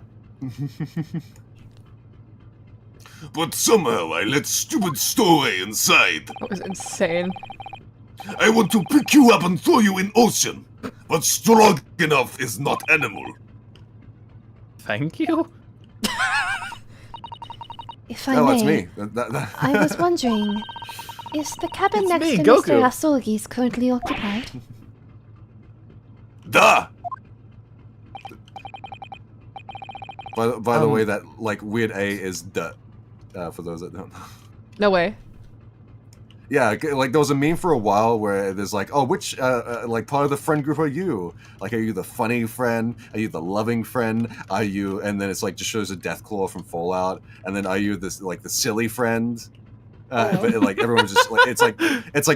But somehow I let stupid Stowaway inside. That was insane. I want to pick you up and throw you in ocean. But Stroganoff is not animal. Thank you? if I Oh, may, it's me. I was wondering, is the cabin It's next me, to Goku. Mr. Asogi's currently occupied? Da! By the way, that like weird A is D. For those that don't know. No way. Yeah, like there was a meme for a while where there's like, oh, which like part of the friend group are you? Like, are you the funny friend? Are you the loving friend? Are you? And then it's like just shows a Deathclaw from Fallout, and then are you this like the silly friend? But like everyone's just like it's like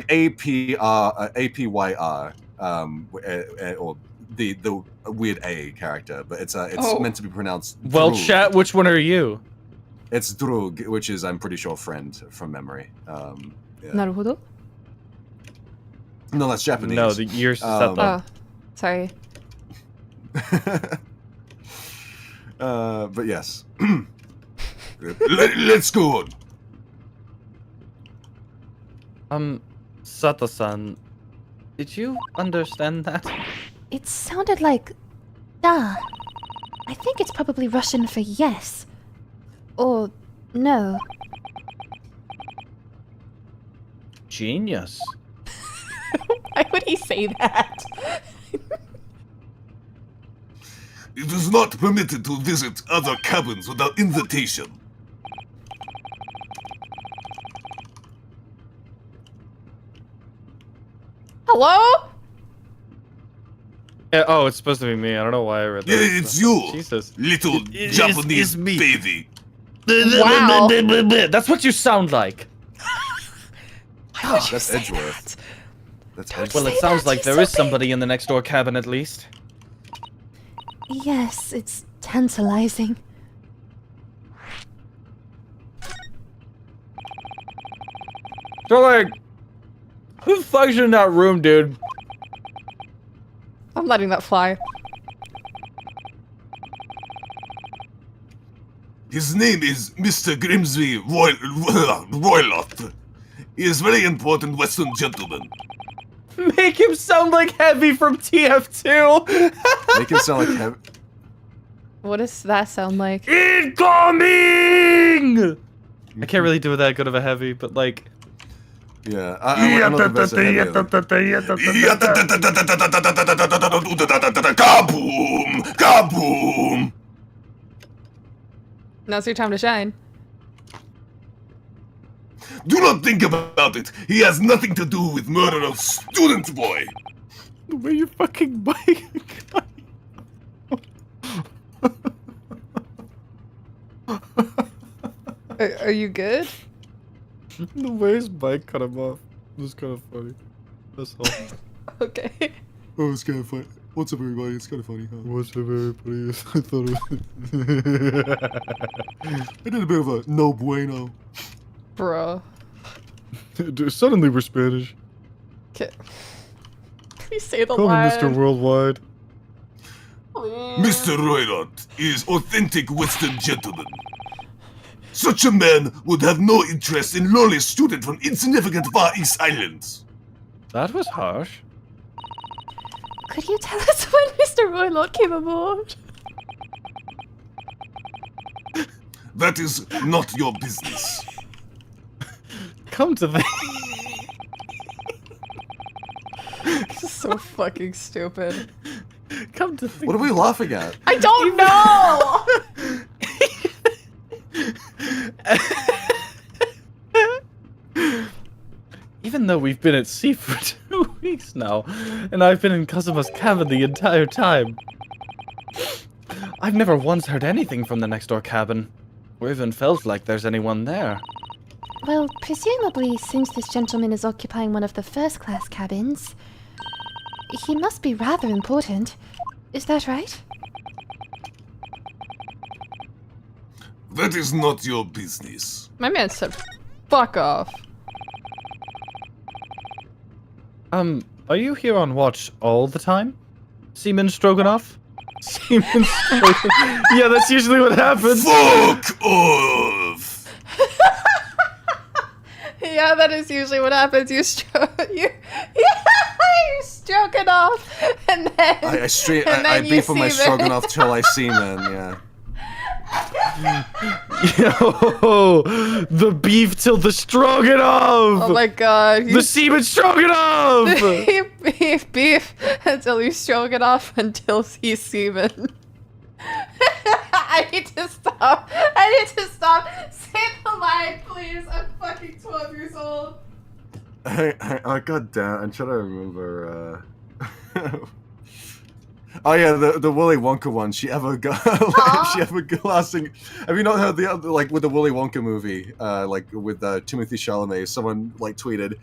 APYR or the weird A character, but it's Oh. meant to be pronounced. Well, Drug. chat, which one are you? It's Drug, which is I'm pretty sure friend from memory. Yeah. なるほど. No, that's Japanese. No, you're Susato. Oh, sorry. But yes. Let's go on. Sato-san, did you understand that? It sounded like da. I think it's probably Russian for yes. Or no. Genius. Why would he say that? It is not permitted to visit other cabins without invitation. Hello? Yeah, oh, it's supposed to be me. I don't know why I read that. Yeah, it's you, Jesus. little Japanese baby. Wow. That's what you sound like. Why would you That's say Edgeworth. that? That's Don't Edgeworth. Well, say it sounds that, like there is disobey. somebody in the next door cabin at least. Yes, it's tantalizing. So, like, who the fuck's in that room, dude? I'm letting that fly. His name is Mr. Grimsby Roylott. He is very important Western gentleman. Make him sound like Heavy from TF2. Make him sound like heavy. What does that sound like? Incoming! I can't really do that good of a Heavy, but like. Yeah, I'm not the best at heavy, Kaboom! Kaboom! Now's your time to shine. Do not think about it. He has nothing to do with murder of student boy. The way you fucking bite. Are you good? The way his bike cut him off was kind of funny. That's all. Okay. Oh, it's kind of funny. What's up, everybody? It's kind of funny, huh? What's up, everybody? I thought it I did a bit of a no bueno. Bruh. was... Suddenly we're Spanish. Okay. Please say the Call me line. Mr. Worldwide. Mr. Roylott is authentic Western gentleman. Such a man would have no interest in lowly student from insignificant Far East Islands. That was harsh. Could you tell us when Mr. Roylott came aboard? That is not your business. Come to think. This is so fucking stupid. Come to think. What are we laughing at? I don't know! Even though we've been at sea for 2 weeks now, and I've been in Kazuma's cabin the entire time, I've never once heard anything from the next door cabin, or even felt like there's anyone there. Well, presumably, since this gentleman is occupying one of the first-class cabins, he must be rather important. Is that right? That is not your business. My man said, fuck off. Are you here on watch all the time? Seaman Stroganoff? Seaman Stroganoff. Yeah, that's usually what happens. Fuck off! Yeah, that is usually what happens. You stroke it off, and then I beef on my stroganoff till I semen, yeah. Yo, the beef till the stroganoff! Oh my god. The seaman stroganoff! beef until you stroke it off until he's semen. I need to stop. Say the line, please. I'm fucking 12 years old. I god damn, I'm trying to remember, Oh yeah, the Willy Wonka one. She ever got she ever lasting. Have you not heard the other, like with the Willy Wonka movie, like with Timothy Chalamet? Someone like tweeted,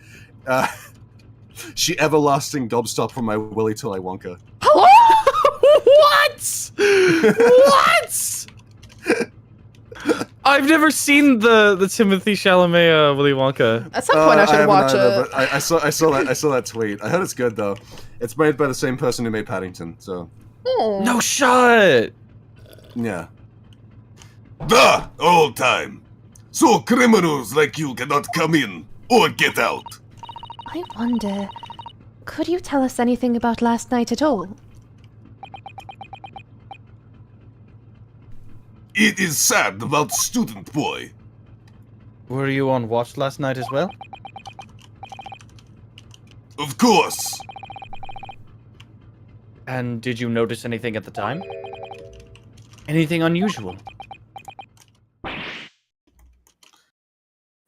She everlasting gobstop from my Willy till I Wonka. What? What? I've never seen the Timothy Chalamet Willy Wonka. At some point, I should watch either, it. But I saw that tweet. I heard it's good though. It's made by the same person who made Paddington, so. No shot. Yeah. All time. So criminals like you cannot come in or get out. I wonder, could you tell us anything about last night at all? It is sad about student boy. Were you on watch last night as well? Of course. And did you notice anything at the time? Anything unusual?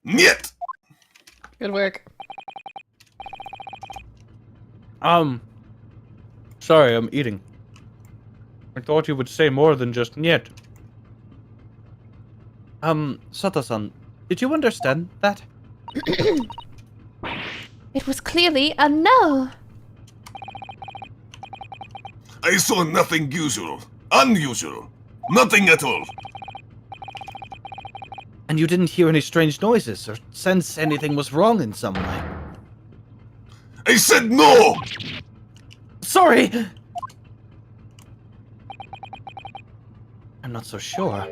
Niet. Good work. Sorry, I'm eating. I thought you would say more than just "niet." Sato-san, did you understand that? It was clearly a no. I saw nothing unusual, nothing at all. And you didn't hear any strange noises or sense anything was wrong in some way? I said no! Sorry! I'm not so sure.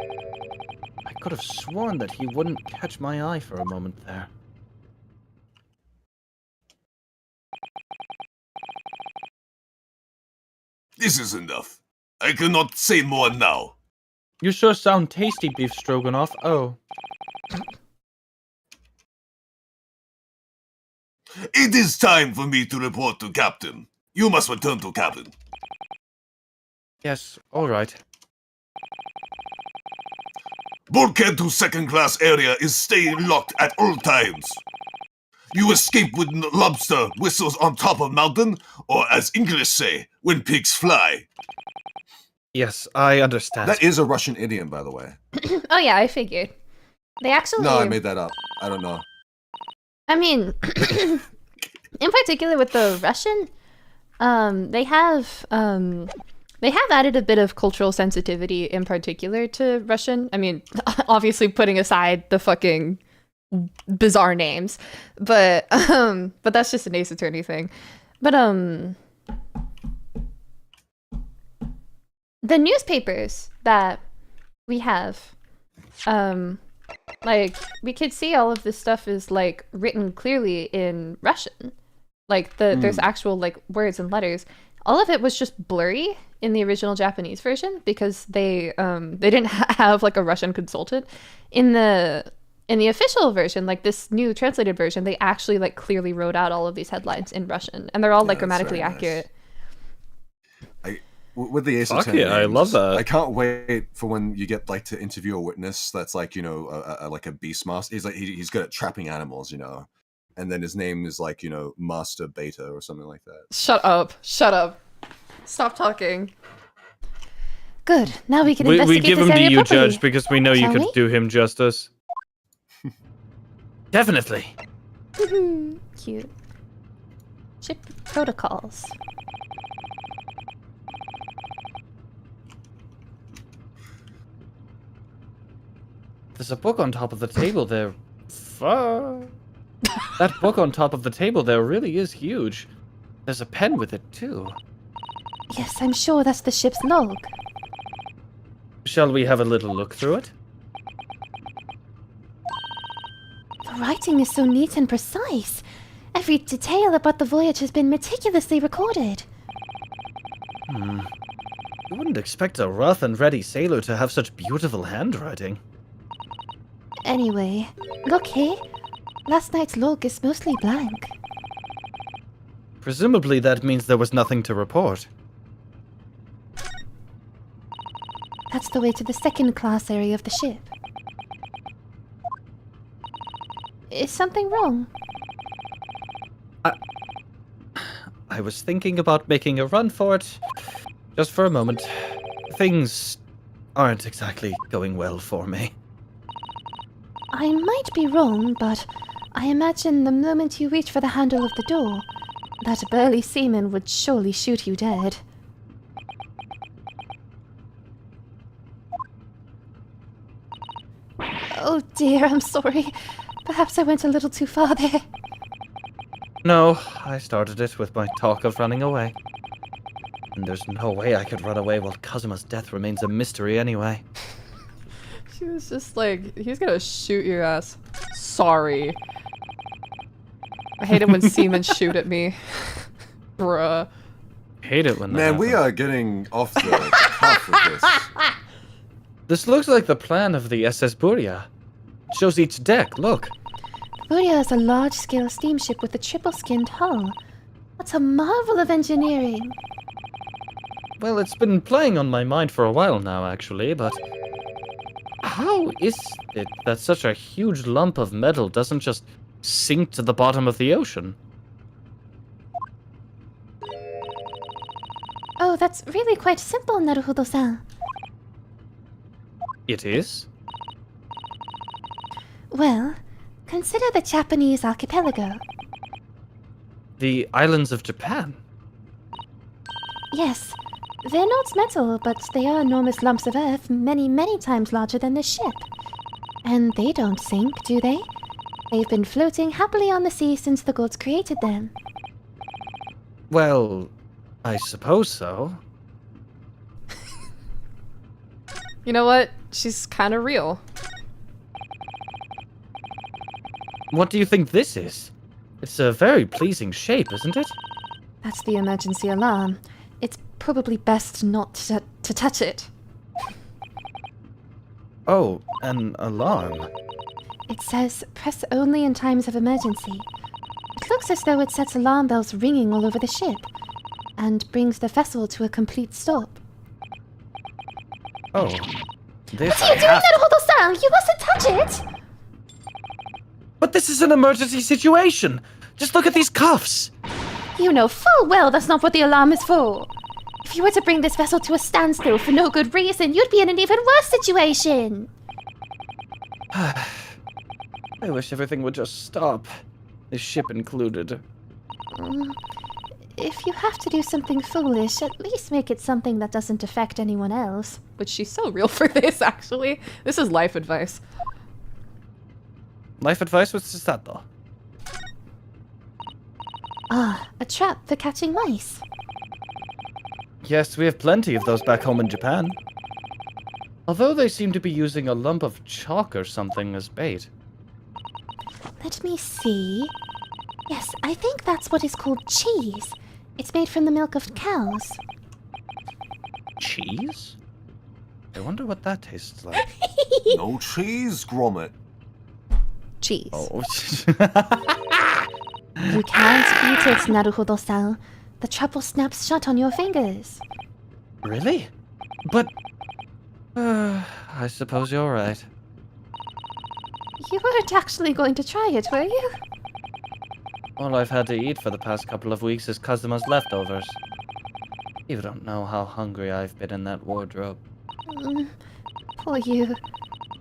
I could have sworn that he wouldn't catch my eye for a moment there. This is enough. I cannot say more now. You sure sound tasty, beef stroganoff. Oh. It is time for me to report to Captain. You must return to cabin. Yes, alright. Bulkhead to second-class area is staying locked at all times. You escape with lobster whistles on top of mountain, or as English say, when pigs fly. Yes, I understand. That is a Russian idiom, by the way. Oh yeah, I figured. They actually... No, I made that up. I don't know. I mean, in particular with the Russian, they have added a bit of cultural sensitivity in particular to Russian. I mean, obviously putting aside the fucking bizarre names, but that's just an Ace Attorney thing. But the newspapers that we have, like, we could see all of this stuff is like written clearly in Russian. Like there's actual like words and letters. All of it was just blurry in the original Japanese version because they didn't have like a Russian consultant. In the official version, like this new translated version, they actually like clearly wrote out all of these headlines in Russian, and they're all like grammatically accurate. With the Ace Fuck Attorney yeah, I names, love that. I can't wait for when you get like to interview a witness that's like, you know, like a beast master. He's like he's good at trapping animals, you know, and then his name is like, you know, Master Beta or something like that. Shut up! Stop talking. Good. Now we can We investigate give this him to area you, properly. Judge, because we know you Shall could we? do him justice. Definitely. Cute. Ship protocols. There's a book on top of the table there. Fuck. That book on top of the table there really is huge. There's a pen with it, too. Yes, I'm sure that's the ship's log. Shall we have a little look through it? The writing is so neat and precise. Every detail about the voyage has been meticulously recorded. You wouldn't expect a rough and ready sailor to have such beautiful handwriting. Anyway, look here. Last night's log is mostly blank. Presumably that means there was nothing to report. That's the way to the second class area of the ship. Is something wrong? I was thinking about making a run for it. Just for a moment. Things aren't exactly going well for me. I might be wrong, but I imagine the moment you reach for the handle of the door, That burly seaman would surely shoot you dead. Oh dear, I'm sorry. Perhaps I went a little too far there. No, I started it with my talk of running away. And there's no way I could run away while Kazuma's death remains a mystery anyway. She was just like, he's gonna shoot your ass. Sorry. I hate it when seamen shoot at me. Bruh. Hate it when that Man, we happens. are getting off the cuff of this. This looks like the plan of the SS Buria. It shows each deck, look. Buria is a large-scale steamship with a triple-skinned hull. What a marvel of engineering! Well, it's been playing on my mind for a while now, actually, but... How is it that such a huge lump of metal doesn't just sink to the bottom of the ocean? Oh, that's really quite simple, Naruhodo-san. It is? Well, consider the Japanese archipelago. The islands of Japan? Yes, they're not metal, but they are enormous lumps of earth, many, many times larger than this ship. And they don't sink, do they? They've been floating happily on the sea since the gods created them. Well, I suppose so. You know what? She's kind of real. What do you think this is? It's a very pleasing shape, isn't it? That's the emergency alarm. It's probably best not to touch it. Oh, an alarm. It says, press only in times of emergency. It looks as though it sets alarm bells ringing all over the ship, and brings the vessel to a complete stop. Oh, this What are you doing, Naruhodo-san? You mustn't touch it! But this is an emergency situation! Just look at these cuffs! You know full well that's not what the alarm is for. If you were to bring this vessel to a standstill for no good reason, you'd be in an even worse situation. I wish everything would just stop. This ship included. If you have to do something foolish, at least make it something that doesn't affect anyone else. But she's so real for this, actually. This is life advice. Life advice with Susato. Ah, a trap for catching mice. Yes, we have plenty of those back home in Japan. Although they seem to be using a lump of chalk or something as bait. Let me see. Yes, I think that's what is called cheese. It's made from the milk of cows. Cheese? I wonder what that tastes like. No cheese, Gromit. Cheese. Oh. You can't eat it, Naruhodo-san. The trap will snap shut on your fingers. Really? But... I suppose you're right. You weren't actually going to try it, were you? All I've had to eat for the past couple of weeks is Kazuma's leftovers. You don't know how hungry I've been in that wardrobe. Poor you.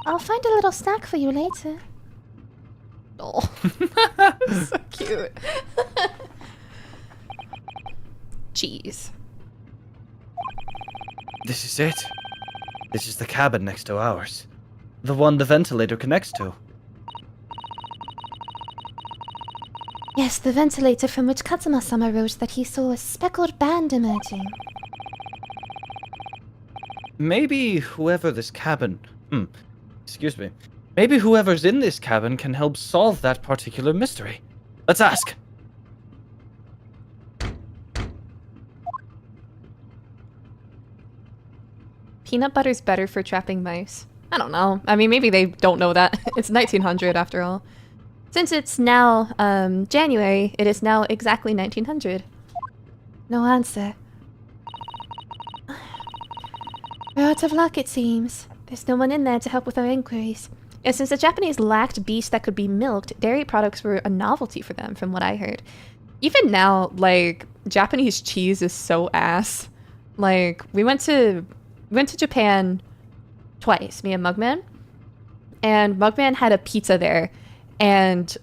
I'll find a little snack for you later. Oh, so cute. Cheese. This is it. This is the cabin next to ours. The one the ventilator connects to. Yes, the ventilator from which Katsuma-sama wrote that he saw a speckled band emerging. Maybe whoever this cabin... excuse me. Maybe whoever's in this cabin can help solve that particular mystery. Let's ask. Peanut butter's better for trapping mice. I don't know. I mean, maybe they don't know that. It's 1900 after all. Since it's now January, it is now exactly 1900. No answer. We're out of luck, it seems. There's no one in there to help with our inquiries. And since the Japanese lacked beasts that could be milked, dairy products were a novelty for them, from what I heard. Even now, like, Japanese cheese is so ass. Like, we went to Japan twice, me and Mugman. And Mugman had a pizza there. And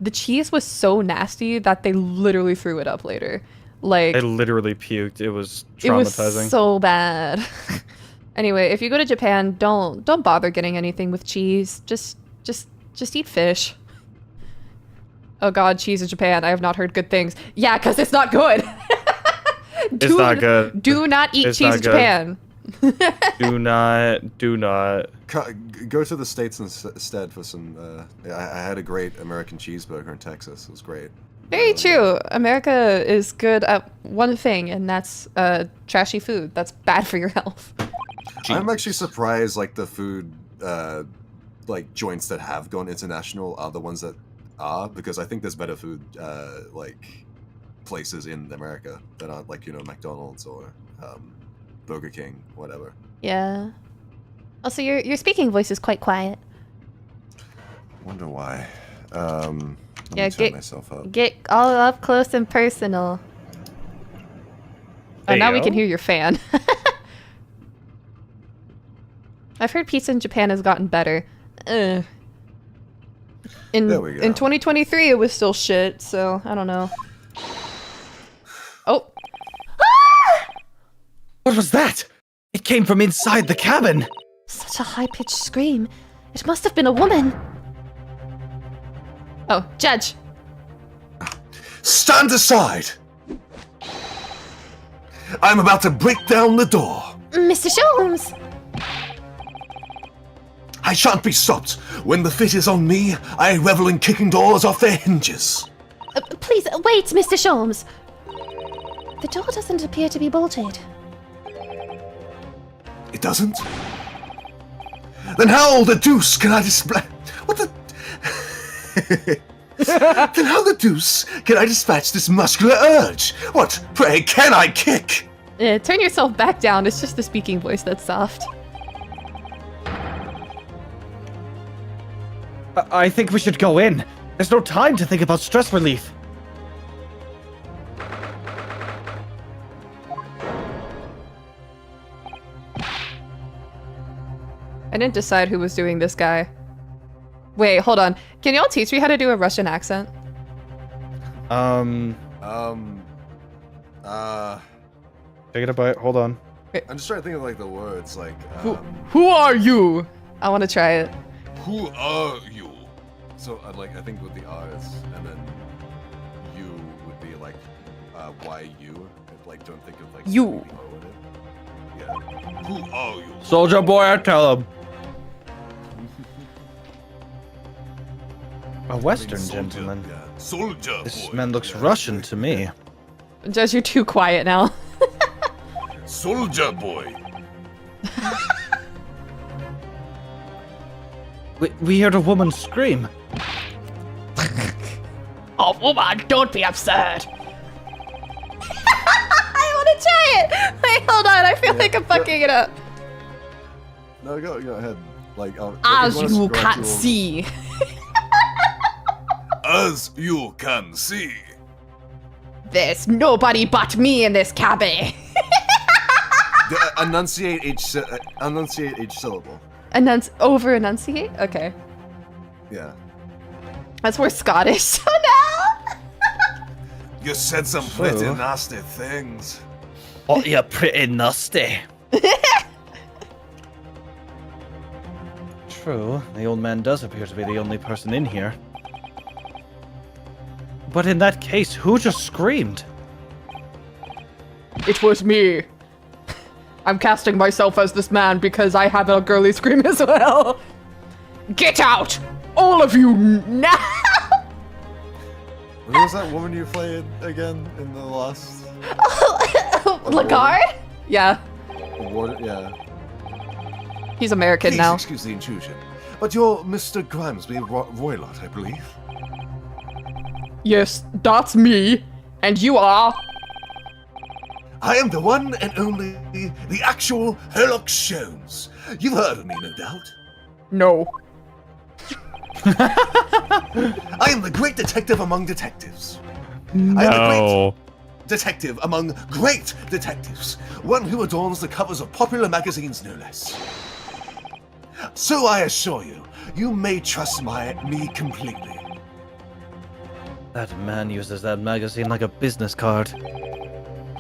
the cheese was so nasty that they literally threw it up later. Like, I literally puked. It was traumatizing. it was so bad. Anyway, if you go to Japan, don't bother getting anything with cheese. Just eat fish. Oh god, cheese in Japan. I have not heard good things. Yeah, because it's not good. It's not good. Do not eat It's cheese not in good. Japan. Do not. Go to the States instead for some. I had a great American cheeseburger in Texas. It was great. Very true. America is good at one thing, and that's trashy food. That's bad for your health. I'm actually surprised, like, the food, like, joints that have gone international are the ones that are, because I think there's better food, like, places in America that aren't, like, you know, McDonald's or Burger King, whatever. Yeah. Also, your speaking voice is quite quiet. Wonder why. Let Yeah, me turn myself up. get all up close and personal. Oh, now we Heyo. can hear your fan. I've heard pizza in Japan has gotten better. Ugh. There we go. In 2023, it was still shit, so I don't know. Oh. What was that? It came from inside the cabin. Such a high-pitched scream. It must have been a woman. Oh, Judge. Stand aside! I'm about to break down the door. Mr. Sholmes! I shan't be stopped. When the fit is on me, I revel in kicking doors off their hinges. Please, wait, Mr. Sholmes. The door doesn't appear to be bolted. It doesn't? Then how the deuce can I display... What the... Then how the deuce can I dispatch this muscular urge? What, pray, can I kick? Turn yourself back down. It's just the speaking voice that's soft. I think we should go in. There's no time to think about stress relief. I didn't decide who was doing this guy. Wait, hold on. Can y'all teach me how to do a Russian accent? Take it a bite. Hold on. I'm just trying to think of, like, the words, like, Who are you? I want to try it. Who are you? So, like, I think with the R's, and then you would be, like, why you? Like, don't think of, like, You. the O in it. Yeah. Who are you? Soldier boy, I tell him. A Western Soldier, gentleman. yeah. Soldier This boy. man looks Yeah. Russian to me. Judge, you're too quiet now. Soldier boy. We heard a woman scream. Oh, woman, don't be absurd. I want to try it. Wait, hold on. I feel like I'm fucking it up. No, go ahead. Like, As you can see. As you can see. There's nobody but me in this cabin. Enunciate each syllable. Over enunciate? Okay. Yeah. That's more Scottish. Oh no! You said some pretty So? nasty things. Oh, you're pretty nasty. True, the old man does appear to be the only person in here. But in that case, who just screamed? It was me. I'm casting myself as this man because I have a girly scream as well. Get out! All of you now! Who was that woman you played again in the last? Lagarde? Yeah. Yeah. He's American Please now. excuse the intrusion, but you're Mr. Grimesby Roylott, I believe. Yes, that's me. And you are... I am the one and only, the actual Herlock Sholmes. You've heard of me, no doubt. No. I am the great detective among detectives. I am the great detective among great detectives. One who adorns the covers of popular magazines, no less. So I assure you, you may trust me completely. That man uses that magazine like a business card.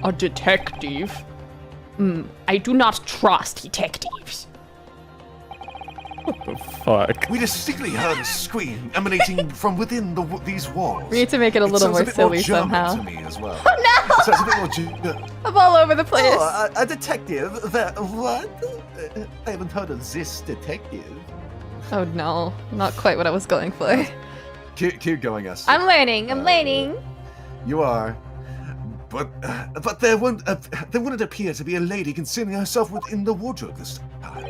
A detective? I do not trust detectives. What the fuck? We distinctly heard a scream emanating from within these walls. We need to make it a little sounds more bit silly German somehow. to me as well. Oh no! It sounds a bit more German. I'm all over the place. Oh, a detective? What? I haven't heard of this detective. Oh no, not quite what I was going for. Keep going, Esther. I'm learning. You are. But there wouldn't appear to be a lady concealing herself within the wardrobe this time.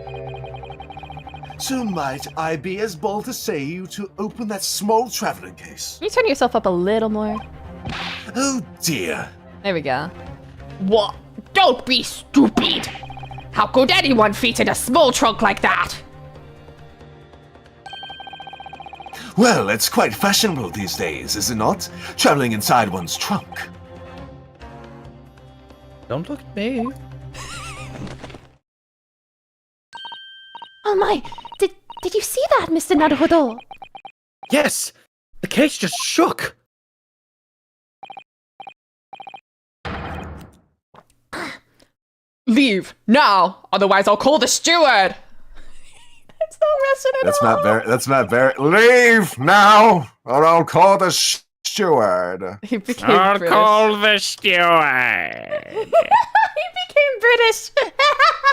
So might I be as bold to say you to open that small traveling case? Can you turn yourself up a little more? Oh dear. There we go. What? Don't be stupid! How could anyone fit in a small trunk like that? Well, it's quite fashionable these days, is it not? Traveling inside one's trunk. Don't look at me. Oh my! Did you see that, Mr. Naruhodo? Yes! The case just shook! Leave, now! Otherwise I'll call the steward! It's not Russian at all. That's Matt Barrett. Leave now, or I'll call the steward. He became British. the steward. He became British.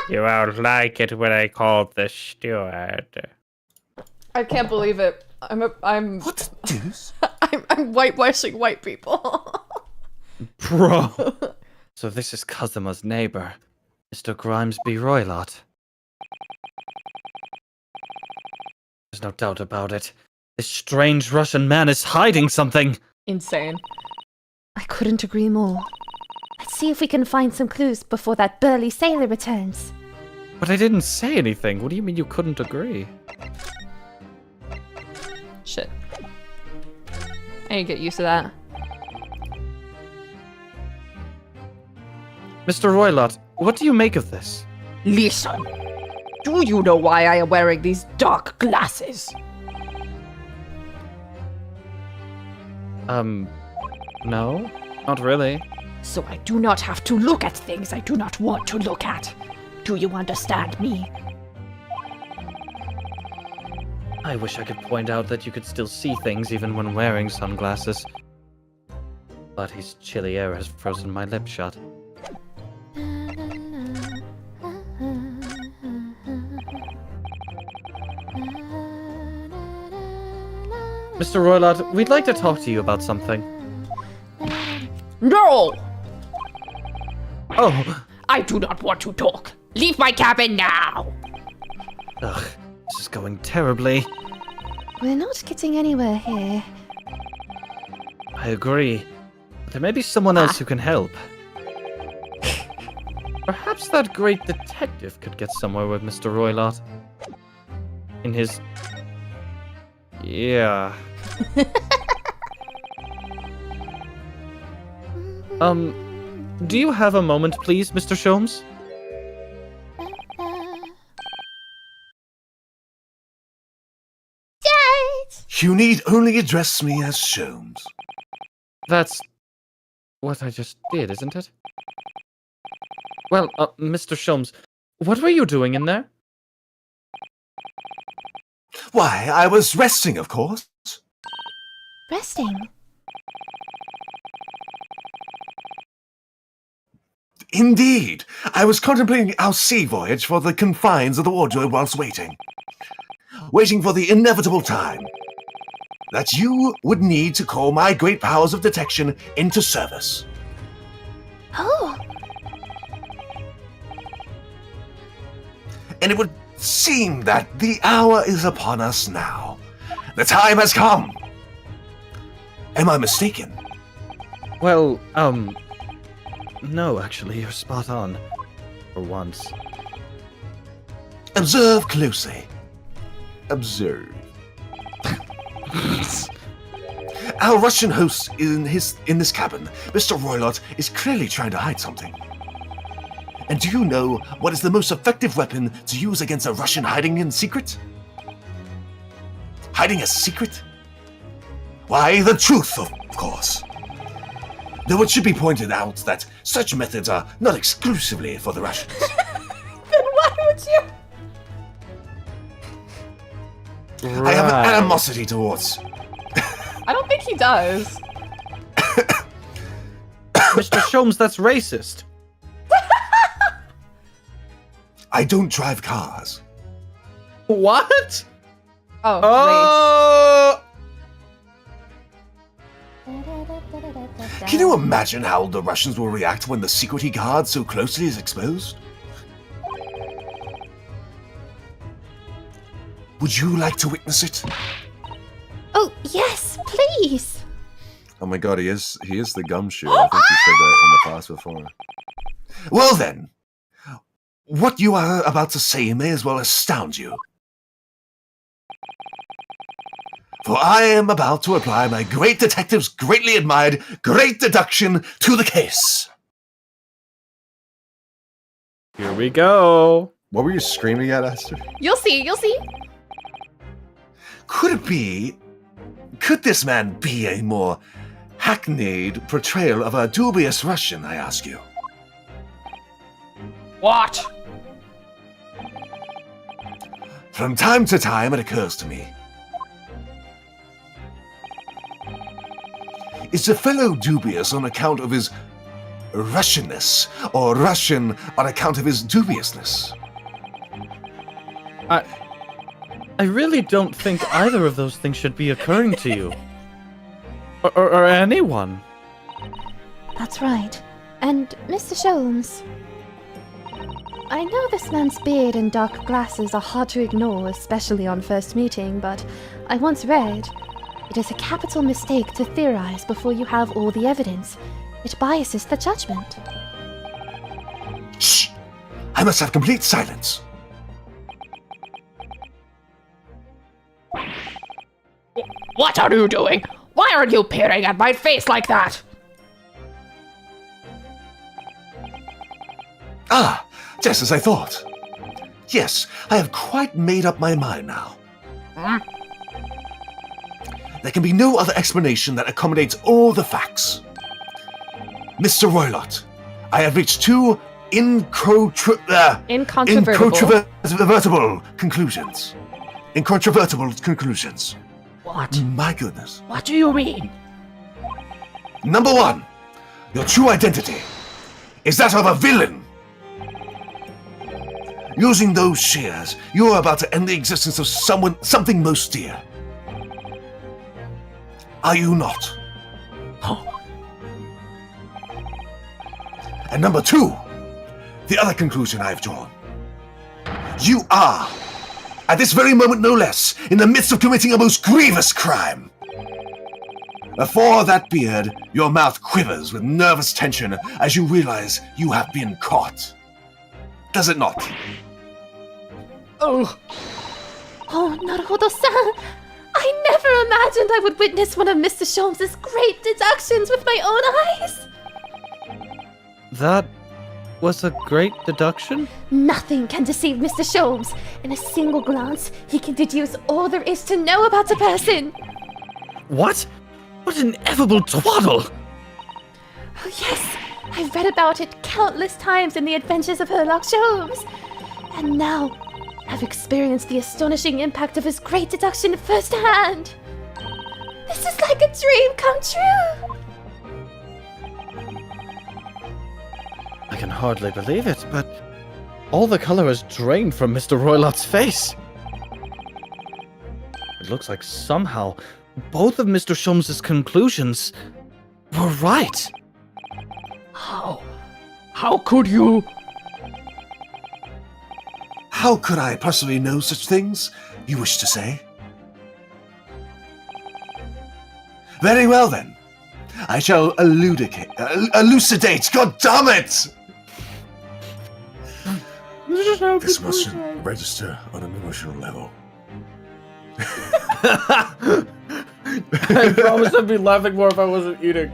You won't like it when I call the steward. I can't believe it. I'm What the deuce? I'm whitewashing white people. Bro. So this is Kazuma's neighbor, Mr. Grimesby Roylott. There's no doubt about it. This strange Russian man is hiding something. Insane. I couldn't agree more. Let's see if we can find some clues before that burly sailor returns. But I didn't say anything. What do you mean you couldn't agree? Shit. I need to get used to that. Mr. Roylott, what do you make of this? Listen, do you know why I am wearing these dark glasses? No, not really. So I do not have to look at things I do not want to look at. Do you understand me? I wish I could point out that you could still see things even when wearing sunglasses. But his chilly air has frozen my lips shut. Mr. Roylott, we'd like to talk to you about something. No! Oh! I do not want to talk. Leave my cabin now! Ugh, this is going terribly. We're not getting anywhere here. I agree. But there may be someone else who can help. Perhaps that great detective could get somewhere with Mr. Roylott. In his... Yeah. Do you have a moment, please, Mr. Sholmes? You need only address me as Sholmes. That's what I just did, isn't it? Well, Mr. Sholmes, what were you doing in there? Why, I was resting, of course. Resting? Indeed. I was contemplating our sea voyage for the confines of the wardrobe whilst waiting. Waiting for the inevitable time that you would need to call my great powers of detection into service. Oh! And it would seem that the hour is upon us now. The time has come. Am I mistaken? Well, no, actually, you're spot on. For once. Observe closely. Observe. Our Russian host in this cabin, Mr. Roylott, is clearly trying to hide something. And do you know what is the most effective weapon to use against a Russian hiding in secret? Hiding a secret? Why, the truth, of course. Though it should be pointed out that such methods are not exclusively for the Russians. Then why would you? I have an animosity towards... I don't think he does. Mr. Sholmes, that's racist. I don't drive cars. What? Oh, Can you imagine how the Russians will react when the secret he guards so closely is exposed? Would you like to witness it? Oh, yes, please. Oh my god, he is the gumshoe. I think you said that in the past before. Well then, what you are about to say may as well astound you. For I am about to apply my great detective's greatly admired great deduction to the case. Here we go. What were you screaming at, Aster? You'll see, you'll see. Could this man be a more hackneyed portrayal of a dubious Russian, I ask you? What? From time to time it occurs to me. Is the fellow dubious on account of his Russianness, or Russian on account of his dubiousness? I really don't think either of those things should be occurring to you. Or anyone. That's right. And Mr. Sholmes, I know this man's beard and dark glasses are hard to ignore, especially on first meeting, but I once read, it is a capital mistake to theorize before you have all the evidence. It biases the judgment. Shh! I must have complete silence. What are you doing? Why are you peering at my face like that? Ah, just as I thought. Yes, I have quite made up my mind now. There can be no other explanation that accommodates all the facts. Mr. Roylott, I have reached two incontrovertible conclusions. Incontrovertible conclusions. What? My goodness. What do you mean? Number one, your true identity is that of a villain. Using those shears, you are about to end the existence of something most dear. Are you not? Oh. And number two, the other conclusion I have drawn. You are, at this very moment no less, in the midst of committing a most grievous crime. Before that beard, your mouth quivers with nervous tension as you realize you have been caught. Does it not? Oh. Oh, Naruhodo-san! I never imagined I would witness one of Mr. Sholmes' great deductions with my own eyes! That was a great deduction? Nothing can deceive Mr. Sholmes. In a single glance, he can deduce all there is to know about a person. What? What an ineffable twaddle! Oh yes, I've read about it countless times in the adventures of Sherlock Holmes. And now, I've experienced the astonishing impact of his great deduction firsthand. This is like a dream come true. I can hardly believe it, but all the color is drained from Mr. Roylott's face. It looks like somehow both of Mr. Sholmes' conclusions were right. How? How could you? How could I possibly know such things, you wish to say? Very well then. I shall elucidate, goddammit! This must register on an emotional level. I promise I'd be laughing more if I wasn't eating.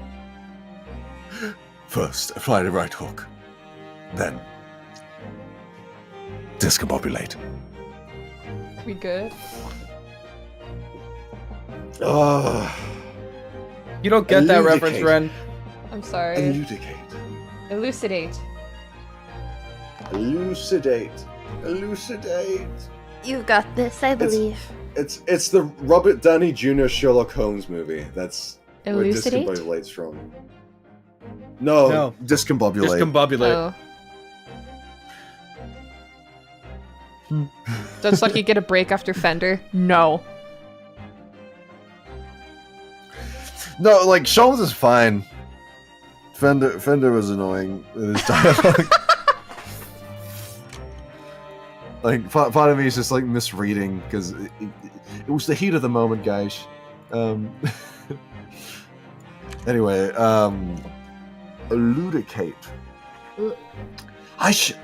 First, apply the right hook. Then, discombobulate. We good? You don't get that reference, Ren. I'm sorry. Elucidate. Elucidate. Elucidate. Elucidate. You've got this, I believe. It's the Robert Downey Jr. Sherlock Holmes movie. That's Elucidate? where discombobulate's from. No. Discombobulate. Discombobulate. Oh. Does Lucky get a break after Fender? No. No, like, Sholmes is fine. Fender was annoying with his dialogue. Like, part of me is just, like, misreading, because it was the heat of the moment, guys. Anyway, elucidate. I should...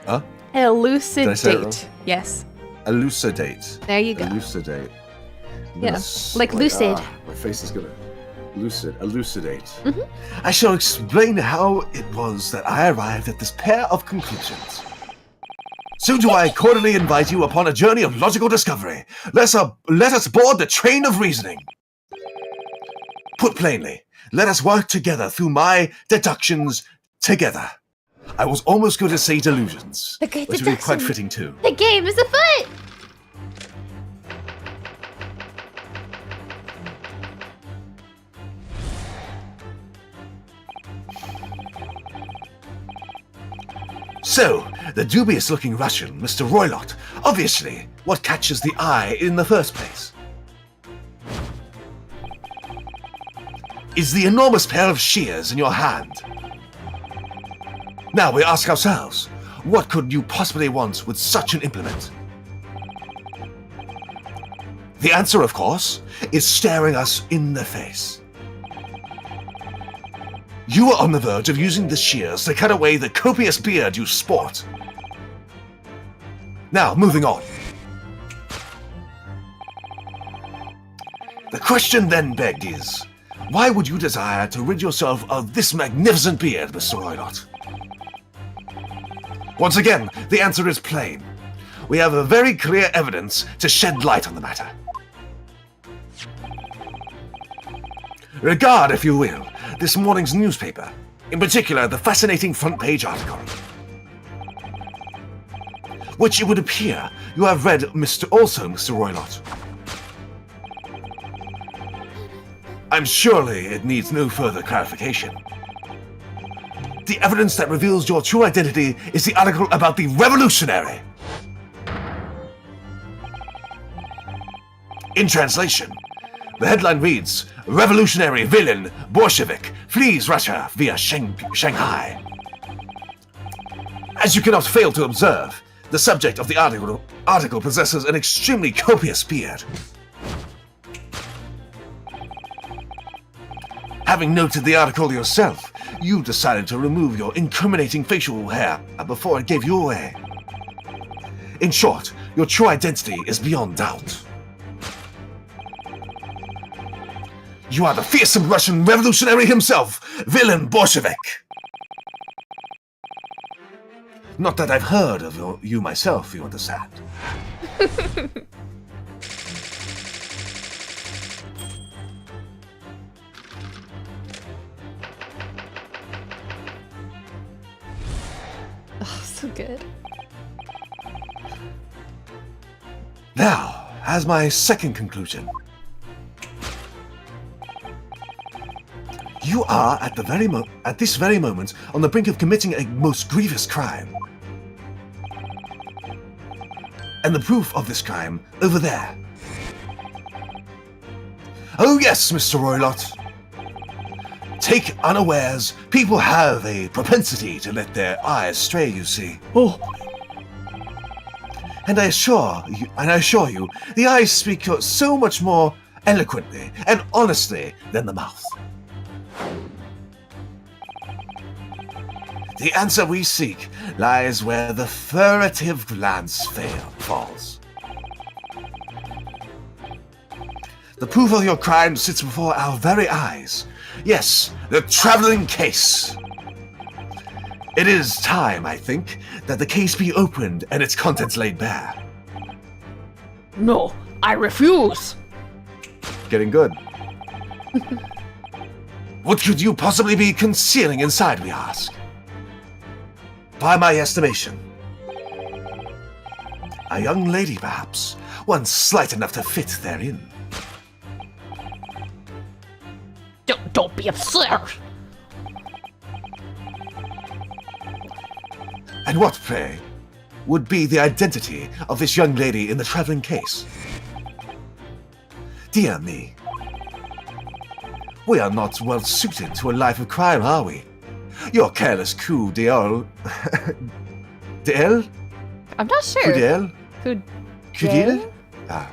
Huh? Did I say it wrong? Elucidate. Yes. Elucidate. There you go. Elucidate. Yeah, like lucid. My face is gonna... Elucidate. I shall explain how it was that I arrived at this pair of conclusions. So do I cordially invite you upon a journey of logical discovery. Let us board the train of reasoning. Put plainly, let us work together through my deductions together. I was almost going to say delusions, The great which would be quite deduction. fitting too. The game is afoot! So, the dubious-looking Russian, Mr. Roylott, obviously, what catches the eye in the first place is the enormous pair of shears in your hand. Now we ask ourselves, what could you possibly want with such an implement? The answer, of course, is staring us in the face. You are on the verge of using the shears to cut away the copious beard you sport. Now, moving on. The question then begged is, why would you desire to rid yourself of this magnificent beard, Mr. Roylott? Once again, the answer is plain. We have a very clear evidence to shed light on the matter. Regard, if you will, this morning's newspaper, in particular the fascinating front page article, which it would appear you have read Mr. Roylott. I'm surely it needs no further clarification. The evidence that reveals your true identity is the article about the revolutionary. In translation, the headline reads, Revolutionary villain Bolshevik flees Russia via Shanghai. As you cannot fail to observe, the subject of the article possesses an extremely copious beard. Having noted the article yourself, you decided to remove your incriminating facial hair before it gave you away. In short, your true identity is beyond doubt. You are the fearsome Russian revolutionary himself, villain Bolshevik. Not that I've heard of you myself, you understand. Oh, so good. Now, as my second conclusion. You are at this very moment on the brink of committing a most grievous crime. And the proof of this crime over there. Oh yes, Mr. Roylott. Take unawares, people have a propensity to let their eyes stray, you see. Oh. And I assure you, the eyes speak so much more eloquently and honestly than the mouth. The answer we seek lies where the furtive glance falls. The proof of your crime sits before our very eyes. Yes, the traveling case. It is time, I think, that the case be opened and its contents laid bare. No, I refuse. Getting good. What could you possibly be concealing inside, we ask? By my estimation, a young lady, perhaps, one slight enough to fit therein. Don't be absurd. And what, pray, would be the identity of this young lady in the traveling case? Dear me. We are not well suited to a life of crime, are we? Your careless coup d'eau... d'elle? I'm not sure. Coup d'elle? Coup d'elle? Ah.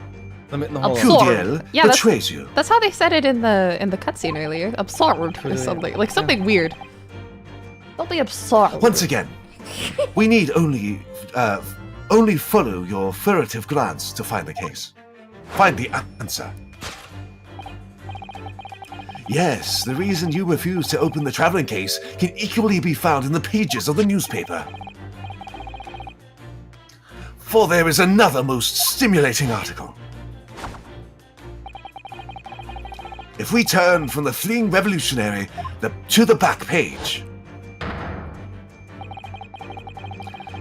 Absurd. Coup d'elle Yeah, betrays you. That's how they said it in the cutscene earlier. Absurd or something. Like something weird. Don't be absurd. Once again, we need only follow your furtive glance to find the case. Find the answer. Yes, the reason you refuse to open the traveling case can equally be found in the pages of the newspaper. For there is another most stimulating article. If we turn from the fleeing revolutionary to the back page,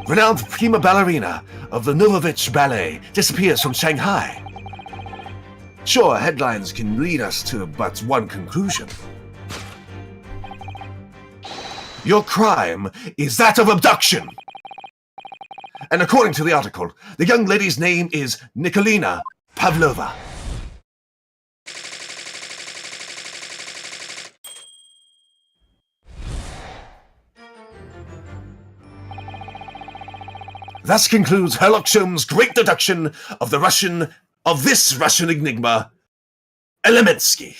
renowned prima ballerina of the Novovich Ballet disappears from Shanghai. Sure, headlines can lead us to but one conclusion. Your crime is that of abduction. And according to the article, the young lady's name is Nikolina Pavlova. Thus concludes Herlock Sholmes' great deduction of this Russian enigma, Elemensky.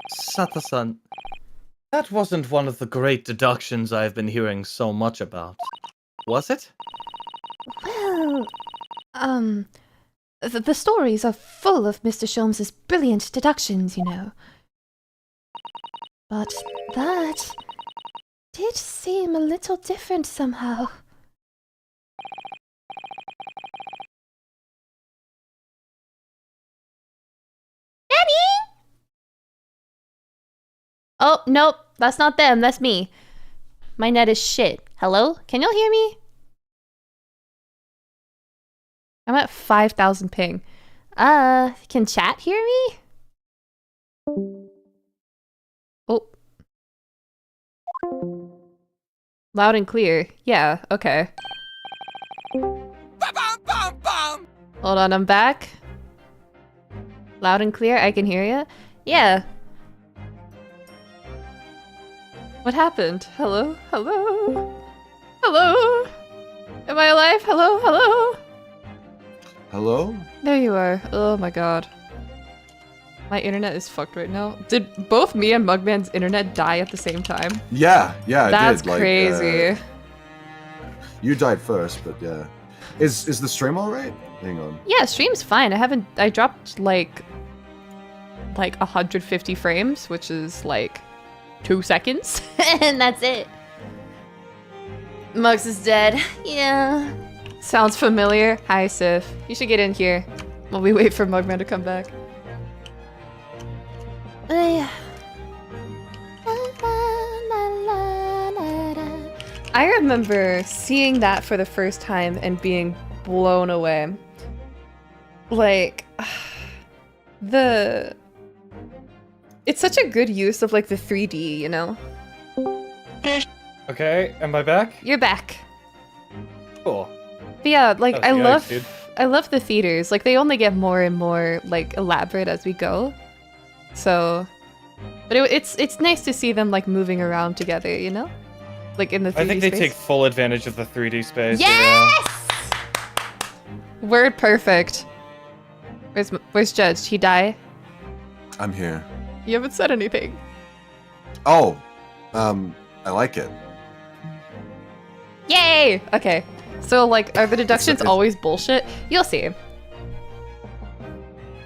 Sato-san, that wasn't one of the great deductions I've been hearing so much about, was it? Well, the stories are full of Mr. Sholmes's brilliant deductions, you know. But that did seem a little different somehow. Daddy! Oh, nope. That's not them. That's me. My net is shit. Hello? Can y'all hear me? I'm at 5,000 ping. Can chat hear me? Oh. Loud and clear. Yeah, okay. Hold on, I'm back. Loud and clear, I can hear you. Yeah. What happened? Hello? Hello? Hello? Am I alive? Hello? Hello? Hello? There you are. Oh my god. My internet is fucked right now. Did both me and Mugman's internet die at the same time? Yeah, I That's did. Like, crazy. You died first, but yeah. Is the stream alright? Hang on. Yeah, stream's fine. I dropped like 150 frames, which is like 2 seconds. And that's it. Mugs is dead. Yeah. Sounds familiar. Hi, Sif. You should get in here while we wait for Mugman to come back. I remember seeing that for the first time and being blown away. Like, it's such a good use of like the 3D, you know? Okay, am I back? You're back. Cool. But yeah, like Oh, yikes, dude. I love the theaters. Like they only get more and more like elaborate as we go. So, but it's nice to see them like moving around together, you know? Like in the 3D I think they space. take full advantage of the 3D space. Yes! Word perfect. Where's Judge? He die? I'm here. You haven't said anything. Oh, I like it. Yay! Okay. So like, are the deductions always bullshit? You'll see.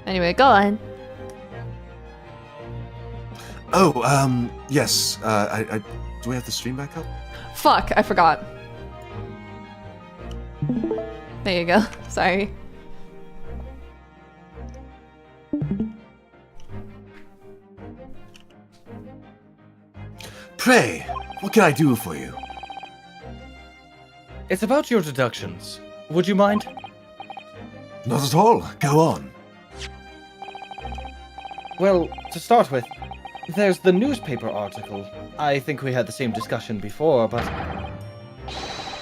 Anyway, go on. Oh, yes. Do we have the stream back up? Fuck, I forgot. There you go. Sorry. Pray, what can I do for you? It's about your deductions. Would you mind? Not at all. Go on. Well, to start with, there's the newspaper article. I think we had the same discussion before, but...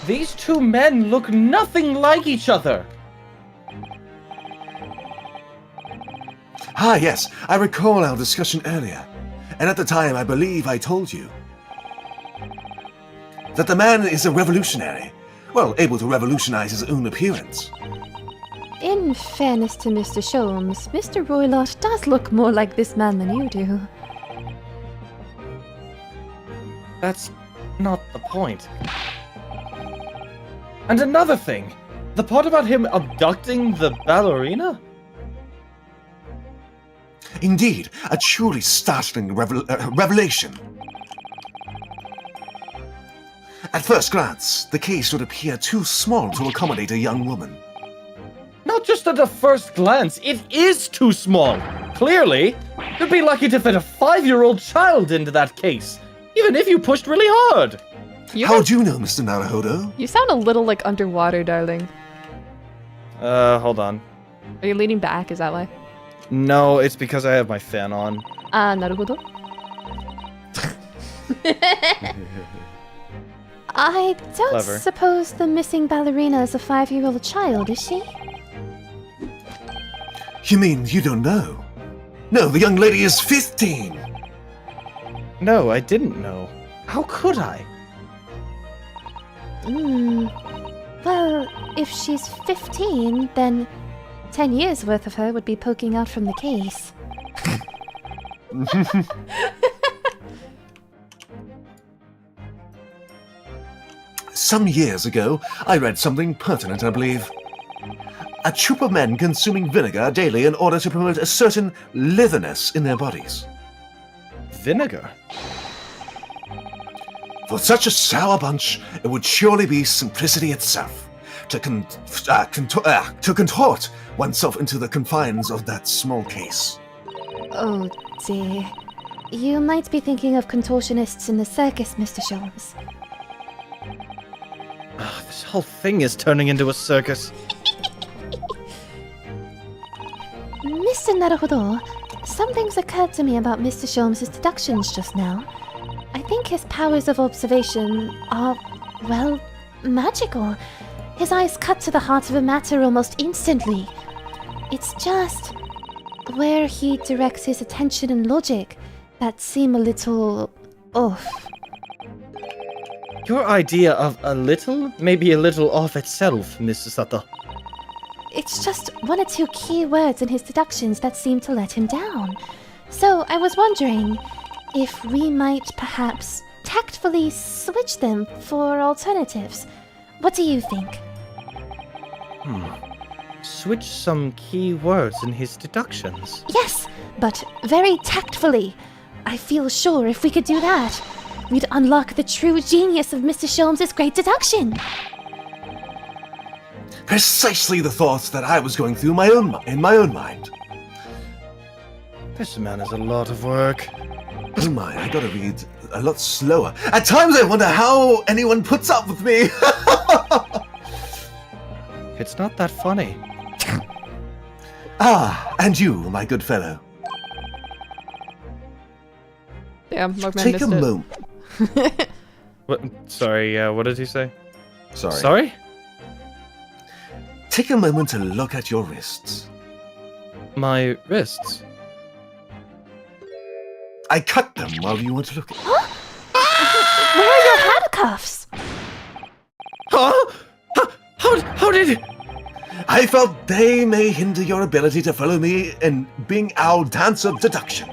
these two men look nothing like each other! Ah, yes, I recall our discussion earlier. And at the time, I believe I told you that the man is a revolutionary. Well, able to revolutionize his own appearance. In fairness to Mr. Sholmes, Mr. Roylott does look more like this man than you do. That's not the point. And another thing, the part about him abducting the ballerina? Indeed, a truly startling revelation. At first glance, the case would appear too small to accommodate a young woman. Not just at a first glance, it is too small. Clearly, you'd be lucky to fit a 5-year-old child into that case, even if you pushed really hard. How do you know, Mr. Naruhodo? You sound a little like underwater, darling. Hold on. Are you leaning back? Is that why? No, it's because I have my fan on. Naruhodo. I don't Clever. suppose the missing ballerina is a 5-year-old child, is she? You mean you don't know? No, the young lady is 15! No, I didn't know. How could I? Well, if she's 15, then 10 years worth of her would be poking out from the case. Some years ago, I read something pertinent, I believe. A troop of men consuming vinegar daily in order to promote a certain lithersness in their bodies. Vinegar? For such a sour bunch, it would surely be simplicity itself. To contort oneself into the confines of that small case. Oh dear. You might be thinking of contortionists in the circus, Mr. Sholmes. This whole thing is turning into a circus. Mr. Naruhodo, something's occurred to me about Mr. Sholmes' deductions just now. I think his powers of observation are, well, magical. His eyes cut to the heart of a matter almost instantly. It's just where he directs his attention and logic that seem a little off. Your idea of a little may be a little off itself, Miss Susato. It's just one or two key words in his deductions that seem to let him down. So I was wondering if we might perhaps tactfully switch them for alternatives. What do you think? Switch some key words in his deductions. Yes, but very tactfully. I feel sure if we could do that, we'd unlock the true genius of Mr. Sholmes' great deduction. Precisely the thoughts that I was going through in my own mind. This man has a lot of work. Oh my, I gotta read a lot slower. At times I wonder how anyone puts up with me. It's not that funny. Ah, and you, my good fellow. Damn, Mugman Take a missed it. moment. What? Sorry, what did he say? Sorry. Sorry? Take a moment to look at your wrists. My wrists? I cut them while you weren't looking. Where are your handcuffs? Huh? How did... I felt they may hinder your ability to follow me in being our dance of deduction.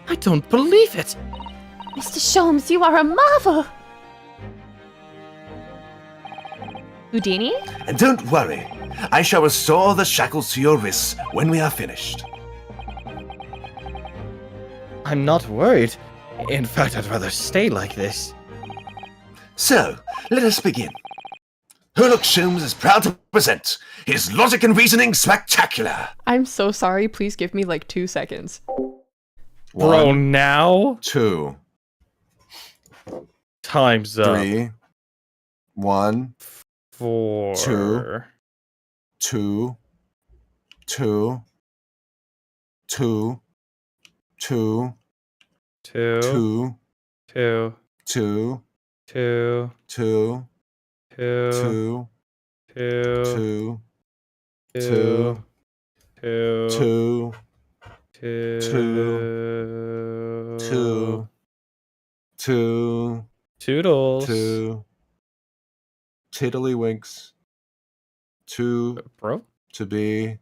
I don't believe it. Mr. Sholmes, you are a marvel! Houdini? And don't worry, I shall restore the shackles to your wrists when we are finished. I'm not worried. In fact, I'd rather stay like this. So, let us begin. Herlock Sholmes is proud to present his Logic and Reasoning Spectacular. I'm so sorry. Please give me like 2 seconds. Bro, now? 2. Time's up. 3. 1. 4. 2. 2. 2. 2. 2. 2. 2. 2. 2. 2. 2. 2. 2. 2. 2. 2. 2. 2. Toodles. 2. Tiddlywinks. 2. Bro? To be.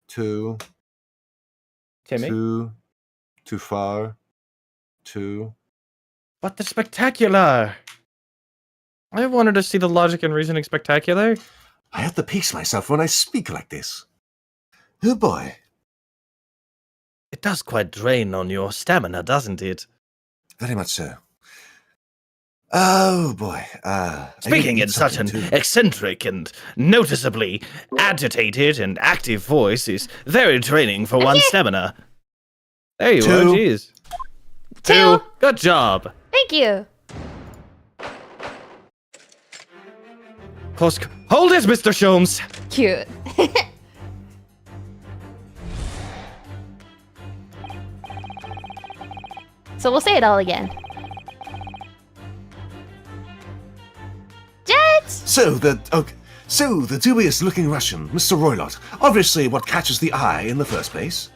2. Timmy? 2. Too far. 2. But the spectacular! I wanted to see the Logic and Reasoning Spectacular. I have to pace myself when I speak like this. Oh boy. It does quite drain on your stamina, doesn't it? Very much so. Oh boy. Speaking in such an eccentric and noticeably agitated and active voice is very draining for one's stamina. There you are, jeez. 2. Good job. Thank you. Kosk, hold it, Mr. Sholmes. Cute. So we'll say it all again. Jets! So the dubious-looking Russian, Mr. Roylott, obviously what catches the eye in the first place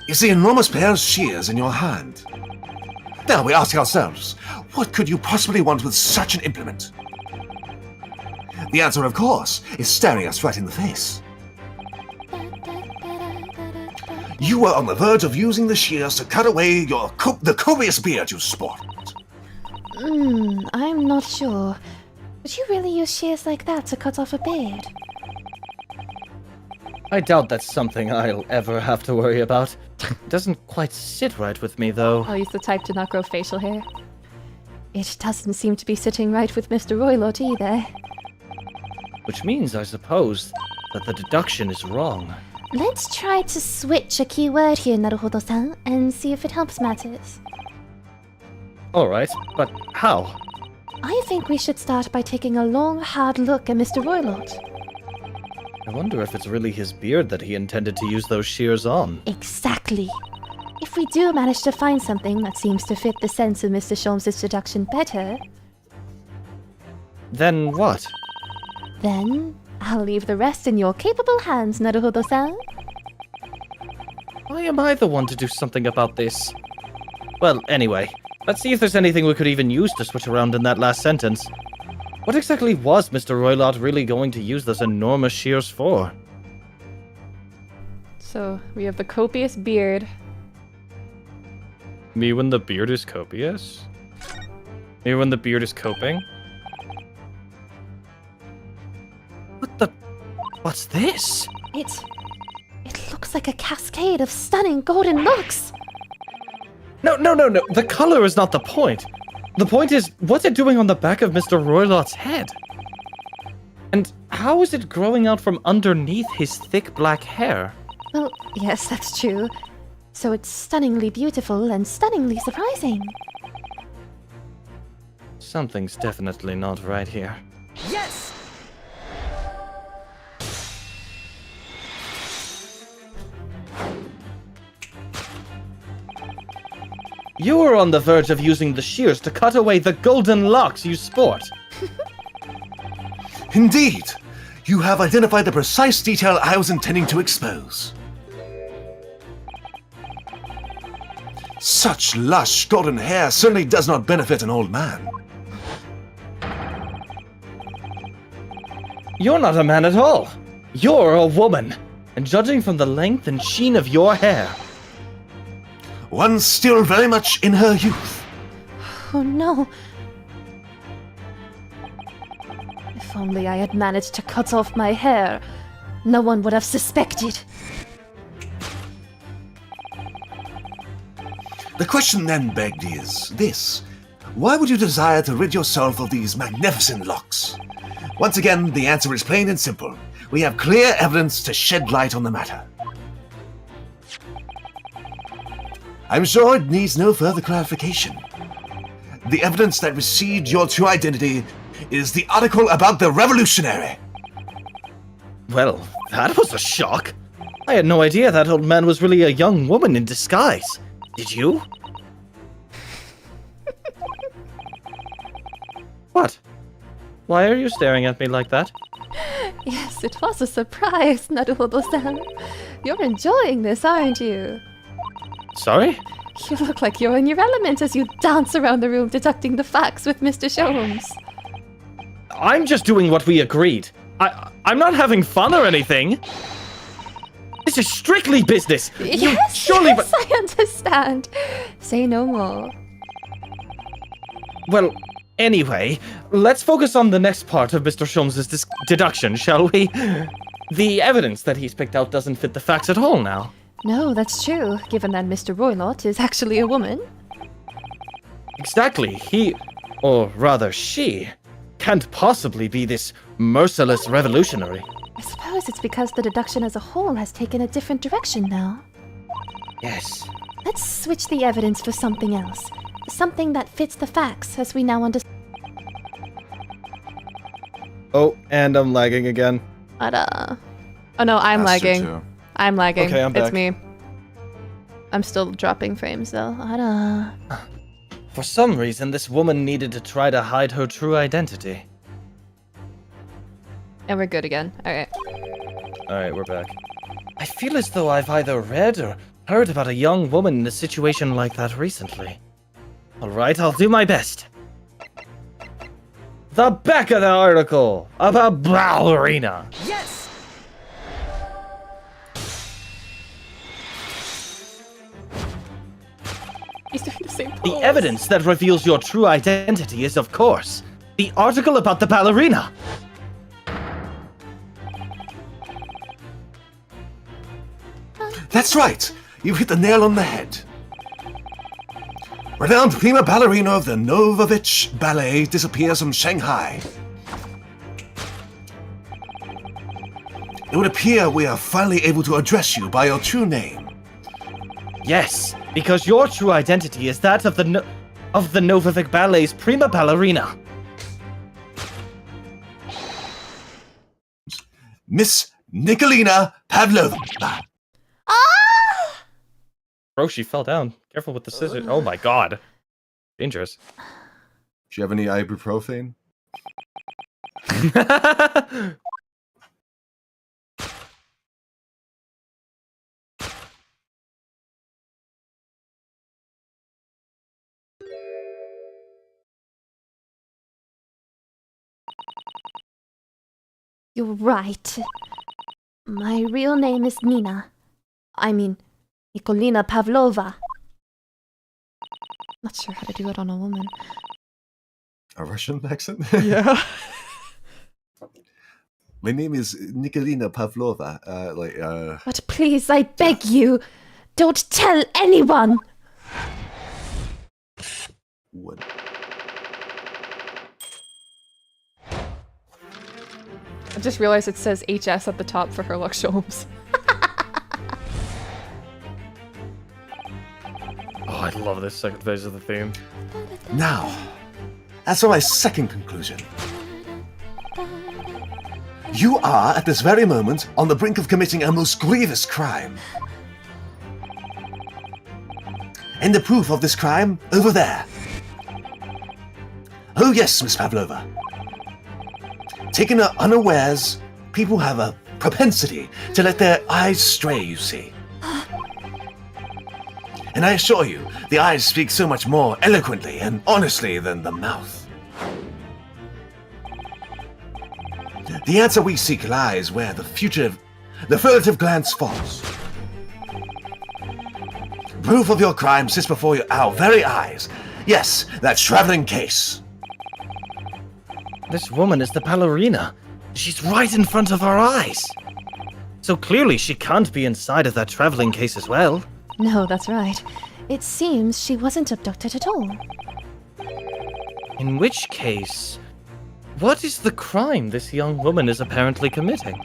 is the enormous pair of shears in your hand. Now we ask ourselves, what could you possibly want with such an implement? The answer, of course, is staring us right in the face. You were on the verge of using the shears to cut away the copious beard you sport. I'm not sure. Would you really use shears like that to cut off a beard? I doubt that's something I'll ever have to worry about. It doesn't quite sit right with me, though. Oh, he's the type to not grow facial hair. It doesn't seem to be sitting right with Mr. Roylott either. Which means, I suppose, that the deduction is wrong. Let's try to switch a key word here, Naruhodo-san, and see if it helps matters. Alright, but how? I think we should start by taking a long, hard look at Mr. Roylott. I wonder if it's really his beard that he intended to use those shears on. Exactly. If we do manage to find something that seems to fit the sense of Mr. Sholmes' deduction better... Then what? Then, I'll leave the rest in your capable hands, Naruhodo-san. Why am I the one to do something about this? Well, anyway, let's see if there's anything we could even use to switch around in that last sentence. What exactly was Mr. Roylott really going to use those enormous shears for? So we have the copious beard. Me when the beard is copious? Me when the beard is coping? What's this? It looks like a cascade of stunning golden locks. No. The color is not the point. The point is, what's it doing on the back of Mr. Roylott's head? And how is it growing out from underneath his thick black hair? Well, yes, that's true. So it's stunningly beautiful and stunningly surprising. Something's definitely not right here. Yes! You were on the verge of using the shears to cut away the golden locks you sport. Indeed! You have identified the precise detail I was intending to expose. Such lush golden hair certainly does not benefit an old man. You're not a man at all. You're a woman. And judging from the length and sheen of your hair... One still very much in her youth. Oh no. If only I had managed to cut off my hair, no one would have suspected. The question then begged is this. Why would you desire to rid yourself of these magnificent locks? Once again, the answer is plain and simple. We have clear evidence to shed light on the matter. I'm sure it needs no further clarification. The evidence that received your true identity is the article about the revolutionary. Well, that was a shock. I had no idea that old man was really a young woman in disguise. Did you? What? Why are you staring at me like that? Yes, it was a surprise, Naruhodo-san. You're enjoying this, aren't you? Sorry? You look like you're in your element as you dance around the room deducting the facts with Mr. Sholmes. I'm just doing what we agreed. I'm not having fun or anything. This is strictly business. Yes, I understand. Say no more. Well, anyway, let's focus on the next part of Mr. Sholmes' deduction, shall we? The evidence that he's picked out doesn't fit the facts at all now. No, that's true, given that Mr. Roylott is actually a woman. Exactly. He, or rather she, can't possibly be this merciless revolutionary. I suppose it's because the deduction as a whole has taken a different direction now. Yes. Let's switch the evidence for something else. Something that fits the facts, as we now understand. Oh, and I'm lagging again. Oh no, I'm lagging. Too. I'm lagging. Okay, I'm it's back. me. I'm still dropping frames though. For some reason, this woman needed to try to hide her true identity. And we're good again. Alright. Alright, we're back. I feel as though I've either read or heard about a young woman in a situation like that recently. Alright, I'll do my best. The back of the article about ballerina. Yes! He's doing the same The evidence that reveals your true identity is, of course, the article about the ballerina. That's right. You've hit the nail on the head. Renowned prima ballerina of the Novovich Ballet disappears from Shanghai. It would appear we are finally able to address you by your true name. Yes, because your true identity is that of the Novovich Ballet's prima ballerina. Miss Nikolina Pavlova. Bro, she fell down. Careful with the scissors. Oh my god. Dangerous. Do you have any ibuprofen? You're right. My real name is Nina. I mean, Nikolina Pavlova. Not sure how to do it on a woman. A Russian accent? Yeah. My name is Nikolina Pavlova. But please, I beg you, don't tell anyone! What? I just realized it says HS at the top for Herlock Sholmes. Oh, I love this second phase of the theme. Now, as for my second conclusion. You are, at this very moment, on the brink of committing a most grievous crime. And the proof of this crime, over there. Oh yes, Miss Pavlova. Taken unawares, people have a propensity to let their eyes stray, you see. And I assure you, the eyes speak so much more eloquently and honestly than the mouth. The answer we seek lies where the furtive glance falls. Proof of your crime sits before our very eyes. Yes, that traveling case. This woman is the ballerina. She's right in front of our eyes. So clearly she can't be inside of that traveling case as well. No, that's right. It seems she wasn't abducted at all. In which case, what is the crime this young woman is apparently committing?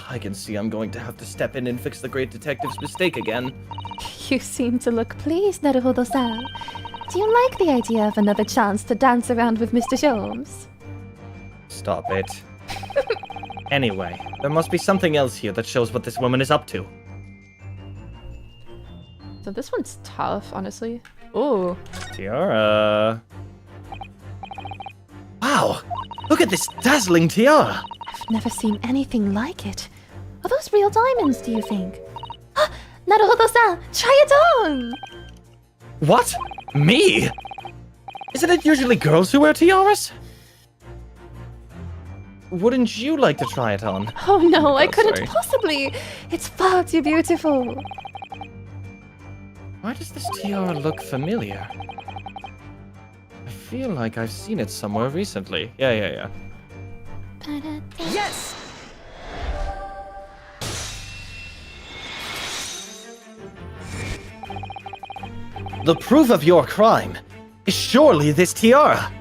I can see I'm going to have to step in and fix the great detective's mistake again. You seem to look pleased, Naruhodo-san. Do you like the idea of another chance to dance around with Mr. Sholmes? Stop it. Anyway, there must be something else here that shows what this woman is up to. So this one's tough, honestly. Ooh. Tiara. Wow! Look at this dazzling tiara! I've never seen anything like it. Are those real diamonds, do you think? Naruhodo-san, try it on! What? Me? Isn't it usually girls who wear tiaras? Wouldn't you like to try it on? Oh no, I couldn't sorry. possibly! It's far too beautiful. Why does this tiara look familiar? I feel like I've seen it somewhere recently. Yeah. Yes! The proof of your crime is surely this tiara.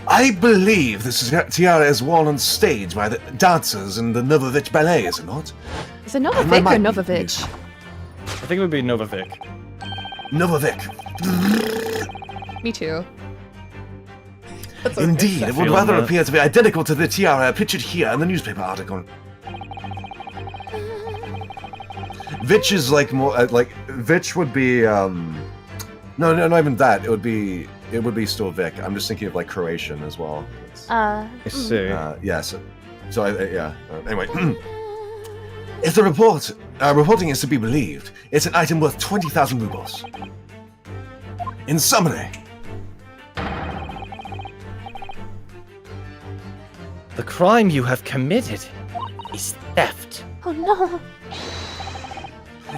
I believe this tiara is worn on stage by the dancers in the Novovich Ballet, is it not? Is it Novovic or Novovich? I think it would be Novovic. Novovic. Me too. Indeed, it would rather appear to be identical to the tiara pictured here in the newspaper article. Vich is like more Vich would be no, not even that. It would be still Vic. I'm just thinking of like Croatian as well. I see. Yes. So anyway, If the reporting is to be believed, it's an item worth 20,000 rubles. In summary, The crime you have committed is theft. Oh no!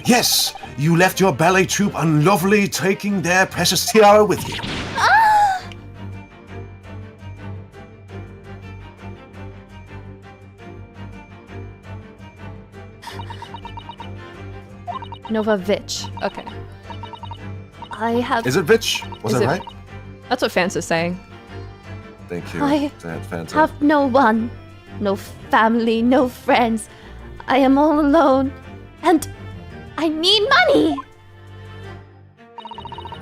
yes, you left your ballet troupe unlawfully taking their precious tiara with you. Novovich. Okay. I have. is it Vich? Was Is that it- right? That's what Fans is saying. Thank you. I Fanta. have no one, no family, no friends. I am all alone, and I need money.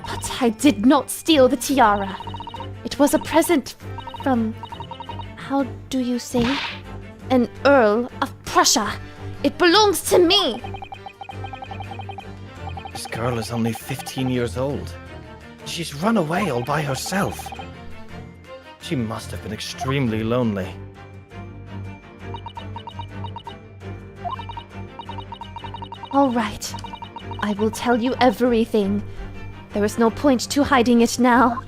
But I did not steal the tiara. It was a present from, how do you say, an Earl of Prussia. It belongs to me. This girl is only 15 years old. She's run away all by herself. She must have been extremely lonely. All right. I will tell you everything. There is no point to hiding it now.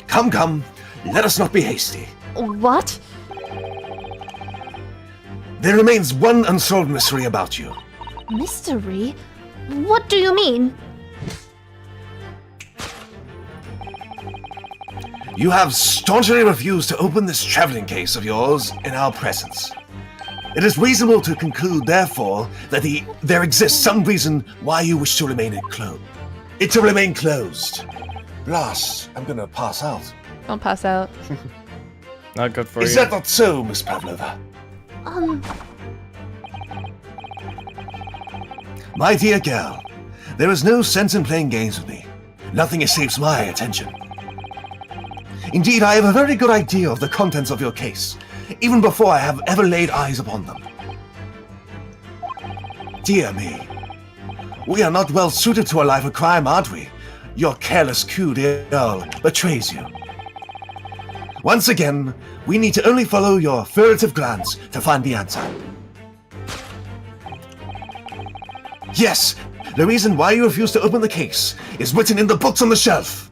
Come, let us not be hasty. What? There remains one unsolved mystery about you. Mystery? What do you mean? You have staunchly refused to open this traveling case of yours in our presence. It is reasonable to conclude, therefore, that there exists some reason why you wish to remain closed. Blast, I'm gonna pass out. Don't pass out. Not good for Is you. that not so, Miss Pavlova? My dear girl, there is no sense in playing games with me. Nothing escapes my attention. Indeed, I have a very good idea of the contents of your case, even before I have ever laid eyes upon them. Dear me, we are not well suited to a life of crime, aren't we? Your careless coup d'etat betrays you. Once again, we need to only follow your furtive glance to find the answer. Yes, the reason why you refuse to open the case is written in the books on the shelf.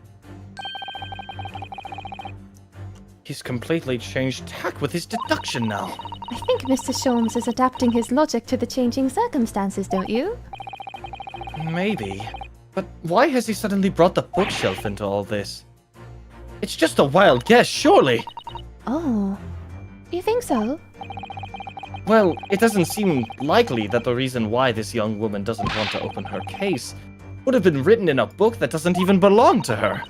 He's completely changed tack with his deduction now. I think Mr. Sholmes is adapting his logic to the changing circumstances, don't you? Maybe. But why has he suddenly brought the bookshelf into all this? It's just a wild guess, surely. Oh, you think so? Well, it doesn't seem likely that the reason why this young woman doesn't want to open her case would have been written in a book that doesn't even belong to her.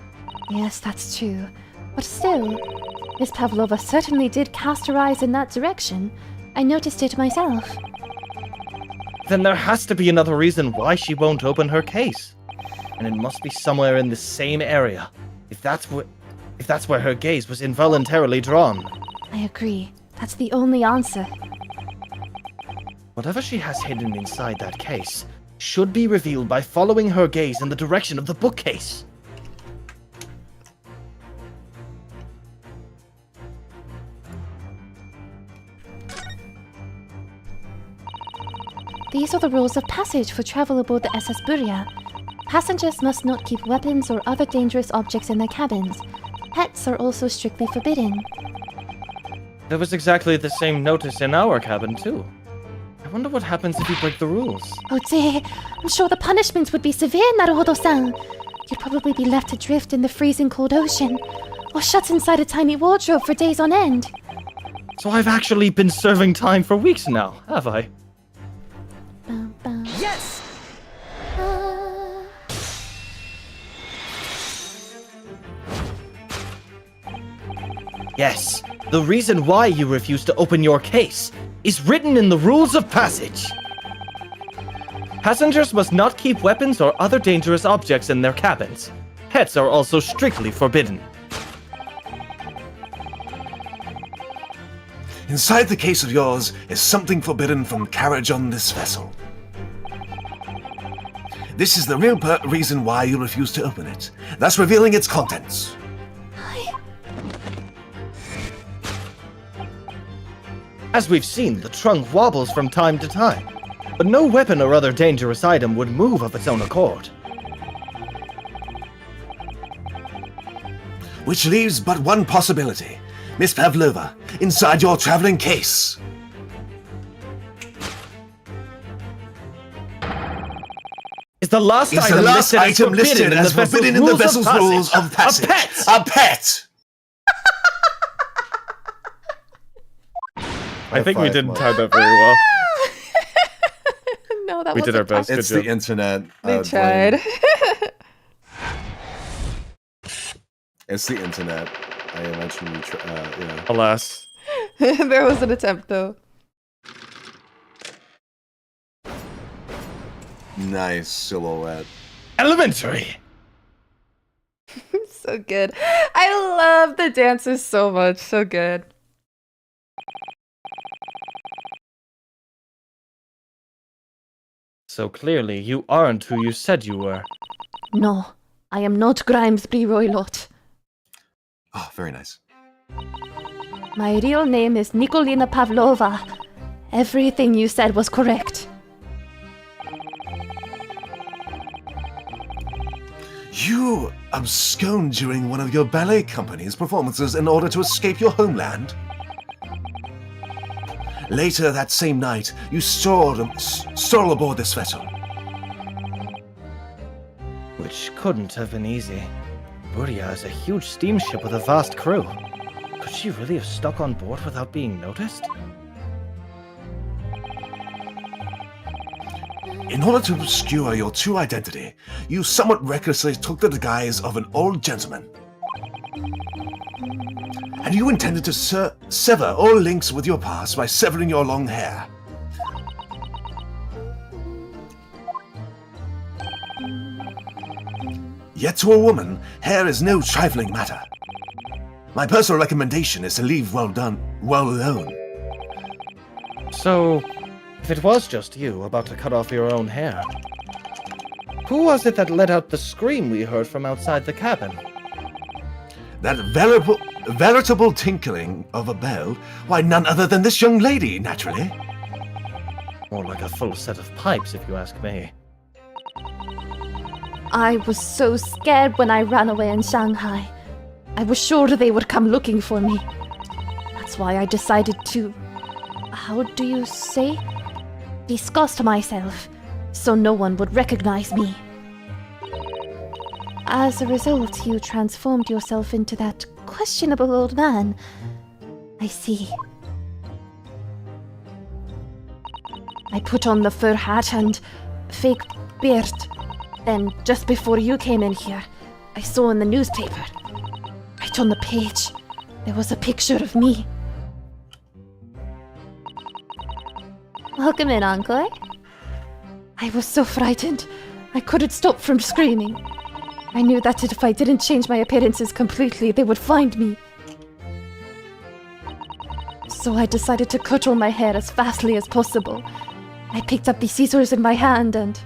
Yes, that's true. But still, Miss Pavlova certainly did cast her eyes in that direction. I noticed it myself. Then there has to be another reason why she won't open her case. And it must be somewhere in the same area, if that's where her gaze was involuntarily drawn. I agree. That's the only answer. Whatever she has hidden inside that case should be revealed by following her gaze in the direction of the bookcase. These are the rules of passage for travel aboard the SS Burya. Passengers must not keep weapons or other dangerous objects in their cabins. Pets are also strictly forbidden. There was exactly the same notice in our cabin, too. I wonder what happens if you break the rules. Oh dear, I'm sure the punishment would be severe, Naruhodo-san. You'd probably be left adrift in the freezing cold ocean, or shut inside a tiny wardrobe for days on end. So I've actually been serving time for weeks now, have I? Yes! Yes, the reason why you refuse to open your case is written in the rules of passage. Passengers must not keep weapons or other dangerous objects in their cabins. Pets are also strictly forbidden. Inside the case of yours is something forbidden from carriage on this vessel. This is the real reason why you refuse to open it, thus revealing its contents. As we've seen, the trunk wobbles from time to time, but no weapon or other dangerous item would move of its own accord. Which leaves but one possibility. Miss Pavlova, inside your traveling case. Is the last Is item the last listed item listed as forbidden in the vessel's rules of passage? A pet! A pet! I think we didn't time that very well. No, that We did our wasn't best. It's Good the job. internet. They tried. It's the internet. I imagine you yeah. Alas. There was an attempt, though. Nice silhouette. Elementary! So good. I love the dances so much. So good. So clearly, you aren't who you said you were. No, I am not Grimesby Roylott. Oh, very nice. My real name is Nikolina Pavlova. Everything you said was correct. You abscond during one of your ballet company's performances in order to escape your homeland. Later that same night, you stole aboard this vessel. Which couldn't have been easy. Burya is a huge steamship with a vast crew. Could she really have stuck on board without being noticed? In order to obscure your true identity, you somewhat recklessly took the guise of an old gentleman. And you intended to sever all links with your past by severing your long hair. Yet to a woman, hair is no trifling matter. My personal recommendation is to leave well alone. So, if it was just you about to cut off your own hair, who was it that let out the scream we heard from outside the cabin? That veritable tinkling of a bell, why none other than this young lady, naturally. More like a full set of pipes, if you ask me. I was so scared when I ran away in Shanghai. I was sure they would come looking for me. That's why I decided to... how do you say? Disgust myself, so no one would recognize me. as a result, you transformed yourself into that questionable old man. I see. I put on the fur hat and fake beard. Then, just before you came in here, I saw in the newspaper. Right on the page, there was a picture of me. Welcome in, Encore. I was so frightened. I couldn't stop from screaming. I knew that if I didn't change my appearances completely, they would find me. So I decided to cut all my hair as fastly as possible. I picked up the scissors in my hand and...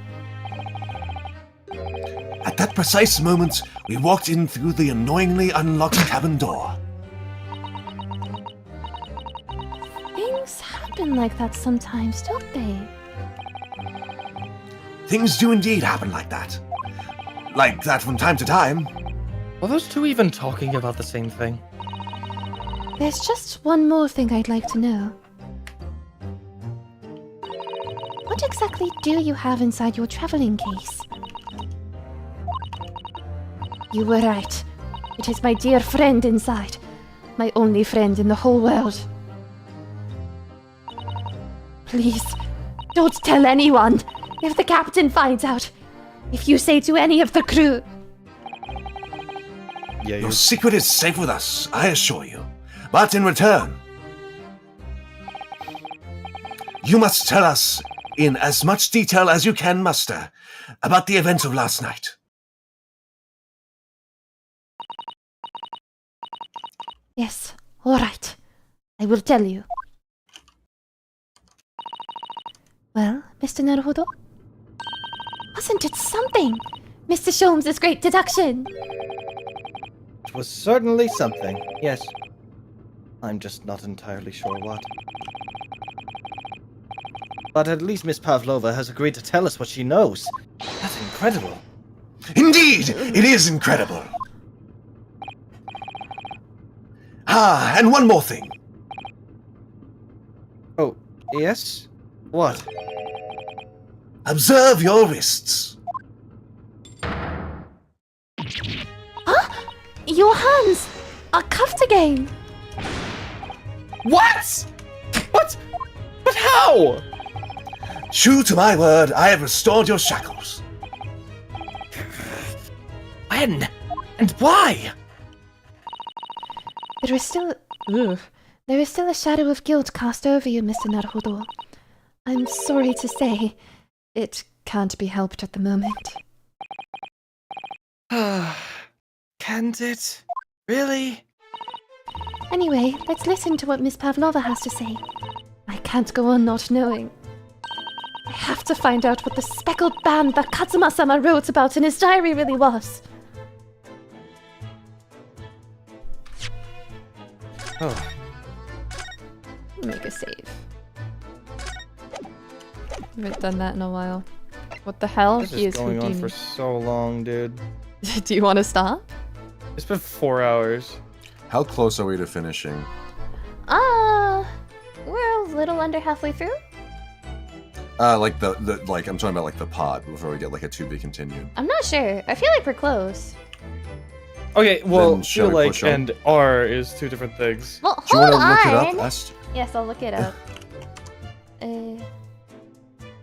At that precise moment, we walked in through the annoyingly unlocked cabin door. Things happen like that sometimes, don't they? Things do indeed happen like that. Like that from time to time. Were those two even talking about the same thing? There's just one more thing I'd like to know. What exactly do you have inside your traveling case? You were right. It is my dear friend inside. My only friend in the whole world. Please, don't tell anyone. If the captain finds out, if you say to any of the crew... Yeah, your secret is safe with us, I assure you. But in return, you must tell us, in as much detail as you can muster, about the events of last night. Yes, all right. I will tell you. Well, Mr. Naruhodo? Wasn't it something? Mr. Sholmes' great deduction! It was certainly something, yes. I'm just not entirely sure what. But at least Miss Pavlova has agreed to tell us what she knows. That's incredible. Indeed, it is incredible. Ah, and one more thing. Oh, yes? What? Observe your wrists. Huh? Your hands are cuffed again. What? What? But how? True to my word, I have restored your shackles. When? And why? There is still a shadow of guilt cast over you, Mr. Naruhodo. I'm sorry to say, it can't be helped at the moment. Can't it? Really? Anyway, let's listen to what Miss Pavlova has to say. I can't go on not knowing. I have to find out what the speckled band that Katsuma-sama wrote about in his diary really was. Oh. Make a save. Haven't done that in a while. What the hell? This He is going on Houdini. for so long, dude. Do you want to stop? It's been 4 hours. How close are we to finishing? We're a little under halfway through. Like the like I'm talking about like the pod before we get like a to be continued. I'm not sure. I feel like we're close. Okay, well, Then shall feel we like push on? and R is two different things. Well, Do you hold want to look on. it up, Est? Yes, I'll look it up.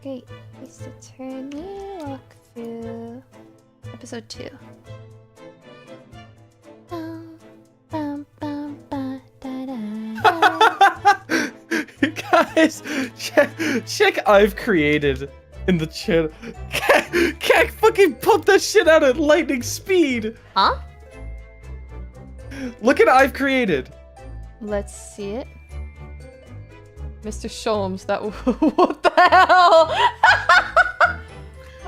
Great Ace Attorney walkthrough, episode 2. Guys, check I've created in the channel. Can't fucking pump that shit out at lightning speed. Huh? Look at I've created. Let's see it. Mr. Sholmes, that what the hell?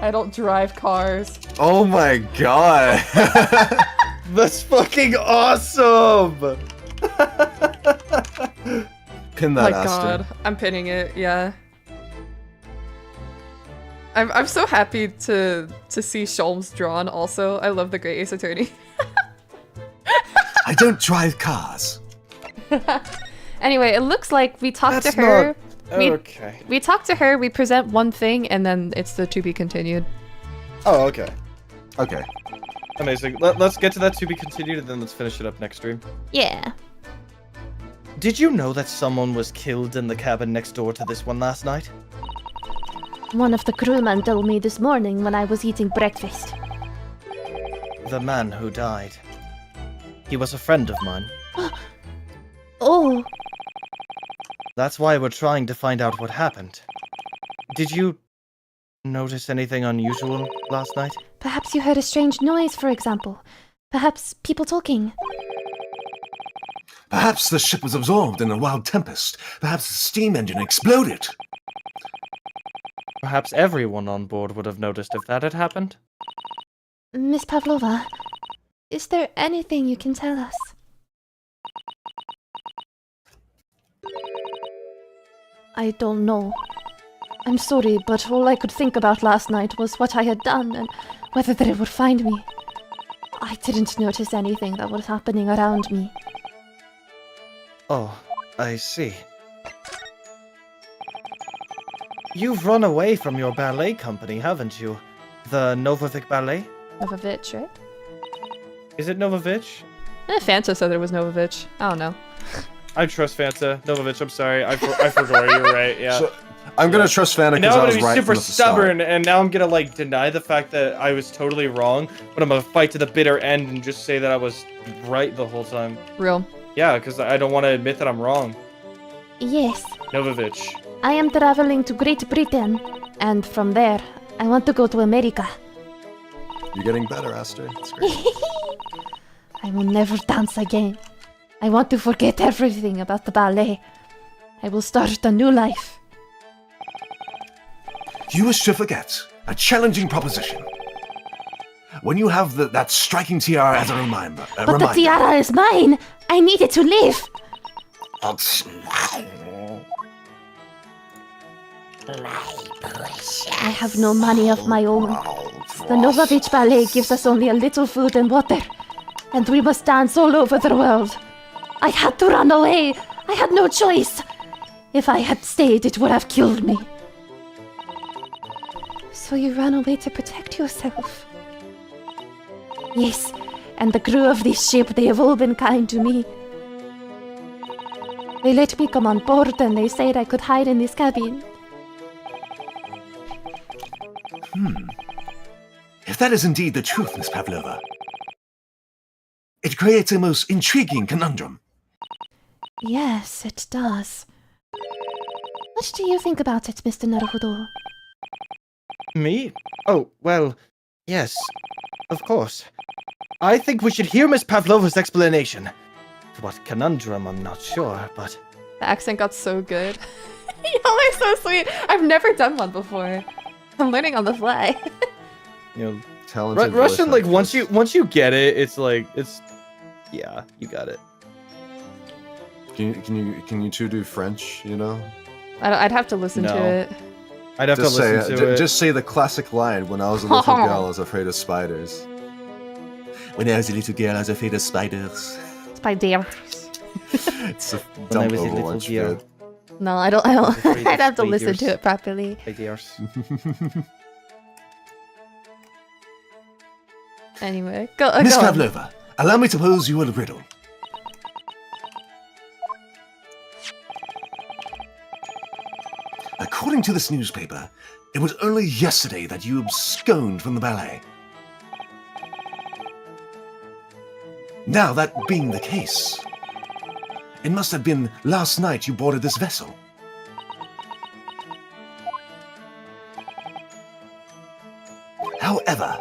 I don't drive cars. Oh my god. That's fucking awesome. Pin My that, Aster. god, I'm pinning it. Yeah. I'm so happy to see Sholmes drawn. Also, I love the Great Ace Attorney. I don't drive cars. Anyway, it looks like we talked That's to her. not- okay. We talk to her. We present one thing, and then it's the to be continued. Oh, okay. Okay. Amazing. Let's get to that to be continued, and then let's finish it up next stream. Yeah. Did you know that someone was killed in the cabin next door to this one last night? One of the crewmen told me this morning when I was eating breakfast. The man who died. He was a friend of mine. Oh, That's why we're trying to find out what happened. Did you notice anything unusual last night? perhaps you heard a strange noise, for example. Perhaps people talking. Perhaps the ship was absorbed in a wild tempest. Perhaps the steam engine exploded. Perhaps everyone on board would have noticed if that had happened. Miss Pavlova, is there anything you can tell us? I don't know. I'm sorry, but all I could think about last night was what I had done and whether they would find me. I didn't notice anything that was happening around me. Oh, I see. You've run away from your ballet company, haven't you? The Novovich Ballet? Novovich, right? Is it Novovich? Fanta said there was Novovich. I don't know. I trust Fanta. Novovich, I'm sorry. I forgot. You're right, yeah. So, I'm gonna trust Fanta And because now I I'm was gonna be right super from the start. stubborn, and now I'm gonna like deny the fact that I was totally wrong, but I'm gonna fight to the bitter end and just say that I was right the whole time. Real. Yeah, because I don't want to admit that I'm wrong. Yes, Novovich. I am traveling to Great Britain, and from there, I want to go to America. You're getting better, Aster. It's great. I will never dance again. I want to forget everything about the ballet. I will start a new life. You wish to forget a challenging proposition. When you have that striking tiara as a reminder. But the tiara is mine! I need it to live! I have no money of my own. The Novovich Ballet gives us only a little food and water, and we must dance all over the world. I had to run away. I had no choice. If I had stayed, it would have killed me. So you ran away to protect yourself? Yes, and the crew of this ship, they have all been kind to me. They let me come on board and they said I could hide in this cabin. If that is indeed the truth, Miss Pavlova, it creates a most intriguing conundrum. Yes, it does. What do you think about it, Mr. Naruhodo? Me? Oh, well, yes, of course. I think we should hear Miss Pavlova's explanation. What conundrum, I'm not sure, but... The accent got so good. Y'all are so sweet. I've never done one before. I'm learning on the fly. You know, Talented Russian, voice like actress. once you get it, it's like yeah, you got it. Can you two do French? You know. I'd have to listen to No. it. I'd have Just to say listen to it. Just say the classic line. When I was a little girl, I was afraid of spiders. When I was a little girl, I was afraid of spiders. Spider. It's a When I dumb was a little Overwatch girl. bit. No, I don't. Afraid I'd of have to listen to spiders. it properly. Ideas. Anyway, Miss go on. Pavlova, allow me to pose you a riddle. According to this newspaper, it was only yesterday that you absconded from the ballet. Now, that being the case, it must have been last night you boarded this vessel. However,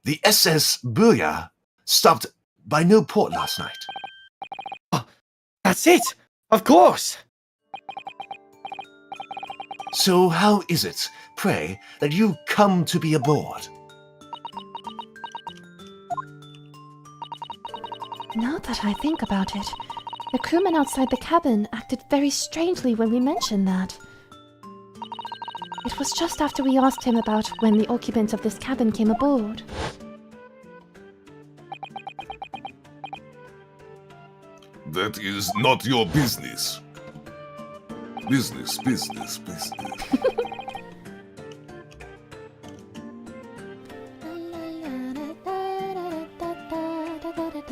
the SS Burya stopped by no port last night. That's it! Of course! So how is it, pray, that you come to be aboard? Now that I think about it, the crewman outside the cabin acted very strangely when we mentioned that. It was just after we asked him about when the occupants of this cabin came aboard. That is not your business. Business, business, business.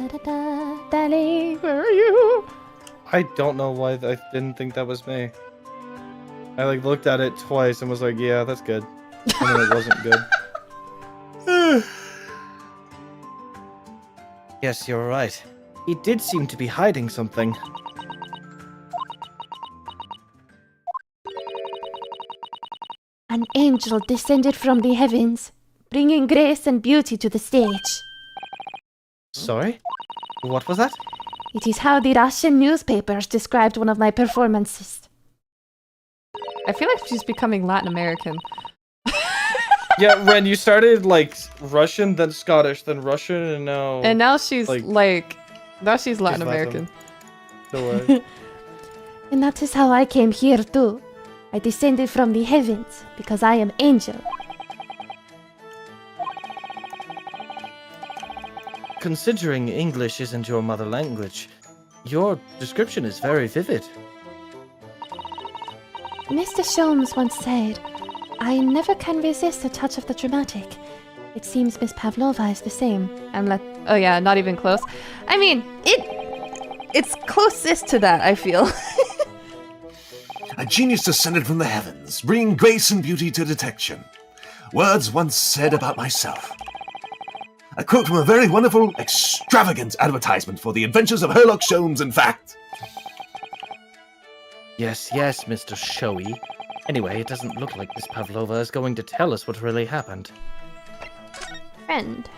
Da-da-da, darling, where are you? I don't know why I didn't think that was me. I like looked at it twice and was like, yeah, that's good. And then it wasn't good. Yes, you're right. He did seem to be hiding something. An angel descended from the heavens, bringing grace and beauty to the stage. Sorry? What was that? It is how the Russian newspapers described one of my performances. I feel like she's becoming Latin American. Yeah, Ren, you started like Russian, then Scottish, then Russian, and now... And now she's like now she's Latin American. No way. And that is how I came here too. I descended from the heavens because I am angel. Considering English isn't your mother language, your description is very vivid. Mr. Sholmes once said, I never can resist a touch of the dramatic. It seems Miss Pavlova is the same. Oh yeah, not even close. I mean, it's closest to that, I feel. A genius descended from the heavens, bringing grace and beauty to detection. Words once said about myself. A quote from a very wonderful, extravagant advertisement for the adventures of Sherlock Holmes, in fact. Yes, Mr. Showy. Anyway, it doesn't look like Miss Pavlova is going to tell us what really happened. Friend.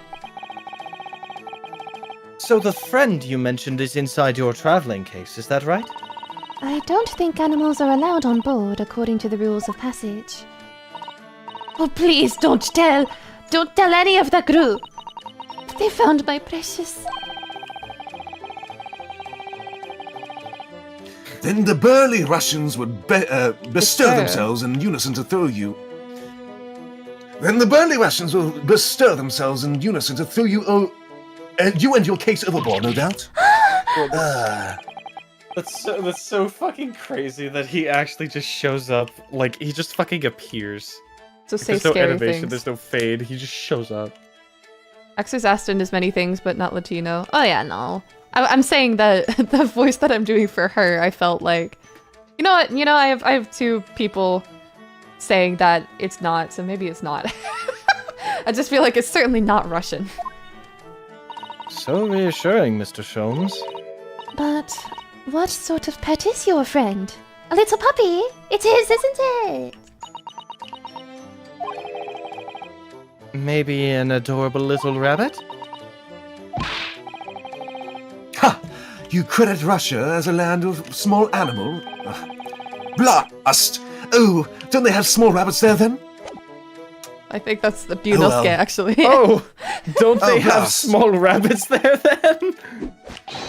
So the friend you mentioned is inside your traveling case, is that right? I don't think animals are allowed on board according to the rules of passage. Oh, please don't tell any of the crew. They found my precious. Then the burly Russians would bestir themselves in unison to throw you. Then the burly Russians will bestir themselves in unison to throw you, you and your case overboard, no doubt. That's so fucking crazy that he actually just shows up, like, he just fucking appears. To say there's no scary animation, things. there's no fade, he just shows up. X's asked in as many things, but not Latino. Oh yeah, no. I'm saying that the voice that I'm doing for her, I felt like, you know what? I have two people saying that it's not, so maybe it's not. I just feel like it's certainly not Russian. So reassuring, Mr. Sholmes. But what sort of pet is your friend? A little puppy? It is, isn't it? Maybe an adorable little rabbit? Ha! You credit Russia as a land of small animal? Blast! Oh, don't they have small rabbits there then? I think that's the Ryunosuke, actually. Oh, don't they have blast. small rabbits there then?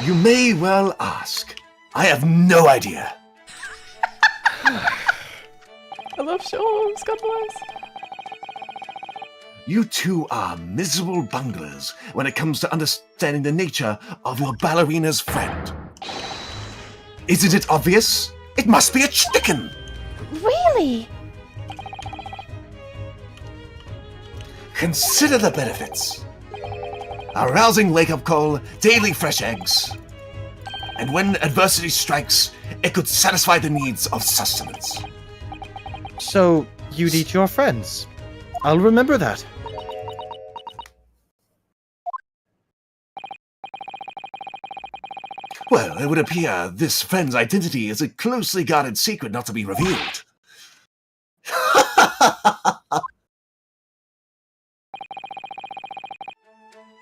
You may well ask. I have no idea. I love Sholmes, God bless. You two are miserable bunglers when it comes to understanding the nature of your ballerina's friend. Isn't it obvious? It must be a chicken! Really? Consider the benefits. A rousing wake-up call, daily fresh eggs. And when adversity strikes, it could satisfy the needs of sustenance. So, you'd eat your friends. I'll remember that. Well, it would appear this friend's identity is a closely guarded secret not to be revealed.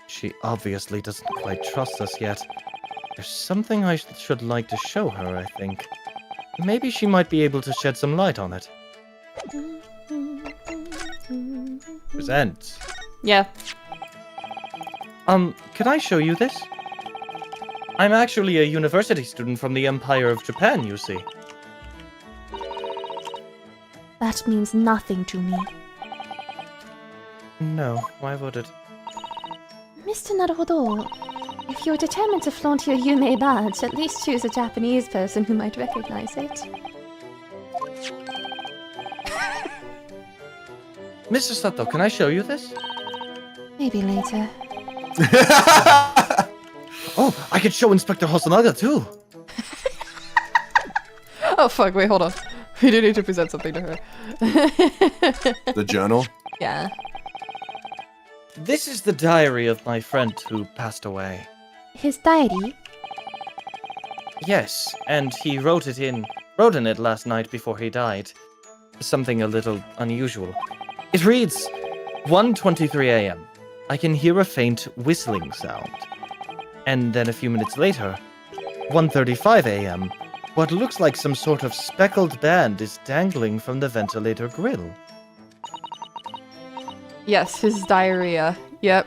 She obviously doesn't quite trust us yet. There's something I should like to show her, I think. Maybe she might be able to shed some light on it. Present. Yeah. Can I show you this? I'm actually a university student from the Empire of Japan, you see. That means nothing to me. No, why would it? Mr. Naruhodo, if you're determined to flaunt your Yumei badge, at least choose a Japanese person who might recognize it. Mr. Sato, can I show you this? Maybe later. Oh, I could show Inspector Hosonaga too. Oh fuck, wait, hold on. We do need to present something to her. The journal? Yeah. This is the diary of my friend who passed away. His diary? Yes, and he wrote in it last night before he died. Something a little unusual. It reads, 1:23 a.m. I can hear a faint whistling sound. And then a few minutes later, 1:35 a.m. What looks like some sort of speckled band is dangling from the ventilator grill. Yes, his diarrhea. Yep.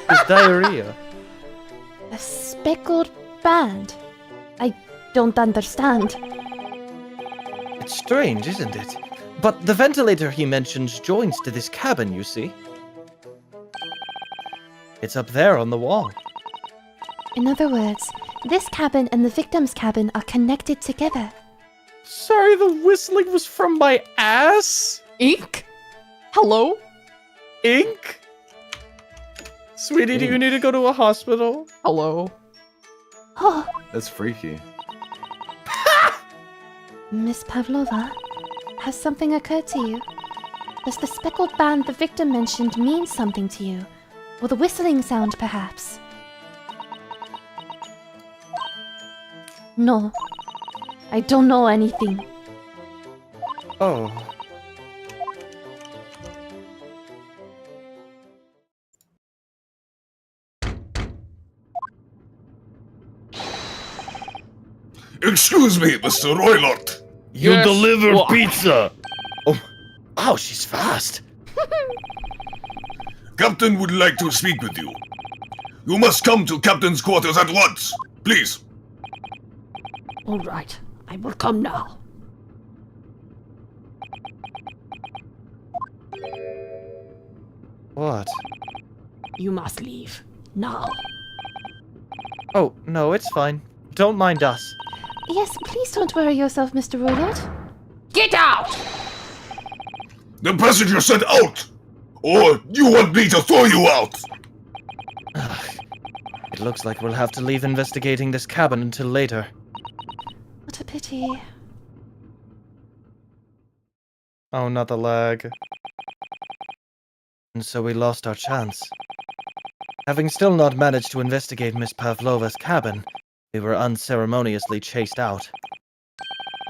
His diarrhea. A speckled band? I don't understand. It's strange, isn't it? But the ventilator he mentions joins to this cabin, you see. It's up there on the wall. In other words, this cabin and the victim's cabin are connected together. Sorry, the whistling was from my ass? Ink? Hello? Ink? Sweetie, do you need to go to a hospital? Hello? Oh, That's freaky. Miss Pavlova, has something occurred to you? Does the speckled band the victim mentioned mean something to you? Or the whistling sound, perhaps? No. I don't know anything. Oh. Excuse me, Mr. Roylott. You Yes. deliver Wha- pizza! Oh, she's fast. Captain would like to speak with you. You must come to Captain's quarters at once, please. All right, I will come now. What? You must leave now. Oh, no, it's fine. Don't mind us. Yes, please don't worry yourself, Mr. Roylott. Get out! The passenger said out! Or you want me to throw you out? It looks like we'll have to leave investigating this cabin until later. What a pity. Oh, not the lag. And so we lost our chance. Having still not managed to investigate Miss Pavlova's cabin, we were unceremoniously chased out.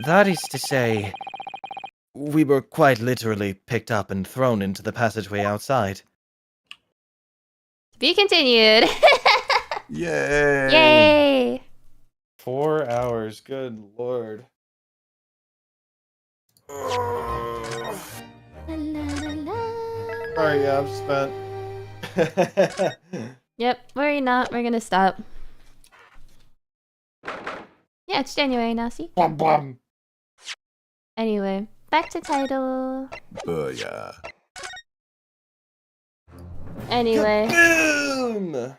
That is to say, we were quite literally picked up and thrown into the passageway outside. Be continued. Yay! Yay! 4 hours, good lord. Sorry, yeah, I'm spent. Yep, worry not. We're gonna stop. Yeah, it's January now, see? Bum, bum. Anyway, back to title. Yeah. Anyway. Boom!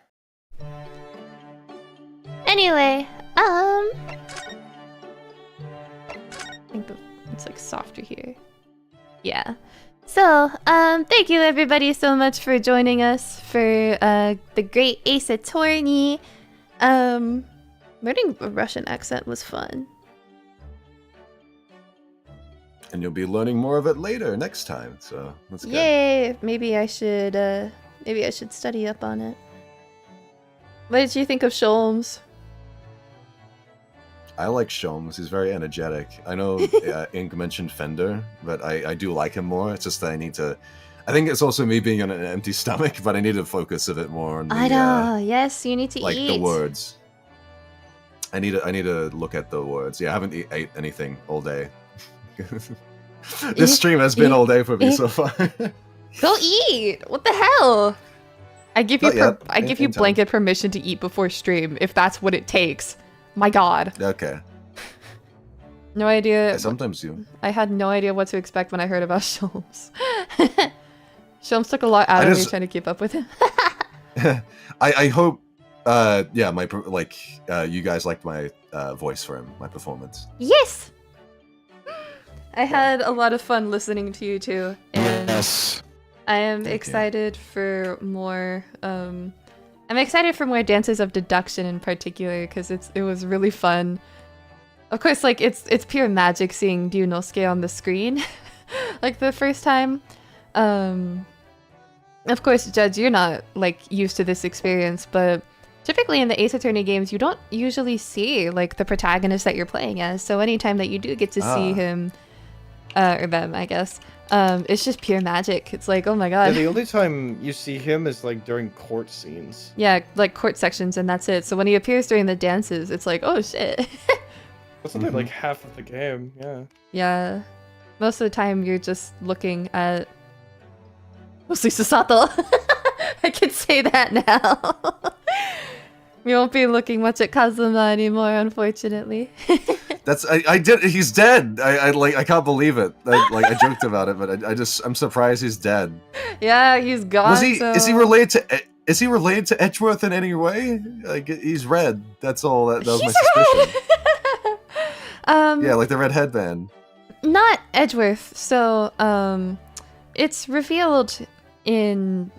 Anyway, I think it's like softer here. Yeah. So, thank you everybody so much for joining us for the Great Ace Attorney. Learning a Russian accent was fun. And you'll be learning more of it later, next time, so that's good. Yay! Maybe I should study up on it. What did you think of Sholmes? I like Sholmes. He's very energetic. I know Ink mentioned Fender, but I do like him more. It's just that I need to... I think it's also me being on an empty stomach, but I need to focus a bit more on the... I know. Yes, you need to like eat. the words. I need to look at the words. Yeah, I haven't ate anything all day. This stream has been all day for me so far. Go eat! What the hell? I give you I give you Anytime. blanket permission to eat before stream if that's what it takes. My god. Okay. No idea. I sometimes do. I had no idea what to expect when I heard about Sholmes. Sholmes took a lot out of me trying to keep up with him. I hope yeah, you guys liked my voice for him, my performance. Yes! I had a lot of fun listening to you too. And Yes. I am excited for more I'm excited for more dances of deduction in particular because it was really fun. Of course, like it's pure magic seeing Ryunosuke on the screen, like the first time. Of course, Judge, you're not like used to this experience, but typically in the Ace Attorney games, you don't usually see like the protagonist that you're playing as. So anytime that you do get to see him, or them, I guess, it's just pure magic. It's like, oh my god. Yeah, the only time you see him is like during court scenes. Yeah, like court sections, and that's it. So when he appears during the dances, it's like, oh shit. That's only like half of the game, yeah. Yeah. Most of the time, you're just looking at mostly Susato. I can say that now. We won't be looking much at Kazuma anymore, unfortunately. I did. He's dead. I can't believe it. I joked about it, but I'm surprised he's dead. Yeah, he's gone. Was he? So... Is he related to? Is he related to Edgeworth in any way? Like he's red. That's all. That was my suspicion. Yeah, like the red headband. Not Edgeworth. So, it's revealed in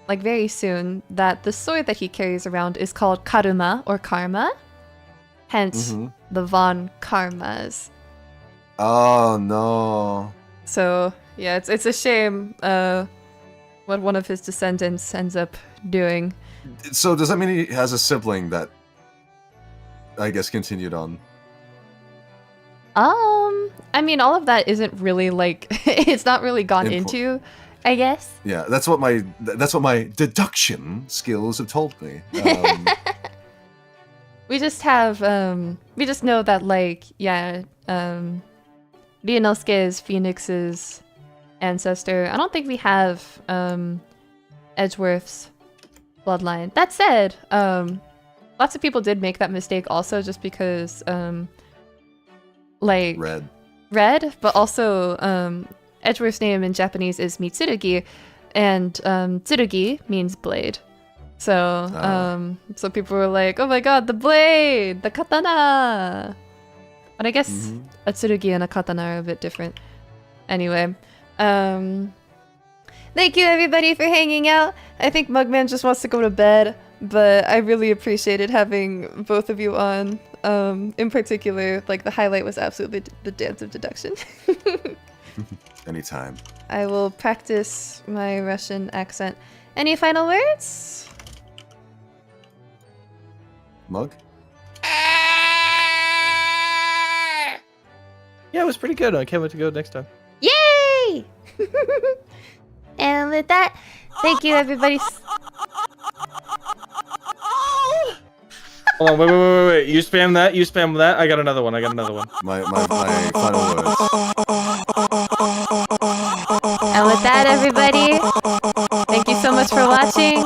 like very soon that the sword that he carries around is called Karuma or Karma. Hence the Von Karmas. Oh no. So yeah, it's a shame what one of his descendants ends up doing. So does that mean he has a sibling that I guess continued on? I mean, all of that isn't really like it's not really gone into, I guess. Yeah, that's what my deduction skills have told me. We just have we just know that like Ryunosuke is Phoenix's ancestor. I don't think we have Edgeworth's bloodline. That said, lots of people did make that mistake also just because like red, but also Edgeworth's name in Japanese is Mitsurugi, and tsurugi means blade. So so people were like, oh my god, the blade, the katana. But I guess a tsurugi and a katana are a bit different. Anyway, thank you everybody for hanging out. I think Mugman just wants to go to bed, but I really appreciated having both of you on. In particular, like the highlight was absolutely the dance of deduction. Anytime. I will practice my Russian accent. Any final words? Mug? Yeah, it was pretty good. I can't wait to go next time. Yay! And with that, thank you everybody. Hold on, wait. You spam that, I got another one. My final words. And with that, everybody, thank you so much for watching.